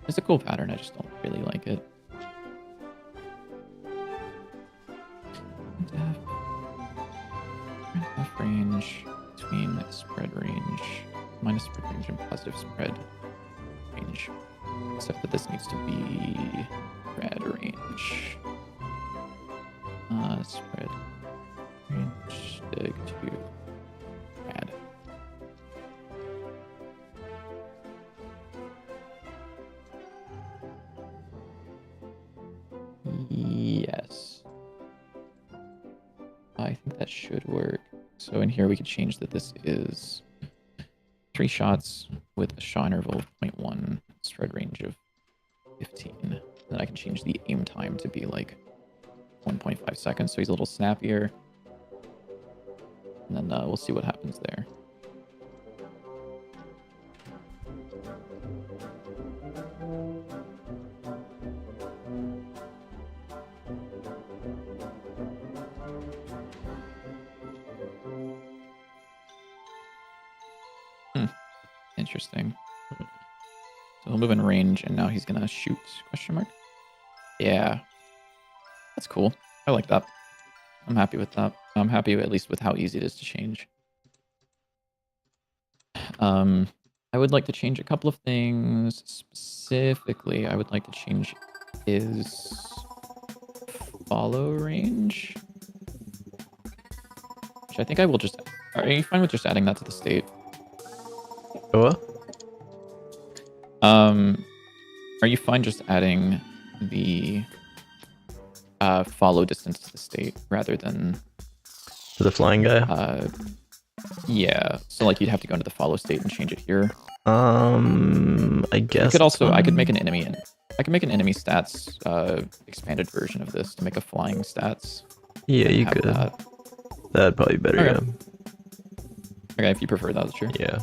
is a cool pattern. I just don't really like it. Def range between spread range, minus spread range and positive spread. range. Except that this needs to be red range. Spread range dig to red. Yes. I think that should work. So in here we could change that this is 3 shots with a shot interval of 0.1, spread range of 15. Then I can change the aim time to be like 1.5 seconds, so he's a little snappier. And then we'll see what happens there. Interesting. So he'll move in range, and now he's gonna shoot? Question mark. Yeah, that's cool. I like that. I'm happy with that. I'm happy at least with how easy it is to change. I would like to change a couple of things. Specifically, I would like to change his follow range, which I think I will just. Are you fine with just adding that to the state? What? Are you fine just adding the follow distance to the state rather than The flying guy? Yeah. So like you'd have to go into the follow state and change it here. I guess. You could also I could make an enemy stats expanded version of this to make a flying stats. Yeah, you could. That'd probably be better. Okay. Yeah. Okay, if you prefer that, sure. Yeah.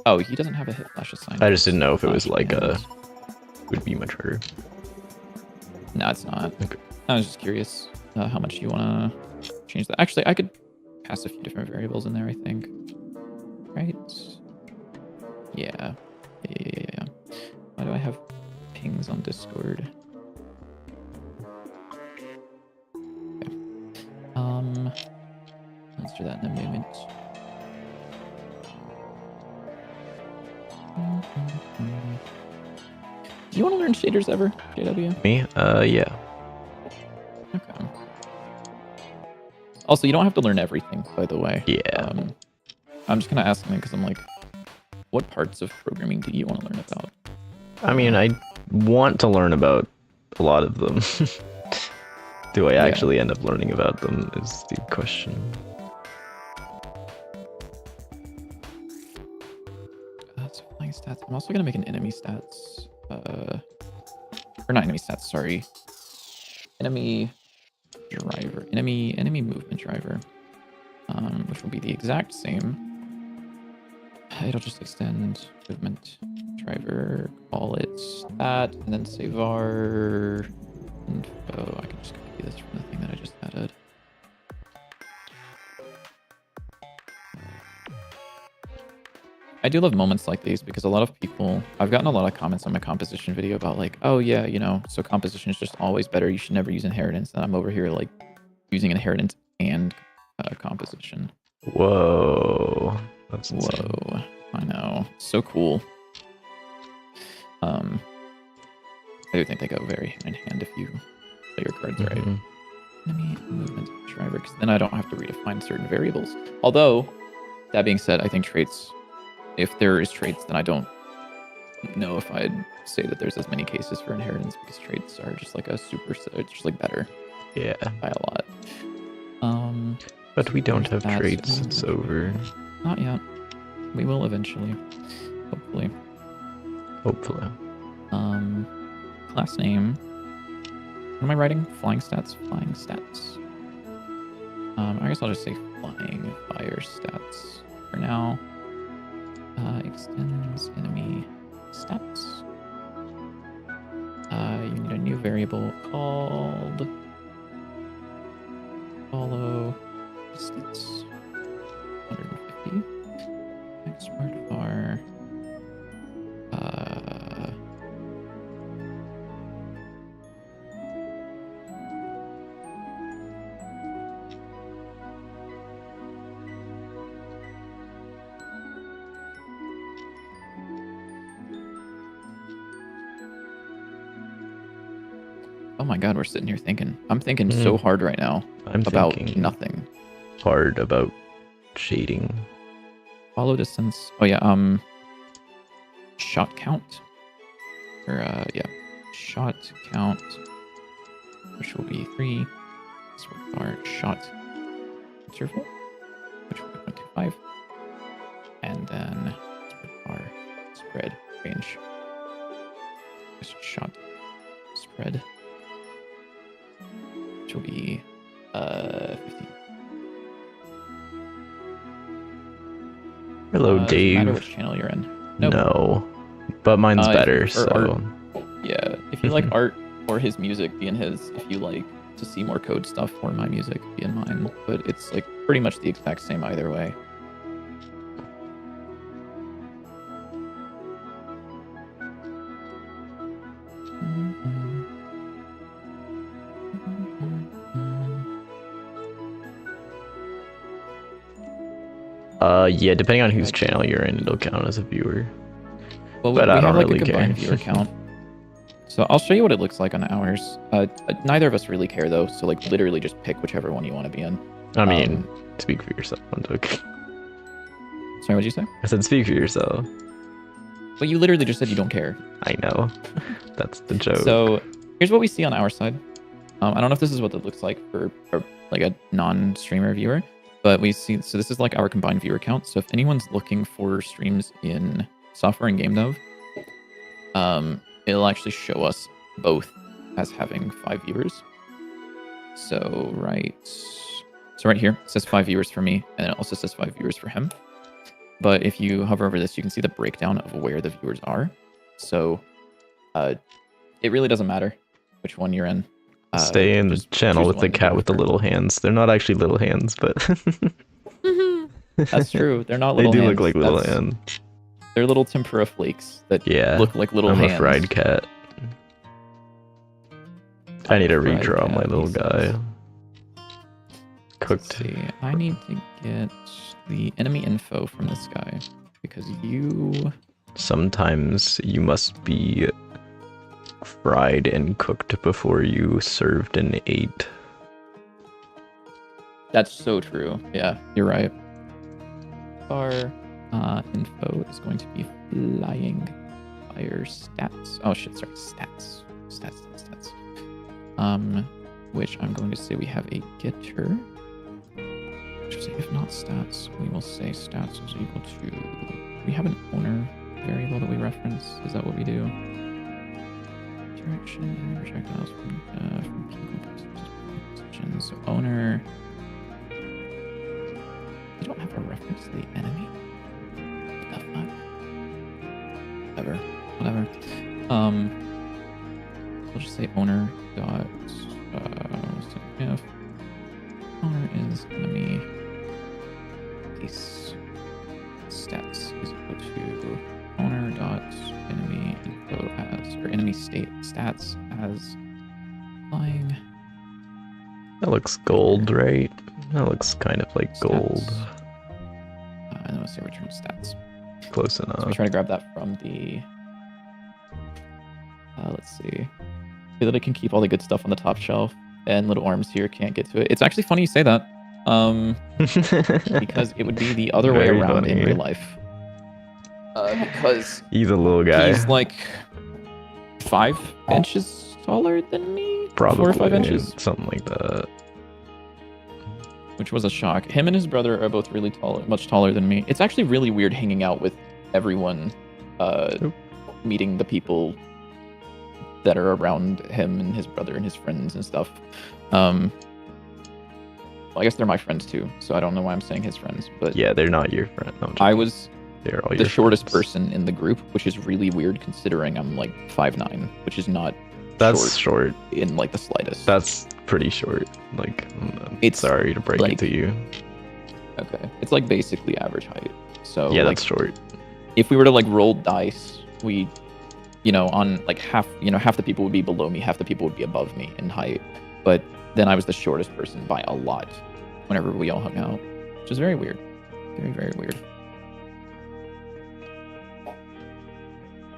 Oh, he doesn't have a hit flash assigned. I just didn't know if it was like would be much harder. No, it's not. Okay. I was just curious how much you want to change that. Actually, I could pass a few different variables in there, I think. Right? Yeah. Yeah. Why do I have pings on Discord? Okay. Let's do that in a moment. Do you want to learn shaders ever, JW? Me? Yeah. Okay. Also, you don't have to learn everything, by the way. Yeah. I'm just gonna ask them because I'm like, what parts of programming do you want to learn about? I mean, I want to learn about a lot of them. Do I actually end up learning about them is the question. That's flying stats. I'm also gonna make an enemy stats. Or not enemy stats, sorry. Enemy driver. Enemy movement driver. Which will be the exact same. It'll just extend movement driver, call it that, and then say var info. I can just copy this from the thing that I just added. I do love moments like these because a lot of people, I've gotten a lot of comments on my composition video about like, oh yeah, you know, so composition is just always better. You should never use inheritance. And I'm over here like using inheritance and composition. Whoa. That's insane. Whoa. I know. So cool. I do think they go very hand in hand if you play your cards right. Enemy movement driver, because then I don't have to redefine certain variables. Although, that being said, I think traits, if there is traits, then I don't know if I'd say that there's as many cases for inheritance because traits are just like a super, it's just like better. Yeah. By a lot. But we don't have traits. It's over. Not yet. We will eventually. Hopefully. Hopefully. Class name. What am I writing? Flying stats? Flying stats. I guess I'll just say flying fire stats for now. Extends enemy stats. You need a new variable called follow distance 150. Export var my god, we're sitting here thinking. I'm thinking so hard right now I'm about thinking nothing. hard about shading. Follow distance. Oh yeah, shot count. Or yeah, shot count, which will be 3. This will be our shot interval, which will be 0.25. And then our spread range. Just shot spread, which will be 15. Hello, Does it matter Dave. which channel you're in? Nope. No, but mine's better. For So art, yeah, if you like art or his music, be in his. If you like to see more code stuff or my music, be in mine. But it's like pretty much the exact same either way. Yeah, depending on whose channel you're in, it'll count as a viewer. Well, But we I don't have like really a combined care. viewer count. So I'll show you what it looks like on ours. Neither of us really care though, so like literally just pick whichever one you want to be in. I mean, speak for yourself. I'm joking. Sorry, what'd you say? I said speak for yourself. Well, you literally just said you don't care. I know. That's the joke. So here's what we see on our side. I don't know if this is what it looks like for like a non-streamer viewer, but we see, so this is like our combined viewer count. So if anyone's looking for streams in software and game dev, it'll actually show us both as having 5 viewers. So right here, it says 5 viewers for me, and it also says 5 viewers for him. But if you hover over this, you can see the breakdown of where the viewers are. So it really doesn't matter which one you're in. Stay in the channel with the cat with the little hands. They're not actually little hands, but that's true. They're not little they do hands. look like little hands. They're little tempura flakes that look like little hands. hands. I'm a fried cat. I need to redraw my little guy. Cooked. Let's see. I need to get the enemy info from this guy because you... Sometimes you must be fried and cooked before you served and ate. That's so true. Yeah, you're right. Our info is going to be flying fire stats. Oh shit, sorry, stats. Which I'm going to say we have a getter. Which is if not stats, we will say stats is equal to... We have an owner variable that we reference. Is that what we do? Direction projectiles from key positions. So owner. We don't have a reference to the enemy. What the fuck? Whatever. We'll just say owner dot if owner is enemy base stats is equal to owner dot enemy info as, or enemy state stats as flying. That looks gold, right? That looks kind of like gold. And then we'll say return stats. Close enough. So we try to grab that from the let's see. See that I can keep all the good stuff on the top shelf, and little arms here can't get to it. It's actually funny you say that, because it would be the other way around in real life. Because he's a little guy. He's like 5 inches taller than me. Probably 4 or 5 inches, something like that. Which was a shock. Him and his brother are both really tall, much taller than me. It's actually really weird hanging out with everyone, meeting the people that are around him and his brother and his friends and stuff. Well, I guess they're my friends too, so I don't know why I'm saying his friends, but yeah, they're not your friend. No, I was the shortest person in the group, which is really weird considering I'm like 5'9", which is not short in like the slightest. That's pretty short. Like, it's sorry to break it to you. Okay, it's like basically average height. So yeah, like, that's short. If we were to like roll dice, we, on like half the people would be below me, half the people would be above me in height. But then I was the shortest person by a lot whenever we all hung out, which is very weird. Very, very weird.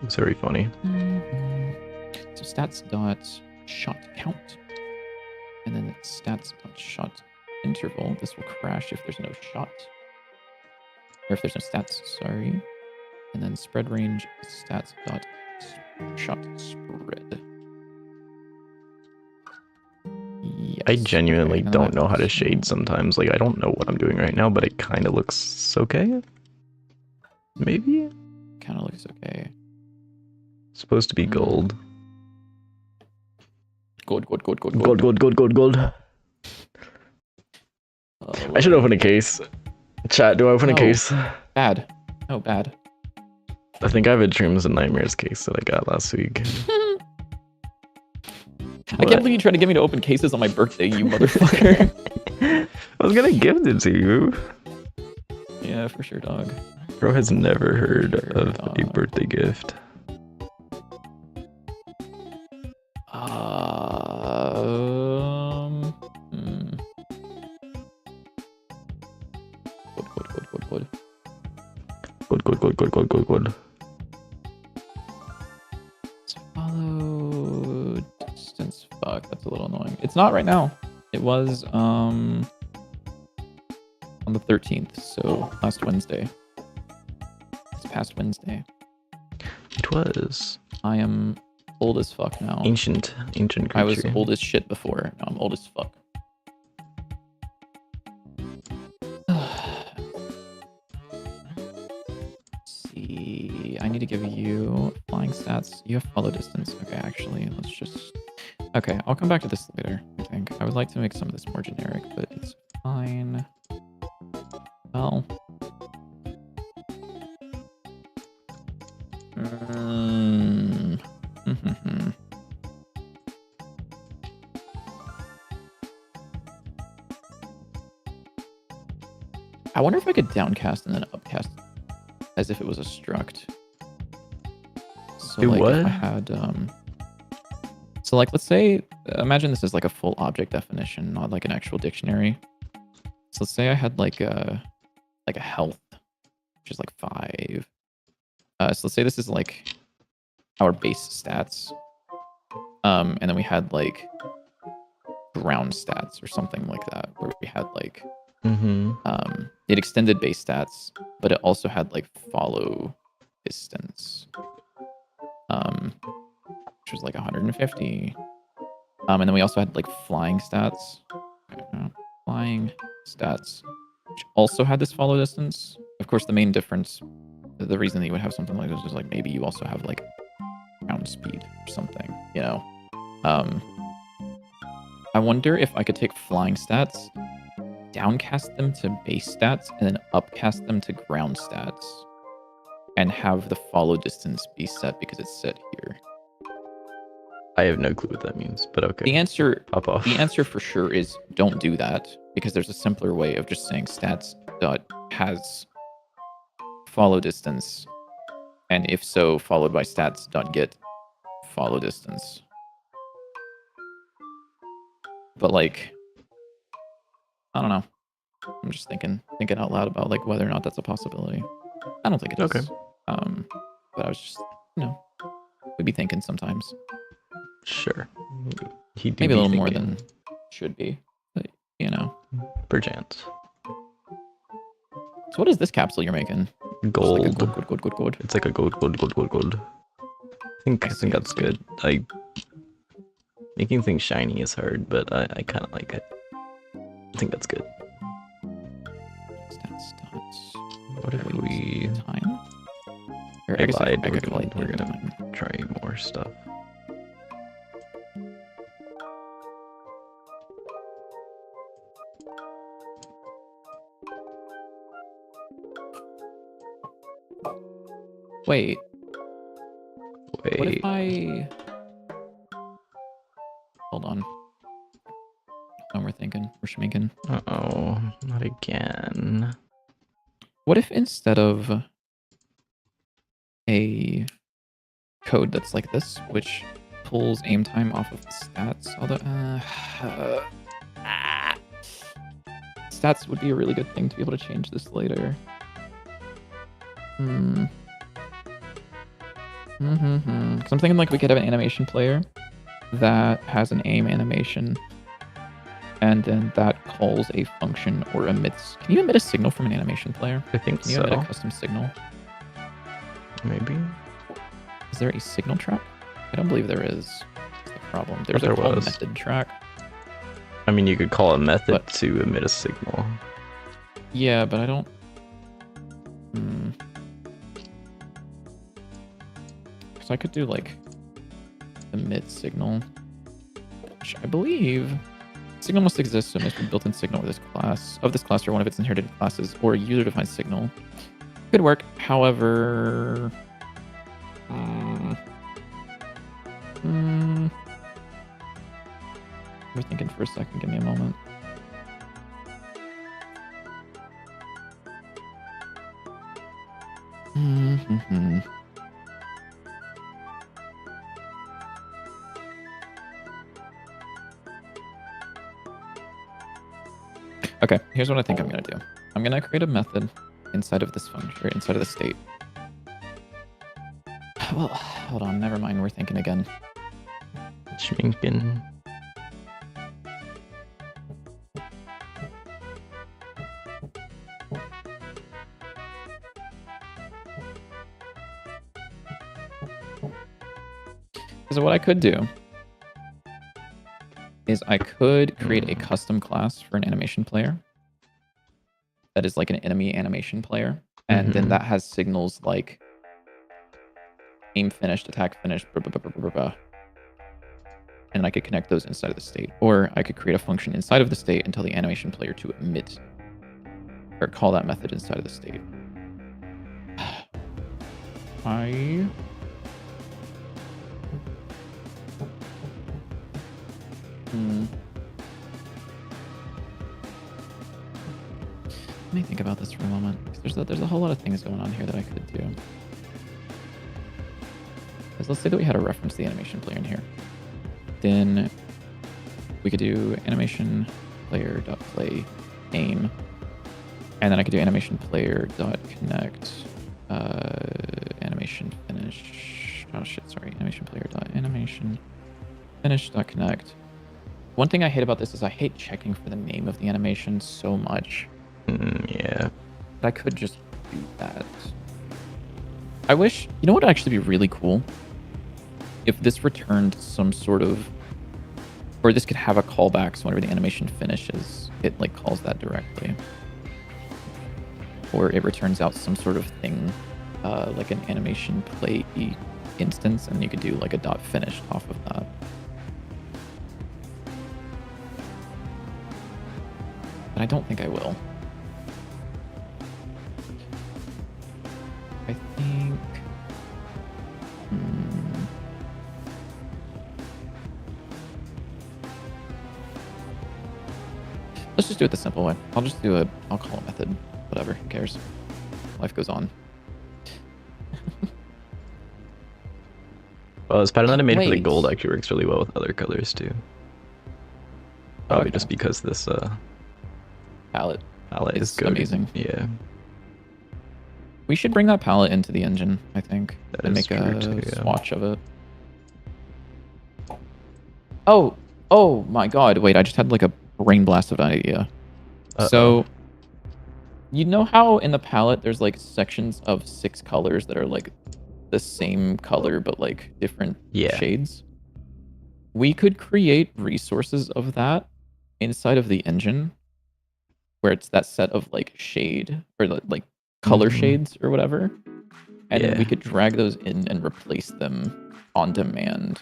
It's very funny. So stats dot shot count. And then stats dot shot interval. This will crash if there's no shot. Or if there's no stats, sorry. And then spread range stats dot shot spread. Yes. I genuinely okay, don't know how to shade sometimes. Like, I don't know what I'm doing right now, but it kind of looks okay. Maybe? Kind of looks okay. It's supposed to be gold. Gold. Gold. I should open a case. Chat, do I open a case? Bad. Oh, bad. I think I have a Dreams and Nightmares case that I got last week. I can't believe you tried to get me to open cases on my birthday, you motherfucker. I was gonna gift it to you. Yeah, for sure, dog. Bro has never heard of a birthday gift. Good. Follow distance. Fuck, that's a little annoying. It's not right now. It was on the 13th, so last Wednesday. This past Wednesday. It was. I am old as fuck now. Ancient creature. I was old as shit before. Now I'm old as fuck. See, I need to give you flying stats. You have follow distance. Okay, actually, let's just... Okay, I'll come back to this later, I think. I would like to make some of this more generic, but it's fine. Well... I wonder if I could downcast and then upcast as if it was a struct. So like what? if I had so like let's say imagine this is like a full object definition, not like an actual dictionary. So let's say I had like a health, which is like 5. So let's say this is like our base stats. And then we had like ground stats or something like that, where we had like it extended base stats, but it also had like follow distance, which was like 150. And then we also had like flying stats, which also had this follow distance. Of course, the main difference, the reason that you would have something like this is like maybe you also have like ground speed or something, you know. I wonder if I could take flying stats, downcast them to base stats, and then upcast them to ground stats, and have the follow distance be set because it's set here. I have no clue what that means, but okay. The answer, Pop off. The answer for sure is don't do that, because there's a simpler way of just saying stats dot has follow distance, and if so, followed by stats dot get follow distance. But like, I don't know. I'm just thinking out loud about like whether or not that's a possibility. I don't think it is. Okay. But I was just, we'd be thinking sometimes. Sure. Maybe a little more than should be, but perchance. So what is this capsule you're making? Gold. Like gold. It's like a gold. I think that's good. Making things shiny is hard, but I kind of like it. I think that's good. Stats. What if we... Time? Or I guess lied. I could We're gonna try more stuff. Wait. What if I... Hold on. We're schminking. Uh-oh, not again. What if instead of a code that's like this, which pulls aim time off of the stats, although stats would be a really good thing to be able to change this later. Because I'm thinking like we could have an animation player that has an aim animation, and then that calls a function or emits. Can you emit a signal from an animation player? I think Can you so. emit a custom signal? Maybe. Is there a signal track? I don't believe there is. That's the problem. There's There a call was. method track. I mean, you could call a method But- to emit a signal. Yeah, but I don't. Because I could do like emit signal, which I believe signal must exist, so it must be built-in signal of this class or one of its inherited classes, or a user-defined signal. Could work. However, we're thinking for a second. Give me a moment. Okay, here's what I think I'm gonna do. I'm gonna create a method inside of this function, or inside of the state. Well, hold on, never mind, we're thinking again. Schminken. So what I could do is I could create a custom class for an animation player that is like an enemy animation player, and then that has signals like aim finished, attack finished, blah, blah, blah, blah, blah, blah. And I could connect those inside of the state, or I could create a function inside of the state and tell the animation player to emit or call that method inside of the state. Let me think about this for a moment. There's a whole lot of things going on here that I could do. Because let's say that we had a reference to the animation player in here. Then we could do animation player.play aim. And then I could do animation player.connect animation finish. Oh shit, sorry. Animation player.animation finish.connect. One thing I hate about this is I hate checking for the name of the animation so much. Yeah. But I could just do that. I wish, you know what would actually be really cool? If this returned some sort of, or this could have a callback, so whenever the animation finishes, it like calls that directly. Or it returns out some sort of thing, like an animation play instance, and you could do like a dot finished off of that. But I don't think I will. I think... Let's just do it the simple way. I'll call it method. Whatever, who cares? Life goes on. Well, this pattern that I made for the Wait. gold actually works really well with other colors too. Probably just because this Palette. palette is It's good. amazing. Yeah. We should bring that palette into the engine, I think. That and is make a true too, yeah. swatch of it. Oh my god, wait, I just had like a brain blast of an idea. So, you know how in the palette there's like sections of 6 colors that are like the same color but like different shades? We could create resources of that inside of the engine where it's that set of like shade or like color shades or whatever. And then we could drag those in and replace them on demand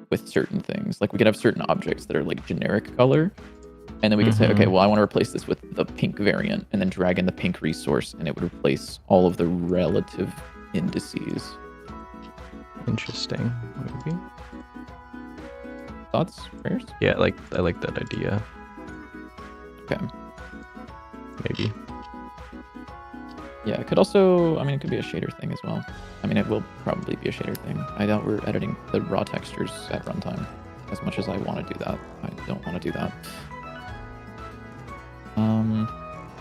with certain things. Like we could have certain objects that are like generic color. And then we could say, okay, well, I want to replace this with the pink variant, and then drag in the pink resource, and it would replace all of the relative indices. Interesting. Maybe. Thoughts? Prayers? Yeah, I like that idea. Okay. Maybe. Yeah, it could also, I mean, it could be a shader thing as well. I mean, it will probably be a shader thing. I doubt we're editing the raw textures at runtime as much as I want to do that. I don't want to do that.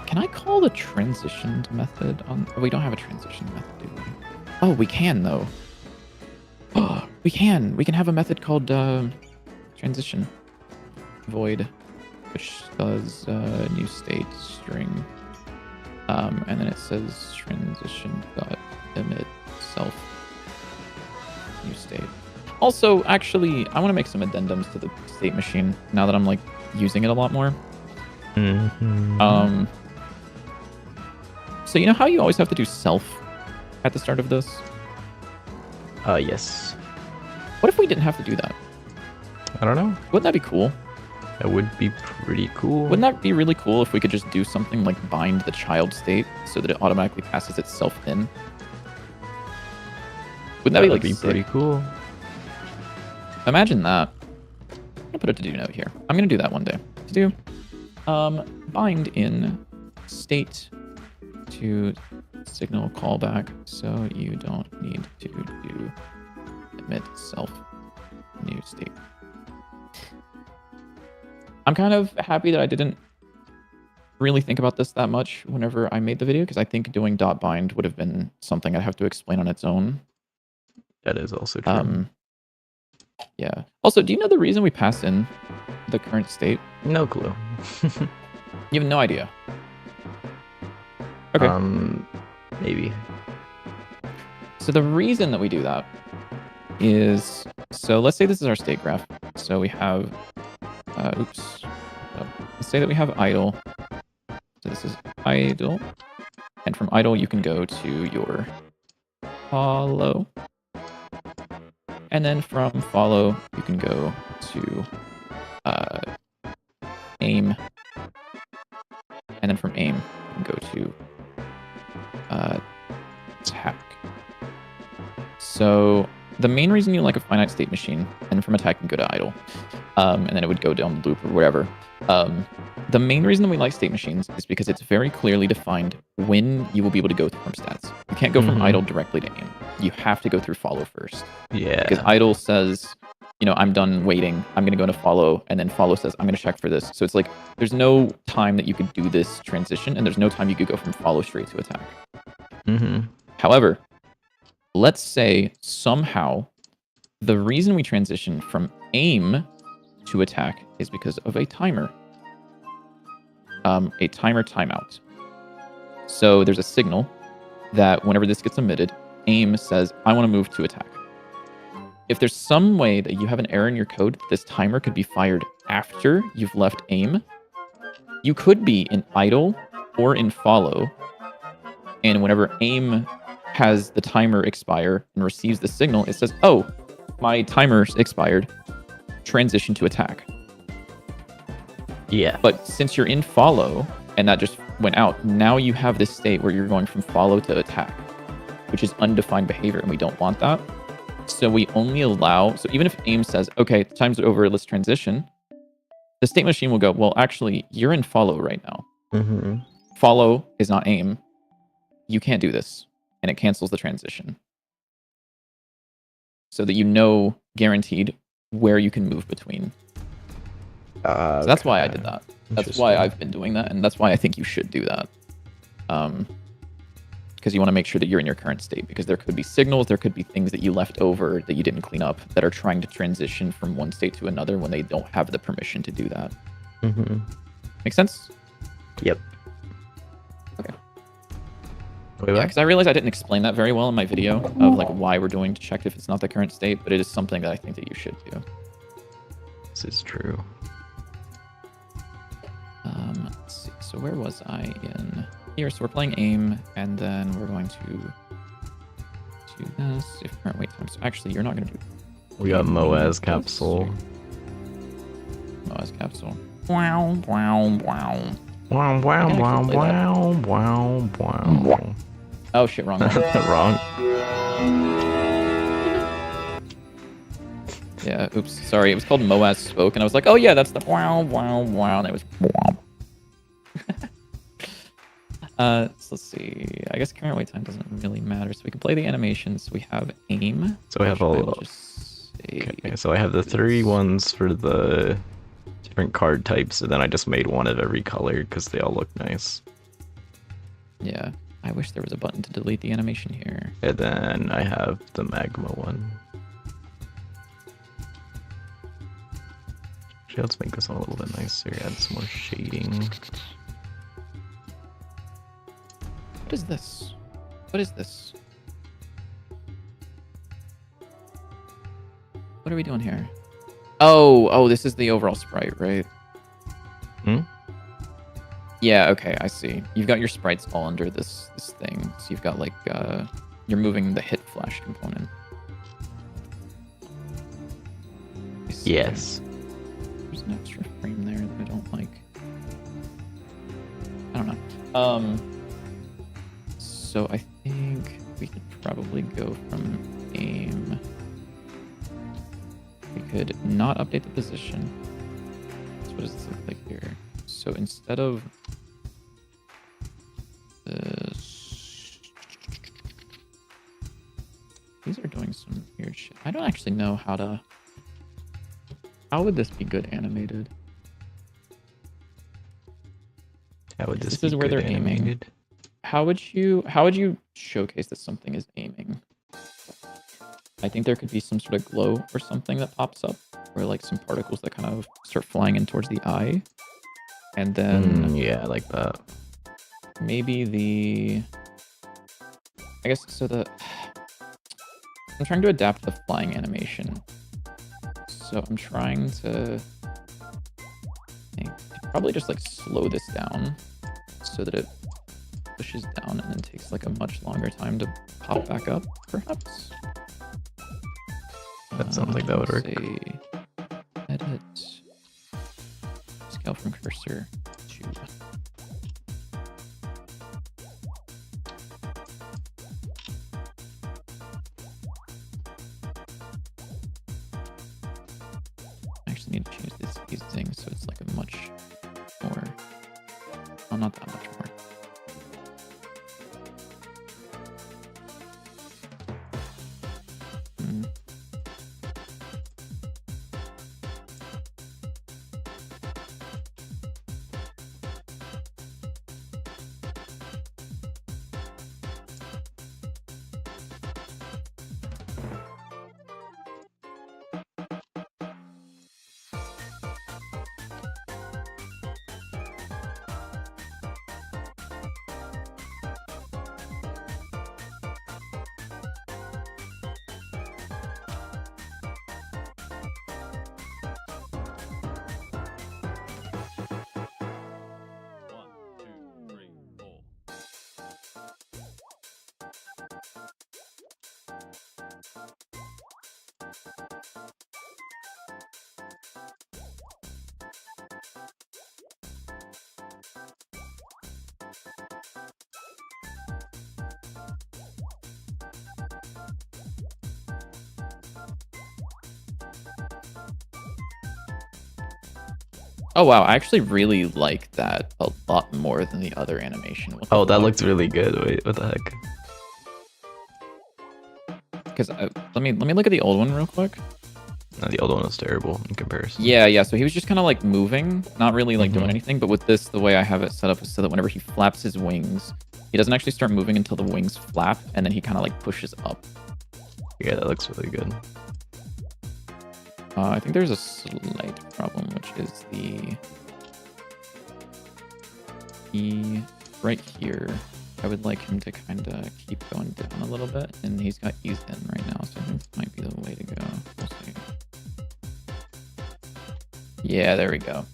Can I call the transitioned method on... Oh, we don't have a transition method, do we? Oh, we can, though. We can have a method called transition void, which does new state string, and then it says transition dot emit self new state. Also, actually, I want to make some addendums to the state machine now that I'm like using it a lot more. So you know how you always have to do self at the start of this? Yes. What if we didn't have to do that? I don't know. Wouldn't that be cool? That would be pretty cool. Wouldn't that be really cool if we could just do something like bind the child state so that it automatically passes itself in? Wouldn't that be like sick? Pretty cool? Imagine that. I'm gonna put a to-do note here. I'm gonna do that one day. To do bind in state to signal callback, so you don't need to do emit self new state. I'm kind of happy that I didn't really think about this that much whenever I made the video, because I think doing dot bind would have been something I'd have to explain on its own. That is also true. Yeah. Also, do you know the reason we pass in the current state? No clue. You have no idea. Okay. Maybe. So the reason that we do that is, so let's say this is our state graph. So we have, let's say that we have idle. So this is idle. And from idle, you can go to your follow. And then from follow, you can go to aim. And then from aim, you can go to attack. So the main reason you like a finite state machine, and from attack you can go to idle, and then it would go down the loop or whatever. The main reason that we like state machines is because it's very clearly defined when you will be able to go from stats. You can't go from idle directly to aim. You have to go through follow first. Yeah. Because idle says, you know, I'm done waiting. I'm going to go into follow, and then follow says, I'm going to check for this. So it's like, there's no time that you could do this transition, and there's no time you could go from follow straight to attack. However, let's say somehow the reason we transition from aim to attack is because of a timer. A timer timeout. So there's a signal that whenever this gets emitted, aim says, I want to move to attack. If there's some way that you have an error in your code, this timer could be fired after you've left aim. You could be in idle or in follow. And whenever aim has the timer expire and receives the signal, it says, oh, my timer's expired. Transition to attack. Yeah. But since you're in follow and that just went out, now you have this state where you're going from follow to attack, which is undefined behavior, and we don't want that. So we only allow, so even if aim says, okay, time's over, let's transition, the state machine will go, well, actually, you're in follow right now. Follow is not aim. You can't do this. And it cancels the transition. So that you know, guaranteed, where you can move between. So that's why I did that. That's why I've been doing that, and that's why I think you should do that. Because you want to make sure that you're in your current state, because there could be signals, there could be things that you left over that you didn't clean up that are trying to transition from one state to another when they don't have the permission to do that. Make sense? Yep. Okay. Wait, yeah, because I realized I didn't explain that very well in my video of like why we're doing to check if it's not the current state, but it is something that I think that you should do. This is true. Let's see. So where was I in here? So we're playing aim, and then we're going to do this. If current wait time. So actually, you're not going to do. We got Moaz capsule. Moaz capsule. Wow! Wow! Wow! Wow! Wow! Wow! Wow! Wow! Wow! Oh shit! Wrong. Wrong. Yeah. Oops. Sorry. It was called Moaz Spoke, and I was like, oh yeah, that's the wow! Wow! Wow! And it was. Wow. So let's see. I guess current wait time doesn't really matter. So we can play the animations. We have aim. So we have all. Okay, so I have the 3 ones for the different card types, and then I just made one of every color because they all look nice. Yeah, I wish there was a button to delete the animation here. And then I have the magma one. Actually, let's make this one a little bit nicer. Add some more shading. What is this? What is this? What are we doing here? Oh, this is the overall sprite, right? Hmm? Yeah, okay, I see. You've got your sprites all under this thing. So you've got like you're moving the hit flash component. Yes. There's an extra frame there that I don't like. I don't know. So I think we could probably go from aim. We could not update the position. So what does this look like here? So instead of this, these are doing some weird shit. I don't actually know how to. How would this be good animated? How would this is where they're animated? aiming. How would you showcase that something is aiming? I think there could be some sort of glow or something that pops up, or like some particles that kind of start flying in towards the eye, and then yeah, I like that. Maybe I guess so. I'm trying to adapt the flying animation, so I'm trying to probably just like slow this down so that it pushes down and then takes like a much longer time to pop back up, perhaps. That sounds like that would work. Say, edit scale from cursor to. I actually need to change this easing so it's like a much more. Oh, not that much more. Oh wow, I actually really like that a lot more than the other animation. Oh, that looks really good. Wait, what the heck? Because let me look at the old one real quick. No, the old one was terrible in comparison. Yeah. So he was just kind of like moving, not really like doing anything. But with this, the way I have it set up is so that whenever he flaps his wings, he doesn't actually start moving until the wings flap, and then he kind of like pushes up. Yeah, that looks really good. I think there's a slight problem, which is the right here. I would like him to kind of keep going down a little bit, and he's got ease in right now, so I think this might be the way to go. We'll see. Yeah, there we go.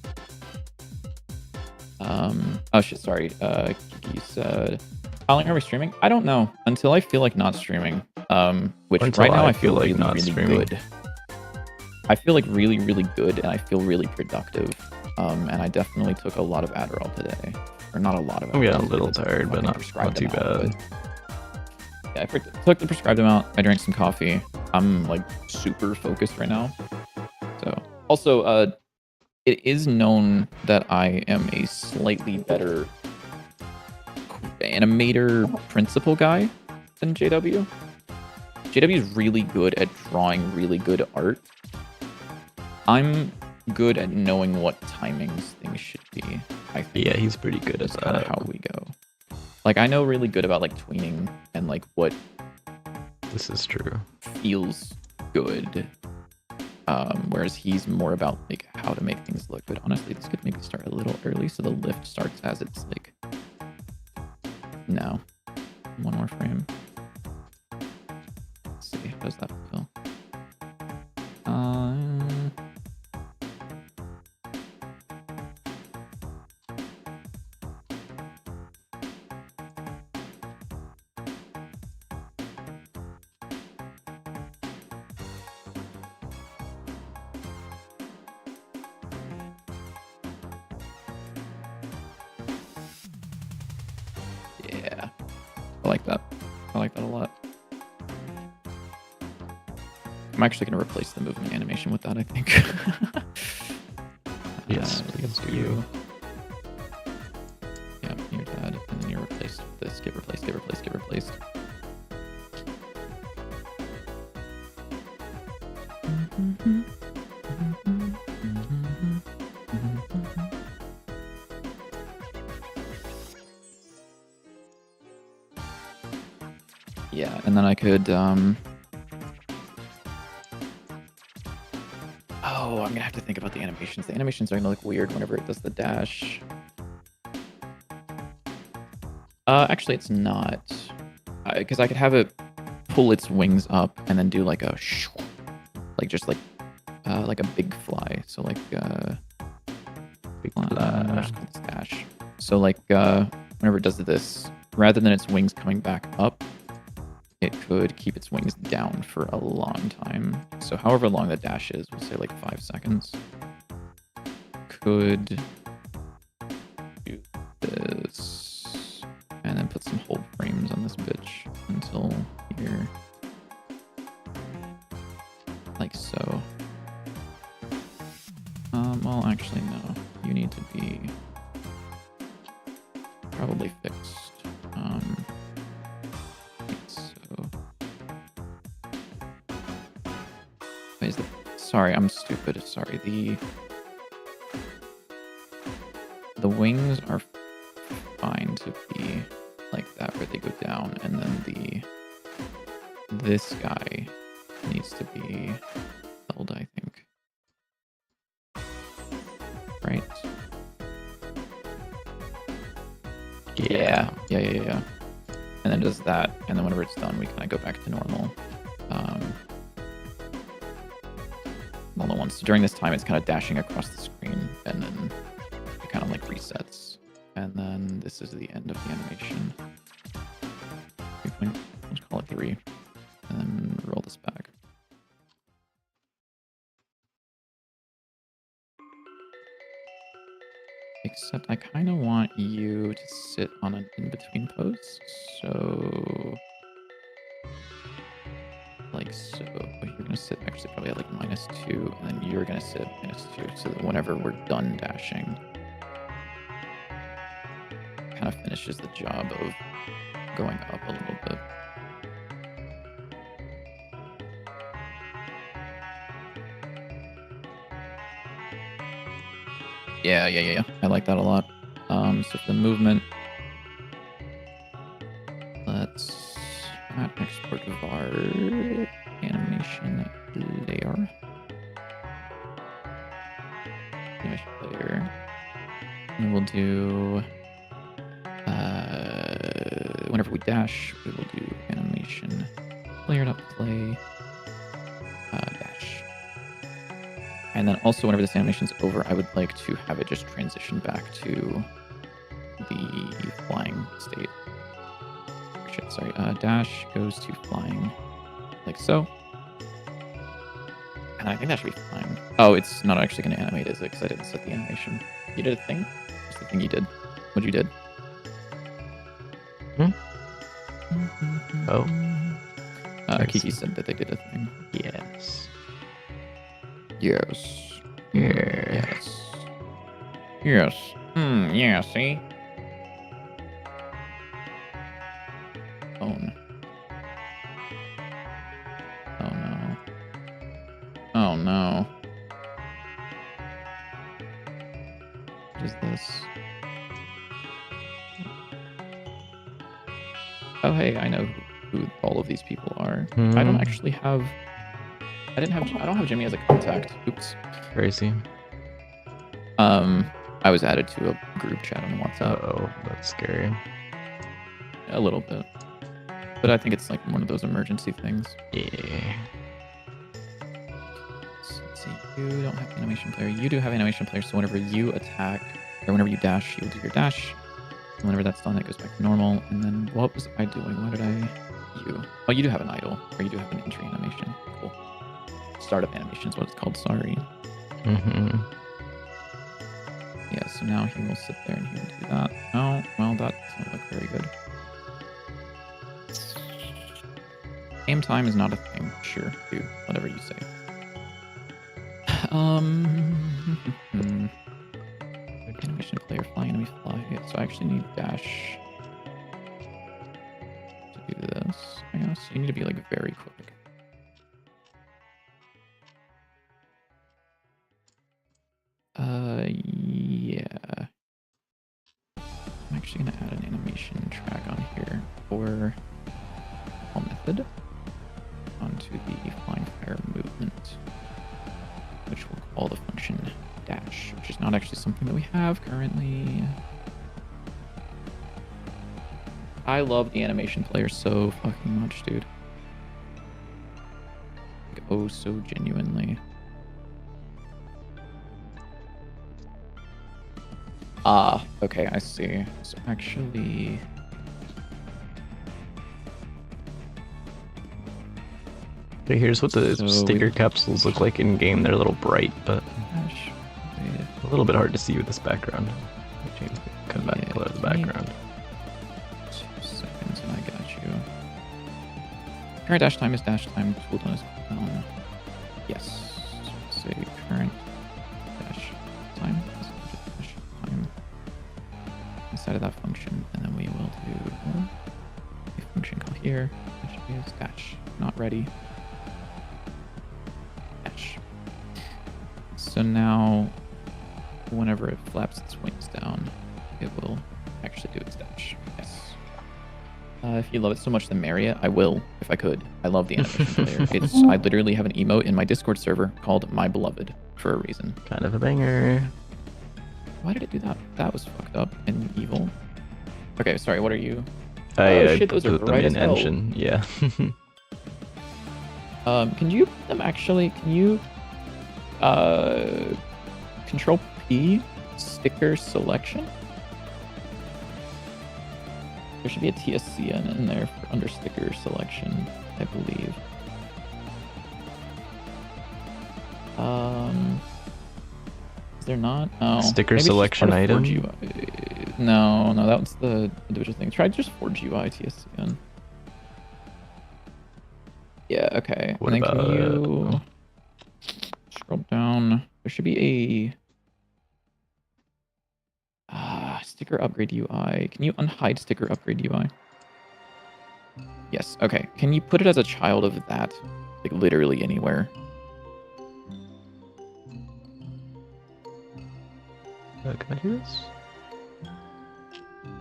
Oh shit, sorry. Kiki said, "How long are we streaming?" I don't know until I feel like not streaming. Which until right now I feel like really, not really streaming. good. I feel like really, really good, and I feel really productive. And I definitely took a lot of Adderall today, or not a lot of Adderall. I'm getting a little tired, but not too bad. Yeah, I took the prescribed amount. I drank some coffee. I'm like super focused right now. So also, it is known that I am a slightly better animator principal guy than JW. JW is really good at drawing really good art. I'm good at knowing what timings things should be. I think. Yeah, he's pretty good at That's kind of that. how we go. Like I know really good about like tweening and like what This is true. feels good. Whereas he's more about like how to make things look good. Honestly, this could maybe start a little early, so the lift starts as it's like. No, one more frame. Let's see, how does that feel? Yeah, I like that. I like that a lot. I'm actually going to replace the movement animation with that, I think. Yes, please do. You. Yeah, your dad, and then you're replaced with this. Get replaced, get replaced, get replaced. Yeah, and then I could, oh, I'm gonna have to think about the animations. The animations are gonna look weird whenever it does the dash. Actually, it's not. Because I could have it pull its wings up and then do like a shoo, like just like a big fly. So like Big I'll fly. just call this dash. So like whenever it does this, rather than its wings coming back up, it could keep its wings down for a long time. So however long the dash is, we'll say like 5 seconds. Could do this. And then put some hold frames on this bitch until here. Like so. Well, actually, no. You need to be probably fixed. Sorry, I'm stupid. Sorry. The wings are fine to be like that, where they go down, and then this guy needs to be held, I think. Right? Yeah. And then it does that, and then whenever it's done, we kind of go back to normal. Normal ones. So during this time, it's kind of dashing across the screen, and then it kind of like resets. And then this is the end of the animation. Let's call it 3, and then roll this back. Except I kind of want you to sit on an in-between pose. So, like so. You're going to sit actually probably at like -2, and then you're going to sit at -2. So that whenever we're done dashing, kind of finishes the job of going up a little bit. Yeah. I like that a lot. So for the movement, let's export var animation layer. Animation layer. And we'll do whenever we dash, we will do animation layer.play dash. And then also whenever this animation is over, I would like to have it just transition back to the flying state. Shit, sorry. Dash goes to flying like so. And I think that should be fine. Oh, it's not actually going to animate, is it? Because I didn't set the animation. You did a thing? What's the thing you did? What you did? Oh. Kiki said that they did a thing. Yes. Yes. Yeah. Yes. Yeah, see? Phone. Oh no. What is this? Oh hey, I know who all of these people are. I don't actually have I don't have Jimmy as a contact. Oops. Crazy. I was added to a group chat on WhatsApp. Oh, that's scary. A little bit. But I think it's like one of those emergency things. Yeah. So let's see. You don't have animation player. You do have animation player, so whenever you attack, or whenever you dash, you'll do your dash. And whenever that's done, it goes back to normal. And then what was I doing? What did I... You. Oh, you do have an idle. Or you do have an entry animation. Cool. Startup animation is what it's called. Sorry. Mm-hmm. Yeah, so now he will sit there and he will do that. Oh, well, that doesn't look very good. Aim time is not a thing. Sure, do whatever you say. Animation player, fly, enemy fly. So I actually need dash to do this, I guess. You need to be like very quick. Yeah. I'm actually gonna add an animation track on here for all method onto the flying fire movement, which we'll call the function dash, which is not actually something that we have currently. I love the animation player so fucking much, dude. Like, oh, so genuinely. Ah, okay, I see. So actually... Okay, here's what the So sticker capsules look like in game. They're a little bright, but a little bit hard to see with this background. Change the come back Yeah, color of the background. 2 seconds and I got you. Current dash time is dash time. Cooldown is cooldown. Yes. Say current dash time is dash time inside of that function, and then we will do a function call here, which is dash. Not ready. Dash. So now, whenever it flaps its wings down, it will actually do its dash. Yes. If you love it so much, then marry it. I will, if I could. I love the animation player. I literally have an emote in my Discord server called My Beloved for a reason. Kind of a banger. Why did it do that? That was fucked up and evil. Okay, sorry. What are you? I shit, those are put them bright as in hell. engine. Yeah. Can you put them actually? Can you Control P sticker selection? There should be a TSCN in there for under sticker selection, I believe. Is there not? Oh, Sticker maybe it's just selection part of item? Forge UI. No, that was the individual thing. Try just Forge UI TSCN. Yeah, okay. What and then about can you scroll down? There should be a sticker upgrade UI. Can you unhide sticker upgrade UI? Yes. Okay. Can you put it as a child of that? Like literally anywhere. Can I do this?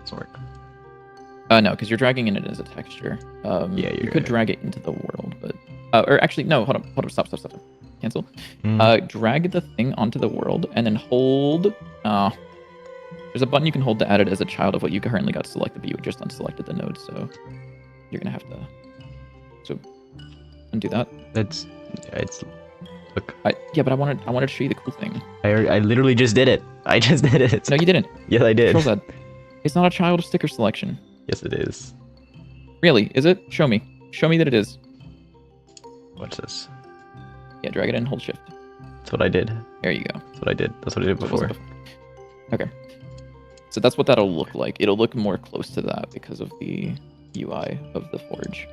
Doesn't work. No, because you're dragging in it as a texture. Yeah, you you're could right. drag it into the world, but or actually no, hold on, stop. Cancel. Mm. Drag the thing onto the world and then hold. There's a button you can hold to add it as a child of what you currently got selected, but you just unselected the node, so you're gonna have to undo that. It's look. Yeah, but I wanted to show you the cool thing. I literally just did it. I just did it. No, you didn't. Yes, I did. Control Z. It's not a child of sticker selection. Yes, it is. Really? Is it? Show me. Show me that it is. Watch this. Yeah, drag it in, hold shift. That's what I did. There you go. That's what I did. That's what I did What was it before. Okay. So that's what that'll look like. It'll look more close to that because of the UI of the Forge.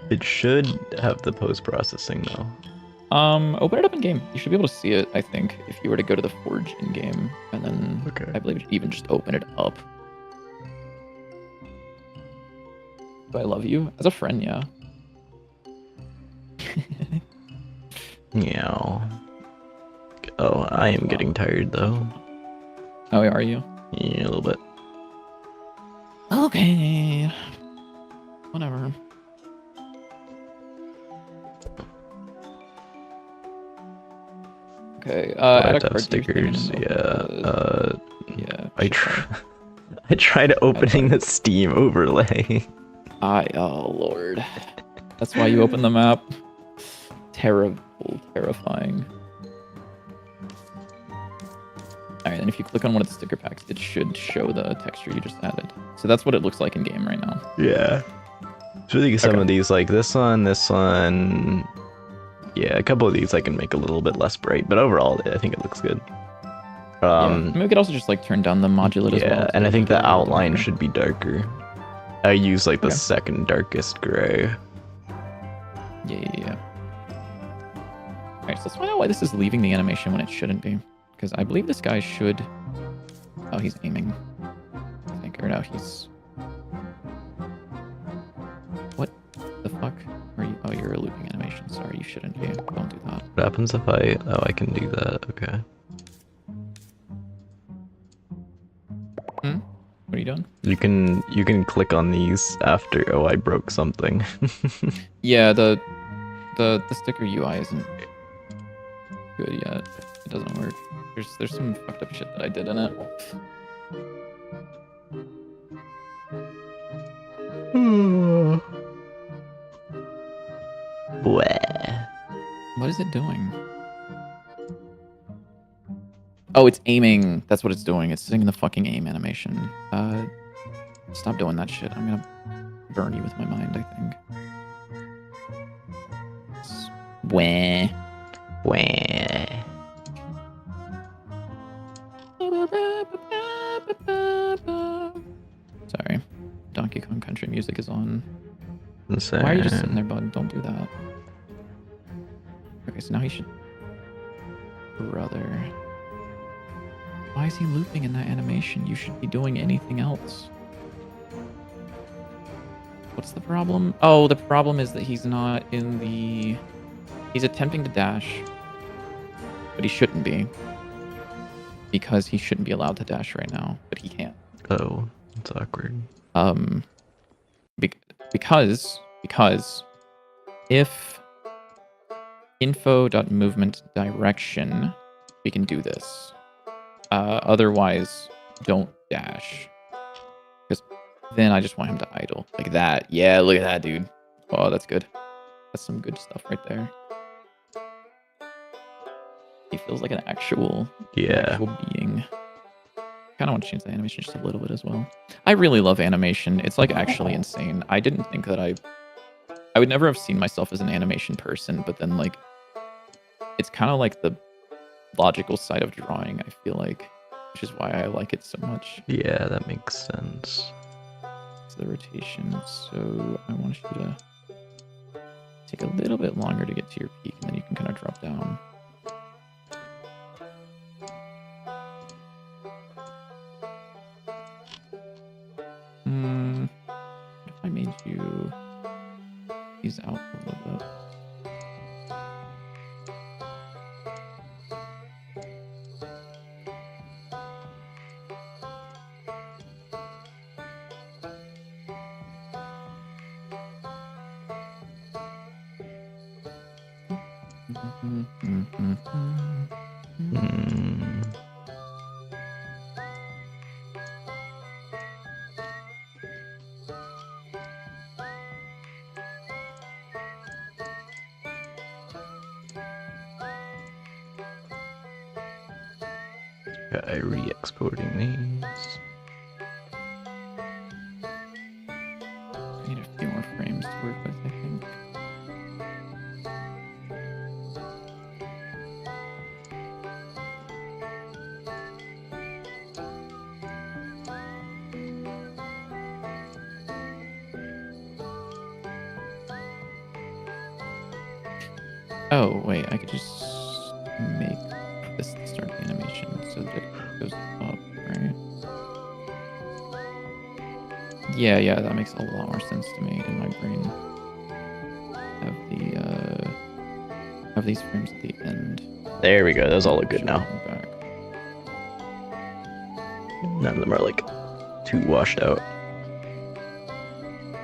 It should have the post-processing though. Open it up in game. You should be able to see it, I think, if you were to go to the Forge in game, and then Okay. I believe even just open it up. Do I love you? As a friend, yeah. Meow. Oh, I am getting tired though. Oh, are you? Yeah, a little bit. Okay. Whatever. Okay. Do I Add a have to have card to your thing and stickers? then Yeah. open yeah. I shit try. card. I tried opening the Steam overlay. Oh lord. That's why you open the map. Terrible, terrifying. Alright, and if you click on one of the sticker packs, it should show the texture you just added. So that's what it looks like in game right now. Yeah. It's really some of these, like this one. Yeah, a couple of these I can make a little bit less bright, but overall I think it looks good. Yeah. I mean, we could also just like turn down the modulate as well. Yeah, and I think the outline should be darker. I use like the second darkest gray. Yeah. Alright, so let's find out why this is leaving the animation when it shouldn't be. Because I believe this guy should... Oh, he's aiming. I think. Or no, he's... What the fuck? Are you... Oh, you're a looping animation. Sorry, you shouldn't be. Don't do that. What happens if I... Oh, I can do that. Okay. What are you doing? You can click on these after... Oh, I broke something. Yeah, the sticker UI isn't good yet. It doesn't work. There's some fucked up shit that I did in it. What is it doing? Oh, it's aiming. That's what it's doing. It's sitting in the fucking aim animation. Stop doing that shit. I'm gonna burn you with my mind, I think. Wah. Wah. Sorry. Donkey Kong Country music is on. Insane. Why are you just sitting there, bud? Don't do that. Okay, so now he should... Brother. Why is he looping in that animation? You should be doing anything else. What's the problem? Oh, the problem is that he's not in the... He's attempting to dash, but he shouldn't be. Because he shouldn't be allowed to dash right now, but he can't. Oh, that's awkward. Because if info.movement direction, we can do this. Otherwise, don't dash. Because then I just want him to idle. Like that. Yeah, look at that, dude. Oh, that's good. That's some good stuff right there. He feels like an actual being. Kind of want to change the animation just a little bit as well. I really love animation. It's like actually insane. I didn't think that I would never have seen myself as an animation person, but then like it's kind of like the logical side of drawing, I feel like, which is why I like it so much. Yeah, that makes sense. It's the rotation. So I want you to take a little bit longer to get to your peak, and then you can kind of drop down. What if I made you ease out a little bit? Okay, re-exporting these. I need a few more frames to work with, I think. Oh, wait, I could just make this the start of the animation so that it goes up, right? Yeah, that makes a lot more sense to me in my brain. Have these frames at the end. There we go, those all look good now. Back. None of them are like too washed out.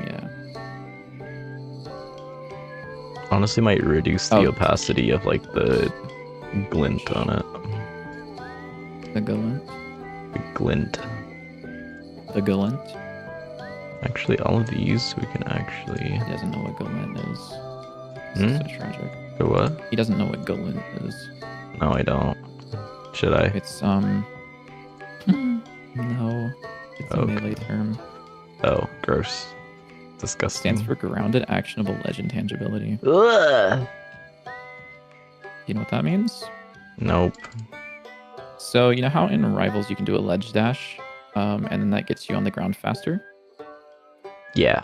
Yeah. Honestly, might reduce the opacity of like the glint on it. The glint. The glint. The glint. Actually, all of these we can actually. He doesn't know what glint is. This is so tragic. The what? He doesn't know what glint is. No, I don't. Should I? It's no. It's a melee term. Oh, gross. Disgusting. Stands for grounded actionable legend tangibility. Ugh. You know what that means? Nope. So you know how in Rivals you can do a ledge dash, and then that gets you on the ground faster? Yeah,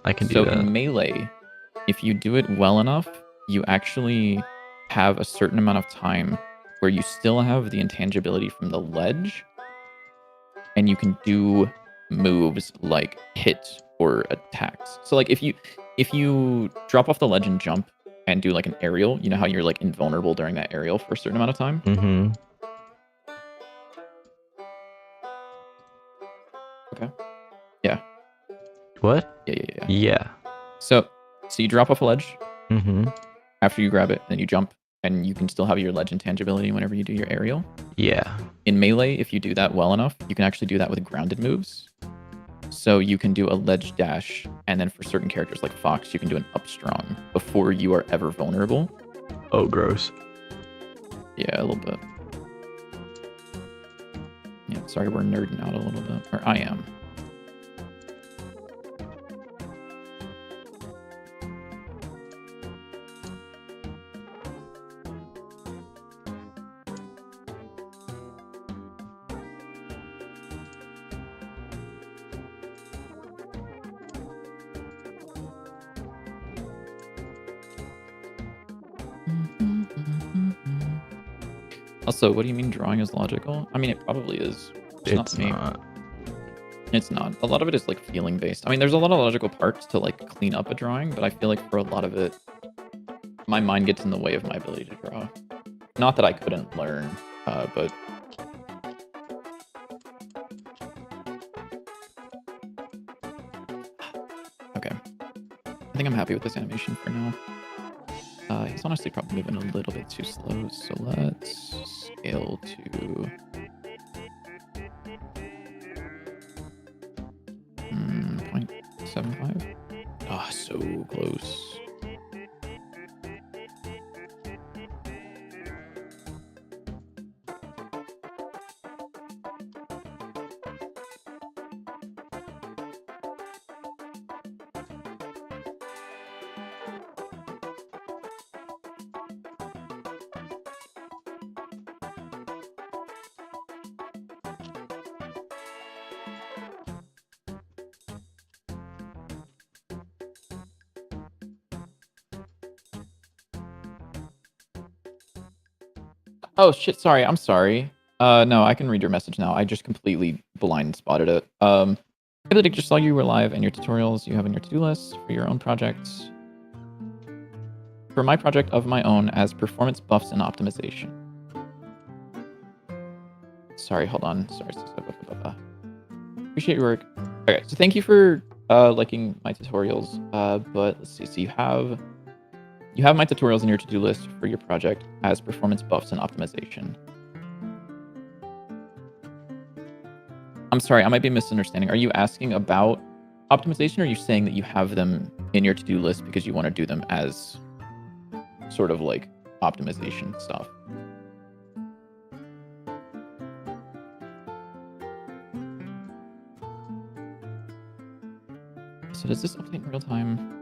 I can do that. So in Melee, if you do it well enough, you actually have a certain amount of time where you still have the intangibility from the ledge, and you can do moves like hit or attacks. So like if you drop off the ledge and jump and do like an aerial, you know how you're like invulnerable during that aerial for a certain amount of time? Mm-hmm. Okay. Yeah. What? Yeah. Yeah. So you drop off a ledge. Mm-hmm. After you grab it, then you jump, and you can still have your ledge intangibility whenever you do your aerial. Yeah. In Melee, if you do that well enough, you can actually do that with grounded moves. So you can do a ledge dash, and then for certain characters like Fox, you can do an up strong before you are ever vulnerable. Oh, gross. Yeah, a little bit. Yeah, sorry, we're nerding out a little bit. Or I am. Also, what do you mean drawing is logical? I mean, it probably is. It's not. It's not. A lot of it is like feeling based. I mean, there's a lot of logical parts to like clean up a drawing, but I feel like for a lot of it, my mind gets in the way of my ability to draw. Not that I couldn't learn, but... Okay. I think I'm happy with this animation for now. He's honestly probably moving a little bit too slow, so let's scale to... 0.75. Ah, so close. Oh shit, sorry, I'm sorry. No, I can read your message now. I just completely blind spotted it. I really just saw you were live and your tutorials you have in your to-do list for your own projects. For my project of my own as performance buffs and optimization. Sorry, hold on. Sorry. Appreciate your work. Okay, so thank you for liking my tutorials. But let's see. So you have my tutorials in your to-do list for your project as performance buffs and optimization. I'm sorry, I might be misunderstanding. Are you asking about optimization, or are you saying that you have them in your to-do list because you want to do them as sort of like optimization stuff? So does this update in real time?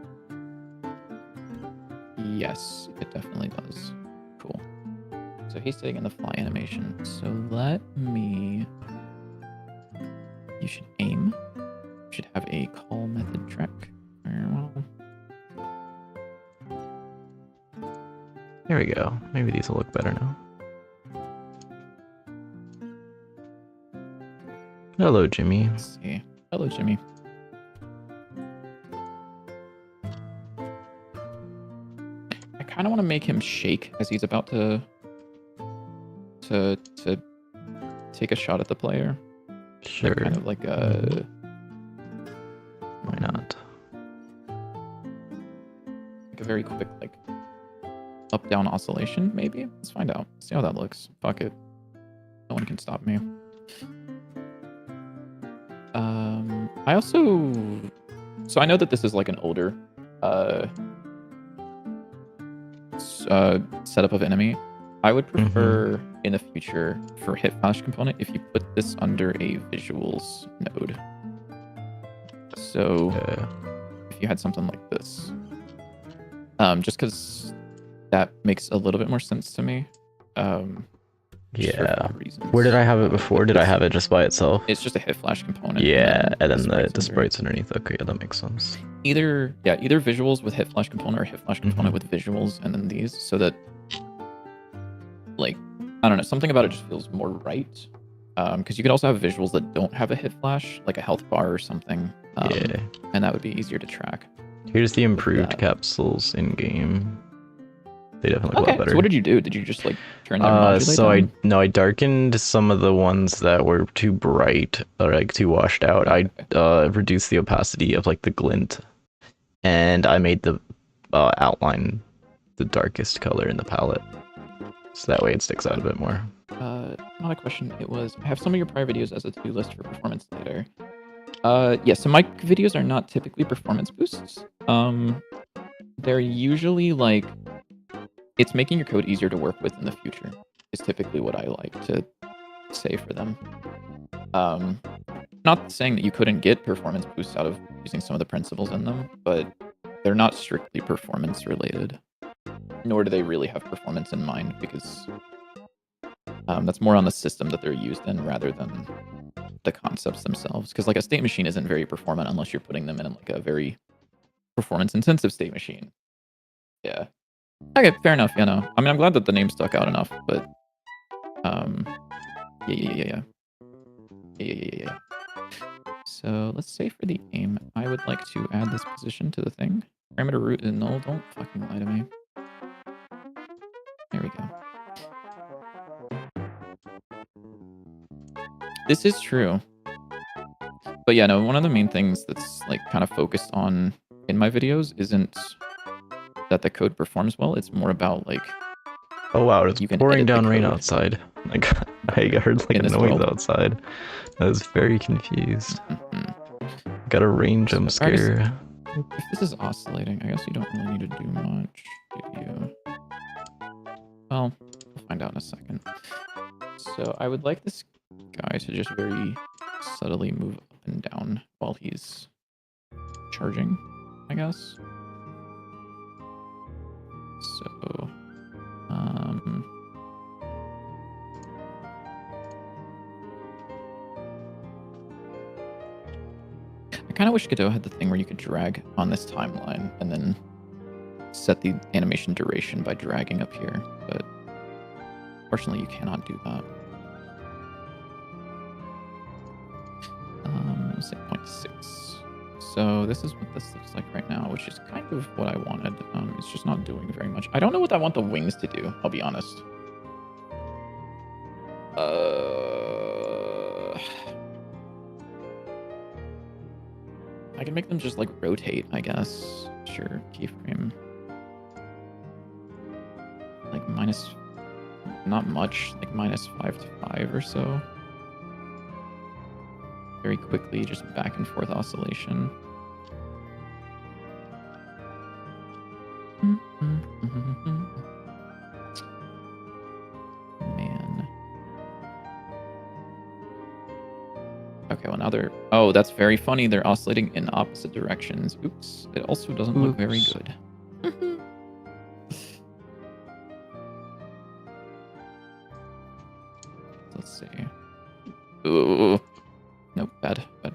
Yes, it definitely does. Cool. So he's sitting in the fly animation. So let me... You should aim. You should have a call method track. There we go. Maybe these will look better now. Hello, Jimmy. Let's see. Hello, Jimmy. I kind of want to make him shake as he's about to take a shot at the player. Sure. Like kind of like a... Why not? Like a very quick, like... up-down oscillation, maybe? Let's find out. See how that looks. Fuck it. No one can stop me. I also... So I know that this is like an older setup of enemy. I would prefer in the future for hit flash component if you put this under a visuals node. So if you had something like this, just because that makes a little bit more sense to me. Yeah. Where did I have it before? Did I have it just by itself? It's just a hit flash component. Yeah, and then the sprites underneath. Okay, yeah, that makes sense. Either visuals with hit flash component or hit flash component with visuals, and then these, so that, like, I don't know, something about it just feels more right. Because you could also have visuals that don't have a hit flash, like a health bar or something. And that would be easier to track. Here's the improved capsules in game. They definitely look a lot better. So what did you do? Did you just like turn them modulate down? I darkened some of the ones that were too bright or like too washed out. I reduced the opacity of like the glint, and I made the outline the darkest color in the palette, so that way it sticks out a bit more. Not a question. It was, I have some of your prior videos as a to-do list for performance later. Yeah, so my videos are not typically performance boosts. They're usually like, it's making your code easier to work with in the future, is typically what I like to say for them. Not saying that you couldn't get performance boosts out of using some of the principles in them, but they're not strictly performance related, nor do they really have performance in mind, because that's more on the system that they're used in rather than the concepts themselves. Because like a state machine isn't very performant unless you're putting them in like a very performance intensive state machine. Yeah. Okay, fair enough. Yeah, no. I mean, I'm glad that the name stuck out enough, but yeah. So let's say for the aim, I would like to add this position to the thing. Parameter root is null. Don't fucking lie to me. There we go. This is true. But yeah, no, one of the main things that's like kind of focused on in my videos isn't that the code performs well. It's more about like, oh wow, it's pouring down rain outside. Like I heard like a noise outside. I was very confused. Got a rain jump scare. If this is oscillating, I guess you don't really need to do much, do you? Well, we'll find out in a second. So I would like this guy to just very subtly move up and down while he's charging, I guess. So, I kind of wish Godot had the thing where you could drag on this timeline and then set the animation duration by dragging up here, but unfortunately you cannot do that. Let's say 0.6. So this is what this looks like right now, which is kind of what I wanted. It's just not doing very much. I don't know what I want the wings to do, I'll be honest. I can make them just like rotate, I guess. Sure, keyframe. Like minus, not much, like -5 to 5 or so. Very quickly, just back and forth oscillation. Man. Okay, well now they're... Oh, that's very funny. They're oscillating in opposite directions. Oops. It also doesn't look very good. Let's see. Ooh. Nope, bad. I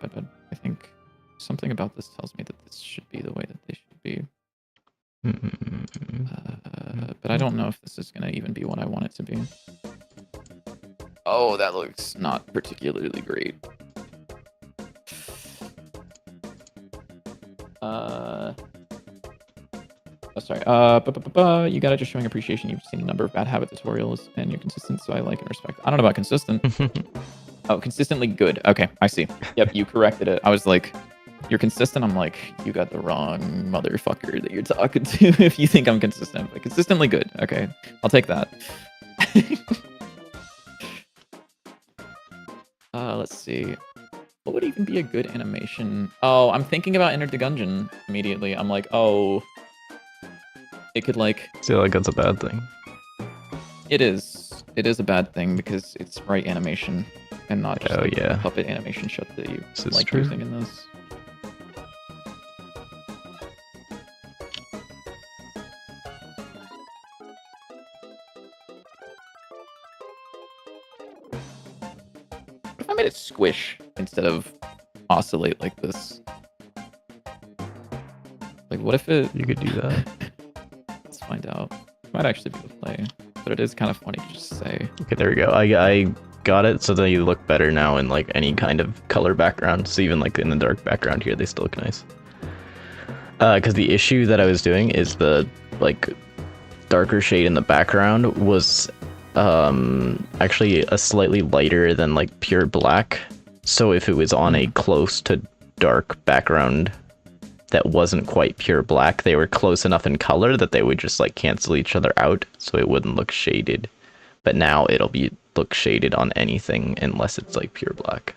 think something about this tells me that this should be the way that they should be. But I don't know if this is going to even be what I want it to be. Oh, that looks not particularly great. Oh, sorry. You got it. Just showing appreciation. You've seen a number of bad habit tutorials, and you're consistent, so I like and respect. I don't know about consistent. Oh, consistently good. Okay, I see. Yep, you corrected it. I was like, you're consistent, I'm like, you got the wrong motherfucker that you're talking to if you think I'm consistent. But consistently good. Okay, I'll take that. Let's see. What would even be a good animation? Oh, I'm thinking about Enter the Gungeon immediately. I'm like, oh, it could like... I feel like that's a bad thing. It is. It is a bad thing because it's sprite animation and not just like puppet animation shit that you like using in this. What if I made it squish instead of oscillate like this? Like, what if it... You could do that. Let's find out. Might actually be the play, but it is kind of funny to just say. Okay, there we go. I got it so that you look better now in like any kind of color background. So even like in the dark background here, they still look nice. Because the issue that I was doing is the like darker shade in the background was actually a slightly lighter than like pure black. So if it was on a close to dark background that wasn't quite pure black, they were close enough in color that they would just like cancel each other out, so it wouldn't look shaded. But now it'll look shaded on anything unless it's like pure black.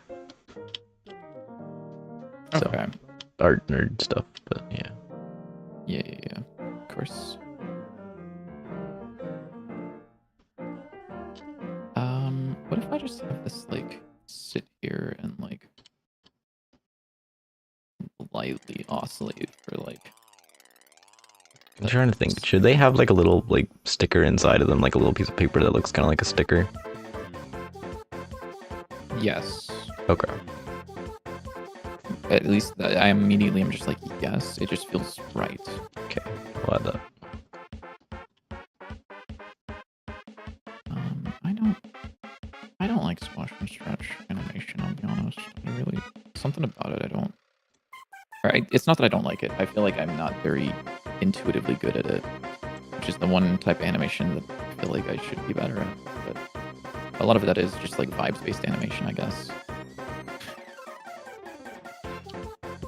Okay. So, art nerd stuff, but yeah. Yeah. Of course. What if I just have this like sit here and like lightly oscillate for like... I'm trying to think. Should they have like a little like sticker inside of them, like a little piece of paper that looks kind of like a sticker? Yes. Okay. At least I immediately am just like, yes. It just feels right. Okay, I'll add that. I don't like squash and stretch animation. I'll be honest. Something about it I don't. It's not that I don't like it. I feel like I'm not very intuitively good at it, which is the one type of animation that I feel like I should be better at. But a lot of that is just like vibes-based animation, I guess.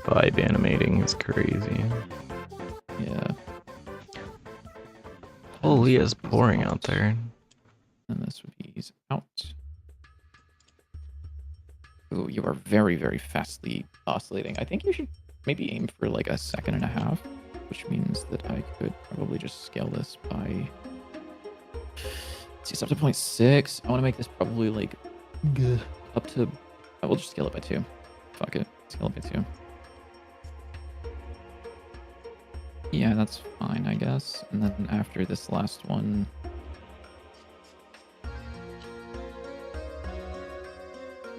Vibe animating is crazy. Yeah. Holy, it's pouring out there. And this would ease out. Ooh, you are very, very fastly oscillating. I think you should maybe aim for like 1.5 seconds, which means that I could probably just scale this by... Let's see, it's up to 0.6. I want to make this probably like up to... I will just scale it by 2. Fuck it. Scale it by 2. Yeah, that's fine, I guess. And then after this last one...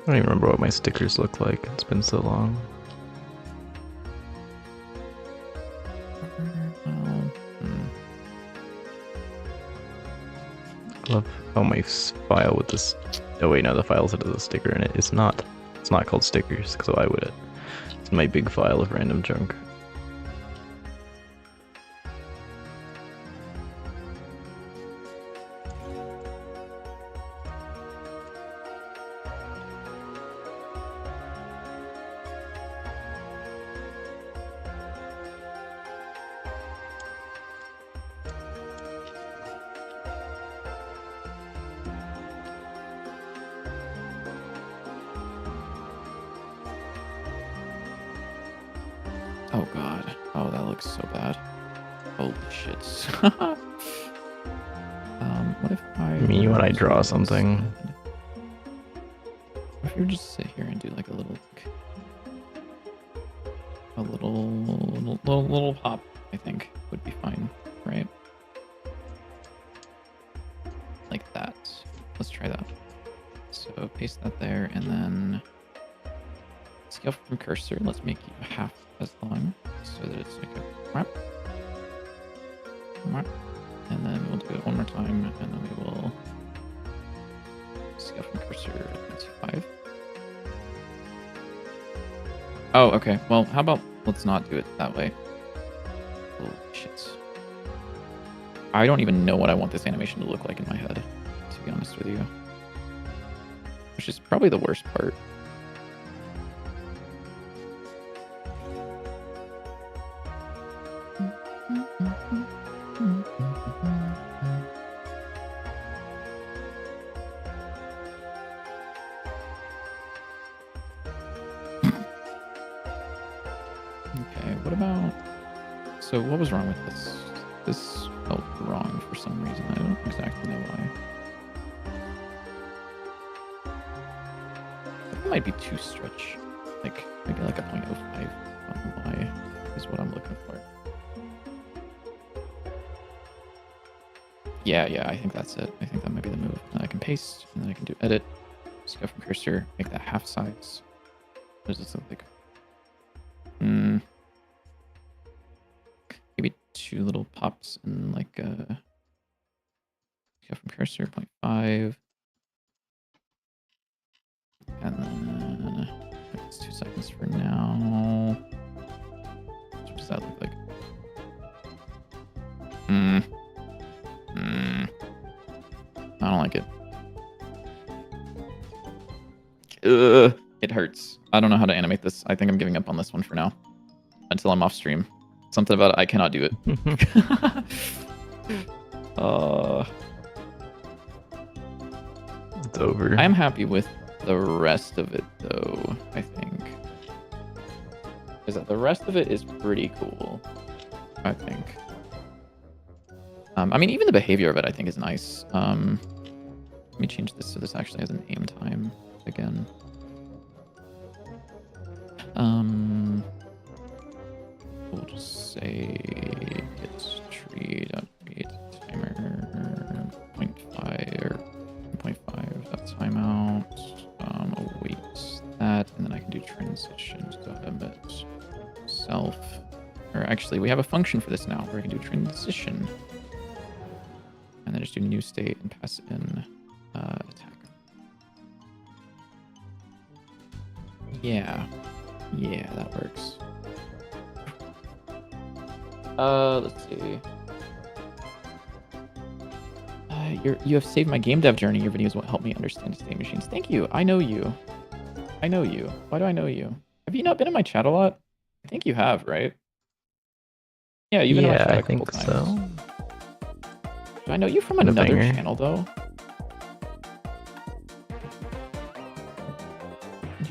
I don't even remember what my stickers look like. It's been so long. I love how my file with this... Oh wait, no, the file said there's a sticker in it. It's not called stickers, so why would it? It's my big file of random junk. Oh god. Oh, that looks so bad. Holy shit. What if Me when I draw something. What if you just sit here and do like a little hop, I think would be fine, right? Like that. Let's try that. So paste that there and then scale from cursor. Let's make you half as long so that it's like a wrap. And then we'll do it one more time and then we will scale from cursor to 5. Oh, okay. Well, how about let's not do it that way. Holy shit. I don't even know what I want this animation to look like in my head, to be honest with you. Which is probably the worst part. what about... So what was wrong with this? This felt wrong for some reason. I don't exactly know why. It might be too stretch. Like, maybe like a 0.05. I don't know why is what I'm looking for. Yeah, I think that's it. I think that might be the move. And I can paste, and then I can do edit. Just go from cursor, make that half size. What does this look like? Maybe 2 little pops and like go from cursor 0.5. And then it's 2 seconds for now. What does that look like? I don't like it. It hurts. I don't know how to animate this. I think I'm giving up on this one for now. Until I'm off stream. Something about it, I cannot do it. It's over. I'm happy with the rest of it, though, I think. Is that the rest of it is pretty cool, I think. I mean, even the behavior of it, I think, is nice. Let me change this so this actually has a name time again. We'll just say it's tree.create timer 0.5 or 0.5. That's timeout. Await that, and then I can do transition. So emit self. Or actually, we have a function for this now where we can do transition. And then just do new state and pass in attack. Yeah, that works. Let's see. You have saved my game dev journey. Your videos will help me understand state machines. Thank you. I know you. Why do I know you? Have you not been in my chat a lot? I think you have, right? Yeah, you've been in my chat a couple times. So. Do I know you from another channel, though?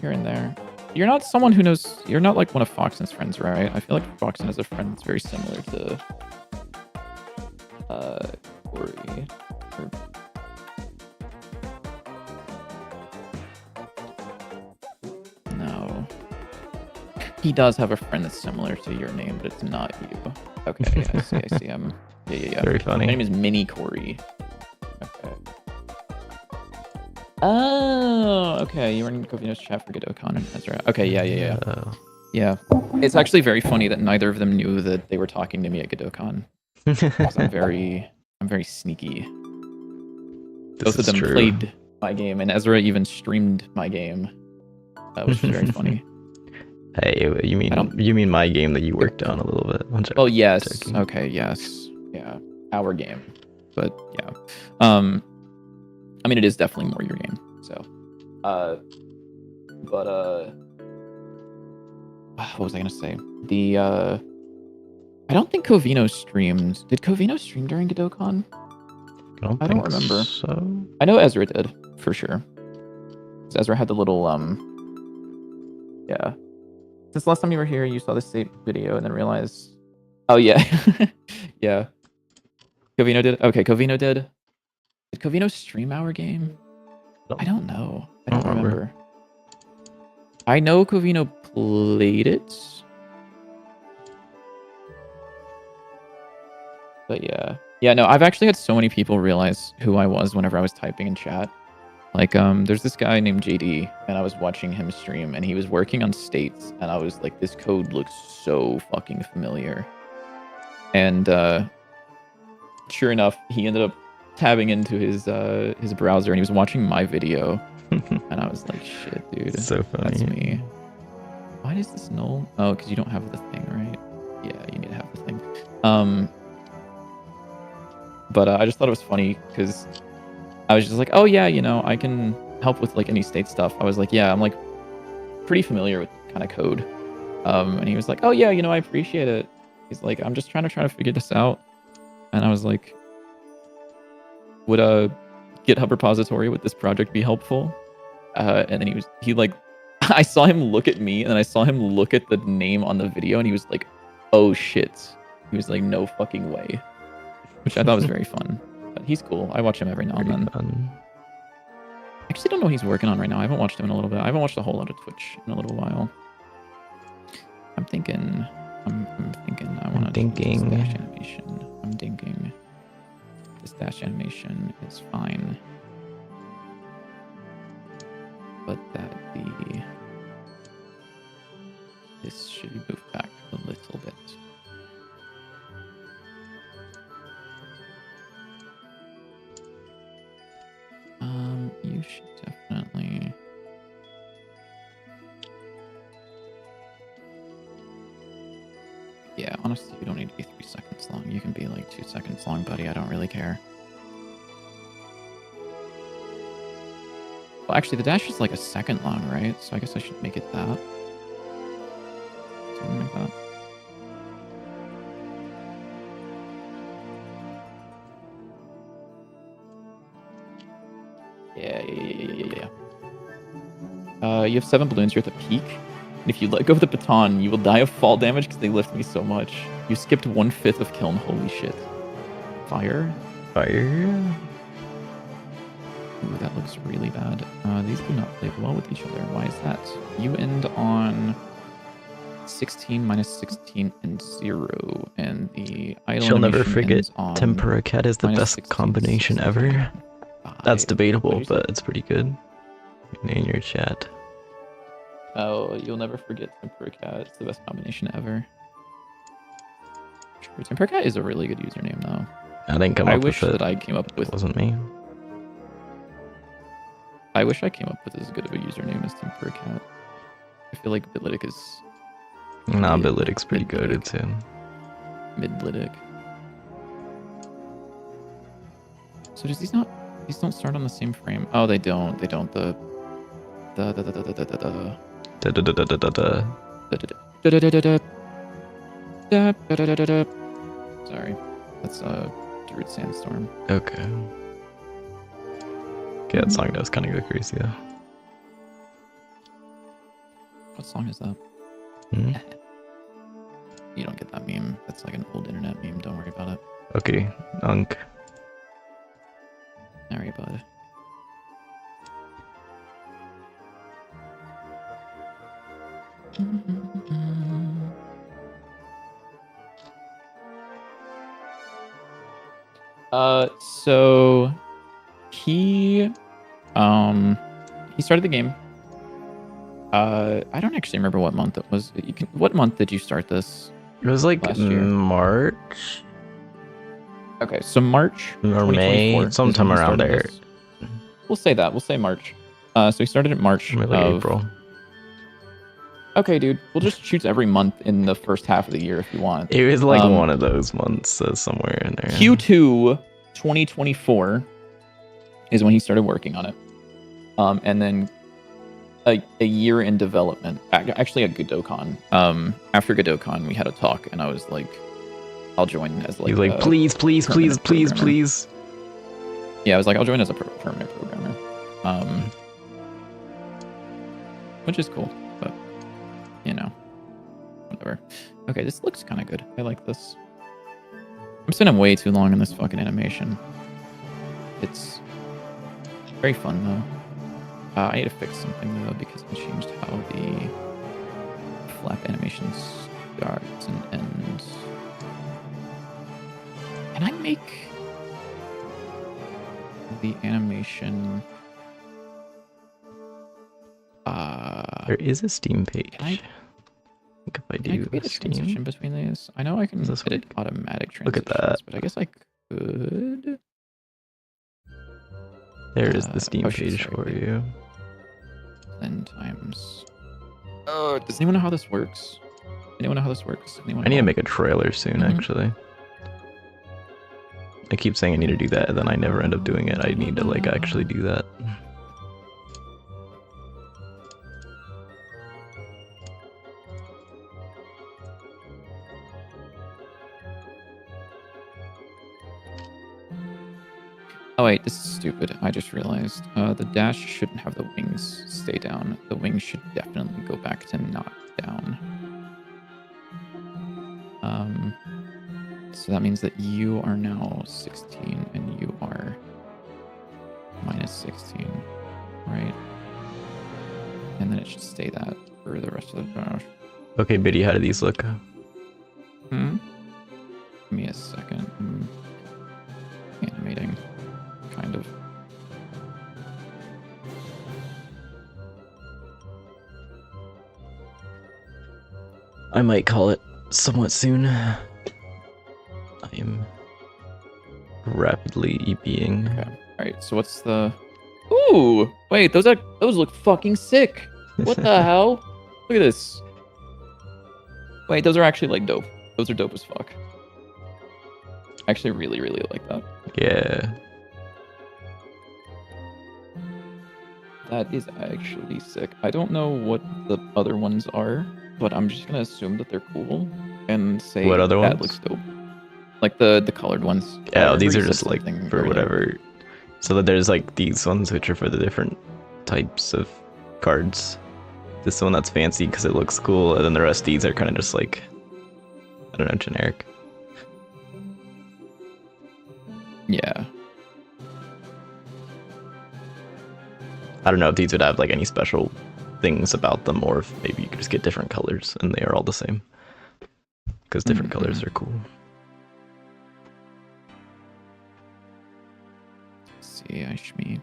Here and there. You're not someone who knows... You're not like one of Foxen's friends, right? I feel like Foxen has a friend that's very similar to... Corey. No. He does have a friend that's similar to your name, but it's not you. Okay, I see. Yeah. Very funny. My name is Mini Corey. Okay. Oh, okay. You were in Covino's chat for Godokon and Ezra. Okay, yeah. Yeah. It's actually very funny that neither of them knew that they were talking to me at Godokon. I'm very sneaky. Both of them played my game, and Ezra even streamed my game. Which is very funny. Hey, you mean my game that you worked on a little bit? Oh yes. Okay, yes. Yeah. Our game. But yeah. I mean, it is definitely more your game. So what was I gonna say? I don't think Covino streamed. Did Covino stream during Godokon? I don't remember. So I know Ezra did for sure. Ezra had the little yeah. Since last time you were here, you saw the state video and then realized, oh yeah, yeah. Covino did. Okay, Covino did. Did Covino stream our game? I don't know. I don't remember. I know Covino played it. But yeah. Yeah, no, I've actually had so many people realize who I was whenever I was typing in chat. Like, there's this guy named JD, and I was watching him stream, and he was working on states, and I was like, this code looks so fucking familiar. And sure enough, he ended up tabbing into his browser, and he was watching my video, and I was like, shit, dude. It's so funny. That's me. Why is this null? Oh, because you don't have the thing, right? Yeah, you need to have the thing. But I just thought it was funny, because I was just like, oh yeah, you know, I can help with like any state stuff. I was like, yeah, I'm like pretty familiar with kind of code. And he was like, oh yeah, you know, I appreciate it. He's like, I'm just trying to figure this out. And I was like, would a GitHub repository with this project be helpful? And then he like, I saw him look at me, and then I saw him look at the name on the video, and he was like, oh shit. He was like, no fucking way. Which I thought was very fun. But he's cool. I watch him every now and then. Fun. I actually don't know what he's working on right now. I haven't watched him in a little bit. I haven't watched a whole lot of Twitch in a little while. I'm thinking I want to do this dash animation. I'm thinking this dash animation is fine. But that this should be moved back a little bit. You should definitely. Yeah, honestly, you don't need to be 3 seconds long. You can be like 2 seconds long, buddy. I don't really care. Well, actually, the dash is like a second long, right? So I guess I should make it that. Something like that. Yeah. You have 7 balloons. You're at the peak. And if you let go of the baton, you will die of fall damage because they lift me so much. You skipped 1/5 of kiln. Holy shit. Fire? Fire? Ooh, that looks really bad. These do not play well with each other. Why is that? You end on 16, -16, and 0. And the idle She'll never animation forget ends on Tempura Cat is the best 16, combination 16, ever. 5. That's debatable, What'd you say? but it's pretty good. In your chat. Oh, you'll never forget Tempura Cat. It's the best combination ever. True. Tempura Cat is a really good username, though. I didn't come I up wish with it. that I came up with. It wasn't me. I wish I came up with as good of a username as Tempura Cat. I feel like Bitlytic is Nah, Bitlytic's pretty good. It's in. Midlytic. So does these don't start on the same frame? Oh, they don't. They don't. The Sorry, that's Druid Sandstorm. Okay. Okay, that song does kind of go crazy though. What song is that? Hmm? You don't get that meme. That's like an old internet meme. Don't worry about it. Okay, Unk. Sorry, bud. So he started the game. I don't actually remember what month it was. What month did you start this? It was like Last year. March Okay, so March or May, 2024 is sometime when he around started there. this. We'll say that. We'll say March. So he started in March Maybe like of April. Okay, dude. We'll just choose every month in the first half of the year if you want. It was like one of those months, somewhere in there. Q2 2024 is when he started working on it. And then a year in development. Actually, at GodoCon. After GodoCon, we had a talk, and I was like, I'll join as like. He's like, please, please, please, permanent please, programmer." please. Yeah, I was like, I'll join as a permanent programmer. Which is cool, but you know, whatever. Okay, this looks kind of good. I like this. I'm spending way too long in this fucking animation. It's very fun though. I need to fix something though because I changed how the flap animation starts and ends. Can I make the animation? There is a Steam page. Can I think if I Can I do create a Steam. transition between these? I know I can Does this edit work? automatic transitions, Look at that. but I guess I could. There is the Steam oh, shit, page sorry. for you. 10 times. Oh, does anyone know how this works? Anyone know how this works? Anyone I need to know? make a trailer soon, Mhm. actually. I keep saying I need to do that, and then I never end up doing it. I need to like actually do that. Oh wait, this is stupid. I just realized the dash shouldn't have the wings stay down. The wings should definitely go back to not down. So that means that you are now 16 and you are minus 16, right? And then it should stay that for the rest of the dash. Okay, Biddy, how do these look? Give me a second. Animating, kind of. I might call it somewhat soon. I am rapidly EPing. Okay. All right. So what's the? Ooh! Wait, those look fucking sick. What the hell? Look at this. Wait, those are actually like dope. Those are dope as fuck. I actually really, really like that. Yeah. That is actually sick. I don't know what the other ones are, but I'm just gonna assume that they're cool and say What other that ones? looks dope. Like the colored ones. Yeah, I these are already just said like something for earlier. whatever. So that there's like these ones which are for the different types of cards. This one that's fancy because it looks cool, and then the rest of these are kind of just like, I don't know, generic. Yeah. I don't know if these would have like any special things about them, or if maybe you could just get different colors and they are all the same. Because different colors are cool. Let's see, I shmee.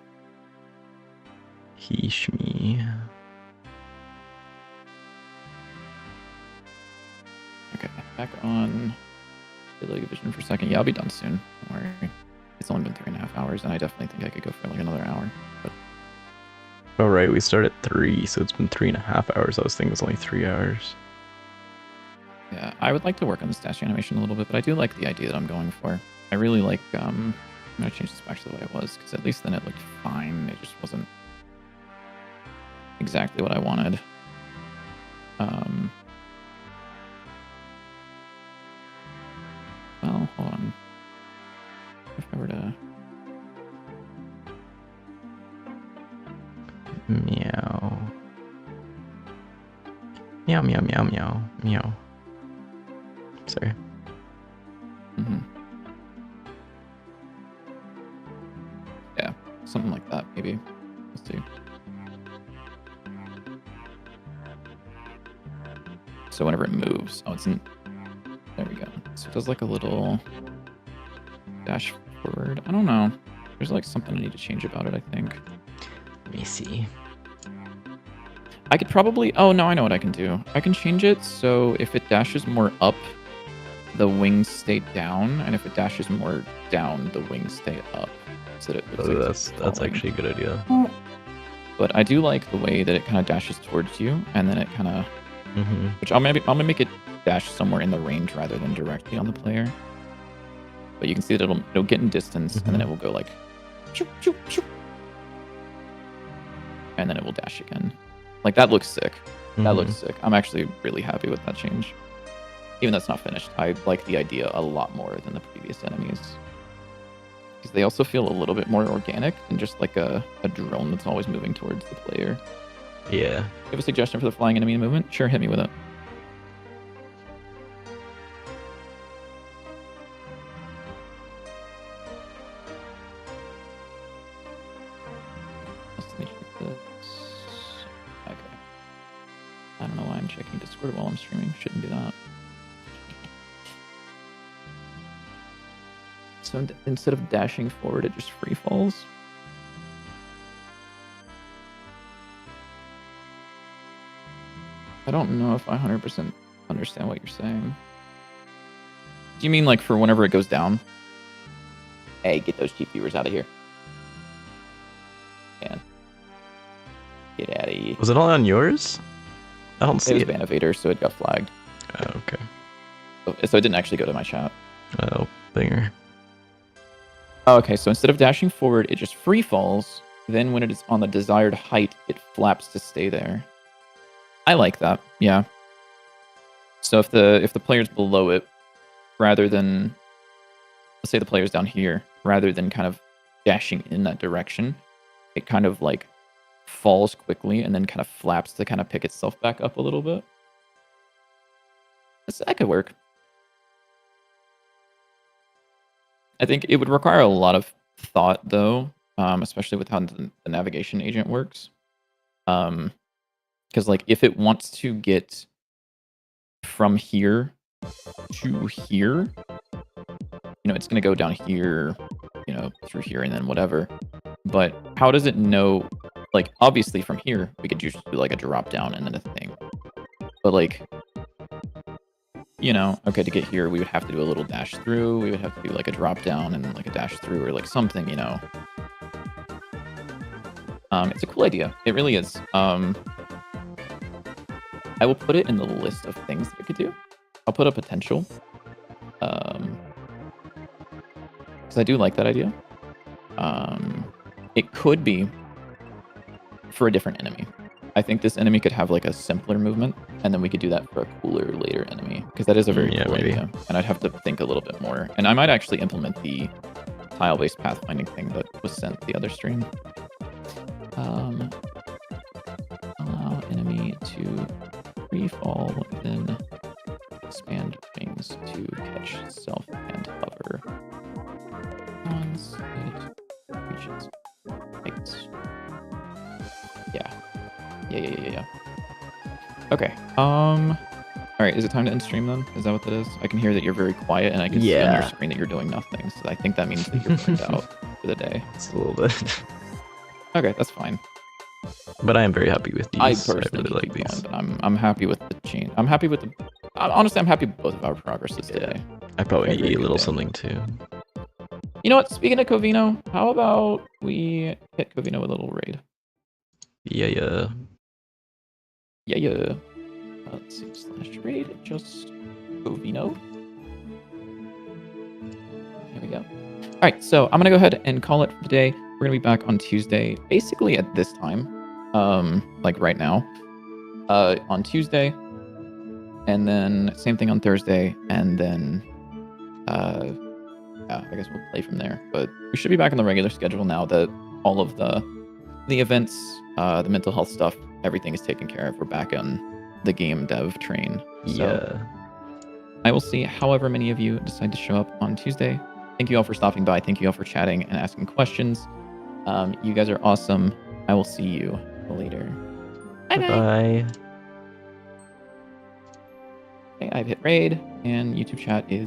He shmee. Okay, back on League of Vision for a second. Yeah, I'll be done soon. Don't worry. It's only been 3.5 hours, and I definitely think I could go for like another hour. But Oh right, we start at 3, so it's been 3.5 hours. I was thinking it was only 3 hours. yeah, I would like to work on the stash animation a little bit, but I do like the idea that I'm going for. I really like, I'm going to change this back to the way it was, because at least then it looked fine. It just wasn't exactly what I wanted. Well, hold on. If I were to... Meow. Meow, meow, meow, meow, meow. Sorry. Yeah, something like that, maybe. Let's see. So whenever it moves, oh, it's in... There we go. So it does like a little dash forward. I don't know. There's like something I need to change about it, I think. Let me see. I could probably... Oh, no, I know what I can do. I can change it so if it dashes more up, the wings stay down, and if it dashes more down, the wings stay up. So that it looks like it's That's falling. actually a good idea. But I do like the way that it kind of dashes towards you, and then it kind of... Mm-hmm. Which I'm gonna make it dash somewhere in the range rather than directly on the player. But you can see that it'll get in distance, and then it will go like... Shoop, shoop, shoop. And then it will dash again. Like, that looks sick. That looks sick. I'm actually really happy with that change. Even though it's not finished, I like the idea a lot more than the previous enemies. Because they also feel a little bit more organic than just like a drone that's always moving towards the player. Yeah. You have a suggestion for the flying enemy movement? Sure, hit me with it. Let me check this. Okay. I don't know why I'm checking Discord while I'm streaming. Shouldn't do that. So instead of dashing forward, it just free falls. I don't know if I 100% understand what you're saying. Do you mean like for whenever it goes down? Hey, get those cheap viewers out of here. Man. Get out of here. Was it all on yours? I don't see It was it. Banavator, so it got flagged. Oh, okay. So it didn't actually go to my chat. Oh, thinger. Oh, okay, so instead of dashing forward, it just free falls. Then when it is on the desired height, it flaps to stay there. I like that, yeah. So if the player's below it, rather than, let's say the player's down here, rather than kind of dashing in that direction, it kind of like falls quickly and then kind of flaps to kind of pick itself back up a little bit. That could work. I think it would require a lot of thought, though, especially with how the navigation agent works. Because like if it wants to get from here to here, it's going to go down here, through here and then whatever. But how does it know? Like, obviously from here, we could just do like a drop down and then a thing. But like, okay, to get here, we would have to do a little dash through. We would have to do like a drop down and then like a dash through or like something, It's a cool idea. It really is. I will put it in the list of things that it could do. I'll put a potential. Because I do like that idea. It could be for a different enemy. I think this enemy could have like a simpler movement, and then we could do that for a cooler later enemy, because that is a very cool idea. And I'd have to think a little bit more. And I might actually implement the tile-based pathfinding thing that was sent the other stream. Allow enemy to free fall, then expand wings to catch self and hover. Once it reaches heights. Yeah. Okay. All right. Is it time to end stream then? Is that what that is? I can hear that you're very quiet, and I can see on your screen that you're doing nothing. So I think that means that you're burned out for the day. It's a little bit. Okay, that's fine. But I am very happy with these. I personally really like these. Going, but I'm happy with the change. I'm happy with honestly, I'm happy with both of our progresses today. I probably need a little something too. You know what? Speaking of Covino, how about we hit Covino with a little raid? Yeah. Let's see, /raid, just Covino. There we go. All right, so I'm gonna go ahead and call it for today. We're gonna be back on Tuesday, basically at this time, like right now, on Tuesday, and then same thing on Thursday, and then, yeah, I guess we'll play from there. But we should be back on the regular schedule now that all of the events, the mental health stuff, everything is taken care of. We're back on the game dev train. So I will see however many of you decide to show up on Tuesday. Thank you all for stopping by. Thank you all for chatting and asking questions. You guys are awesome. I will see you later. Bye. Okay, I've hit raid, and YouTube chat is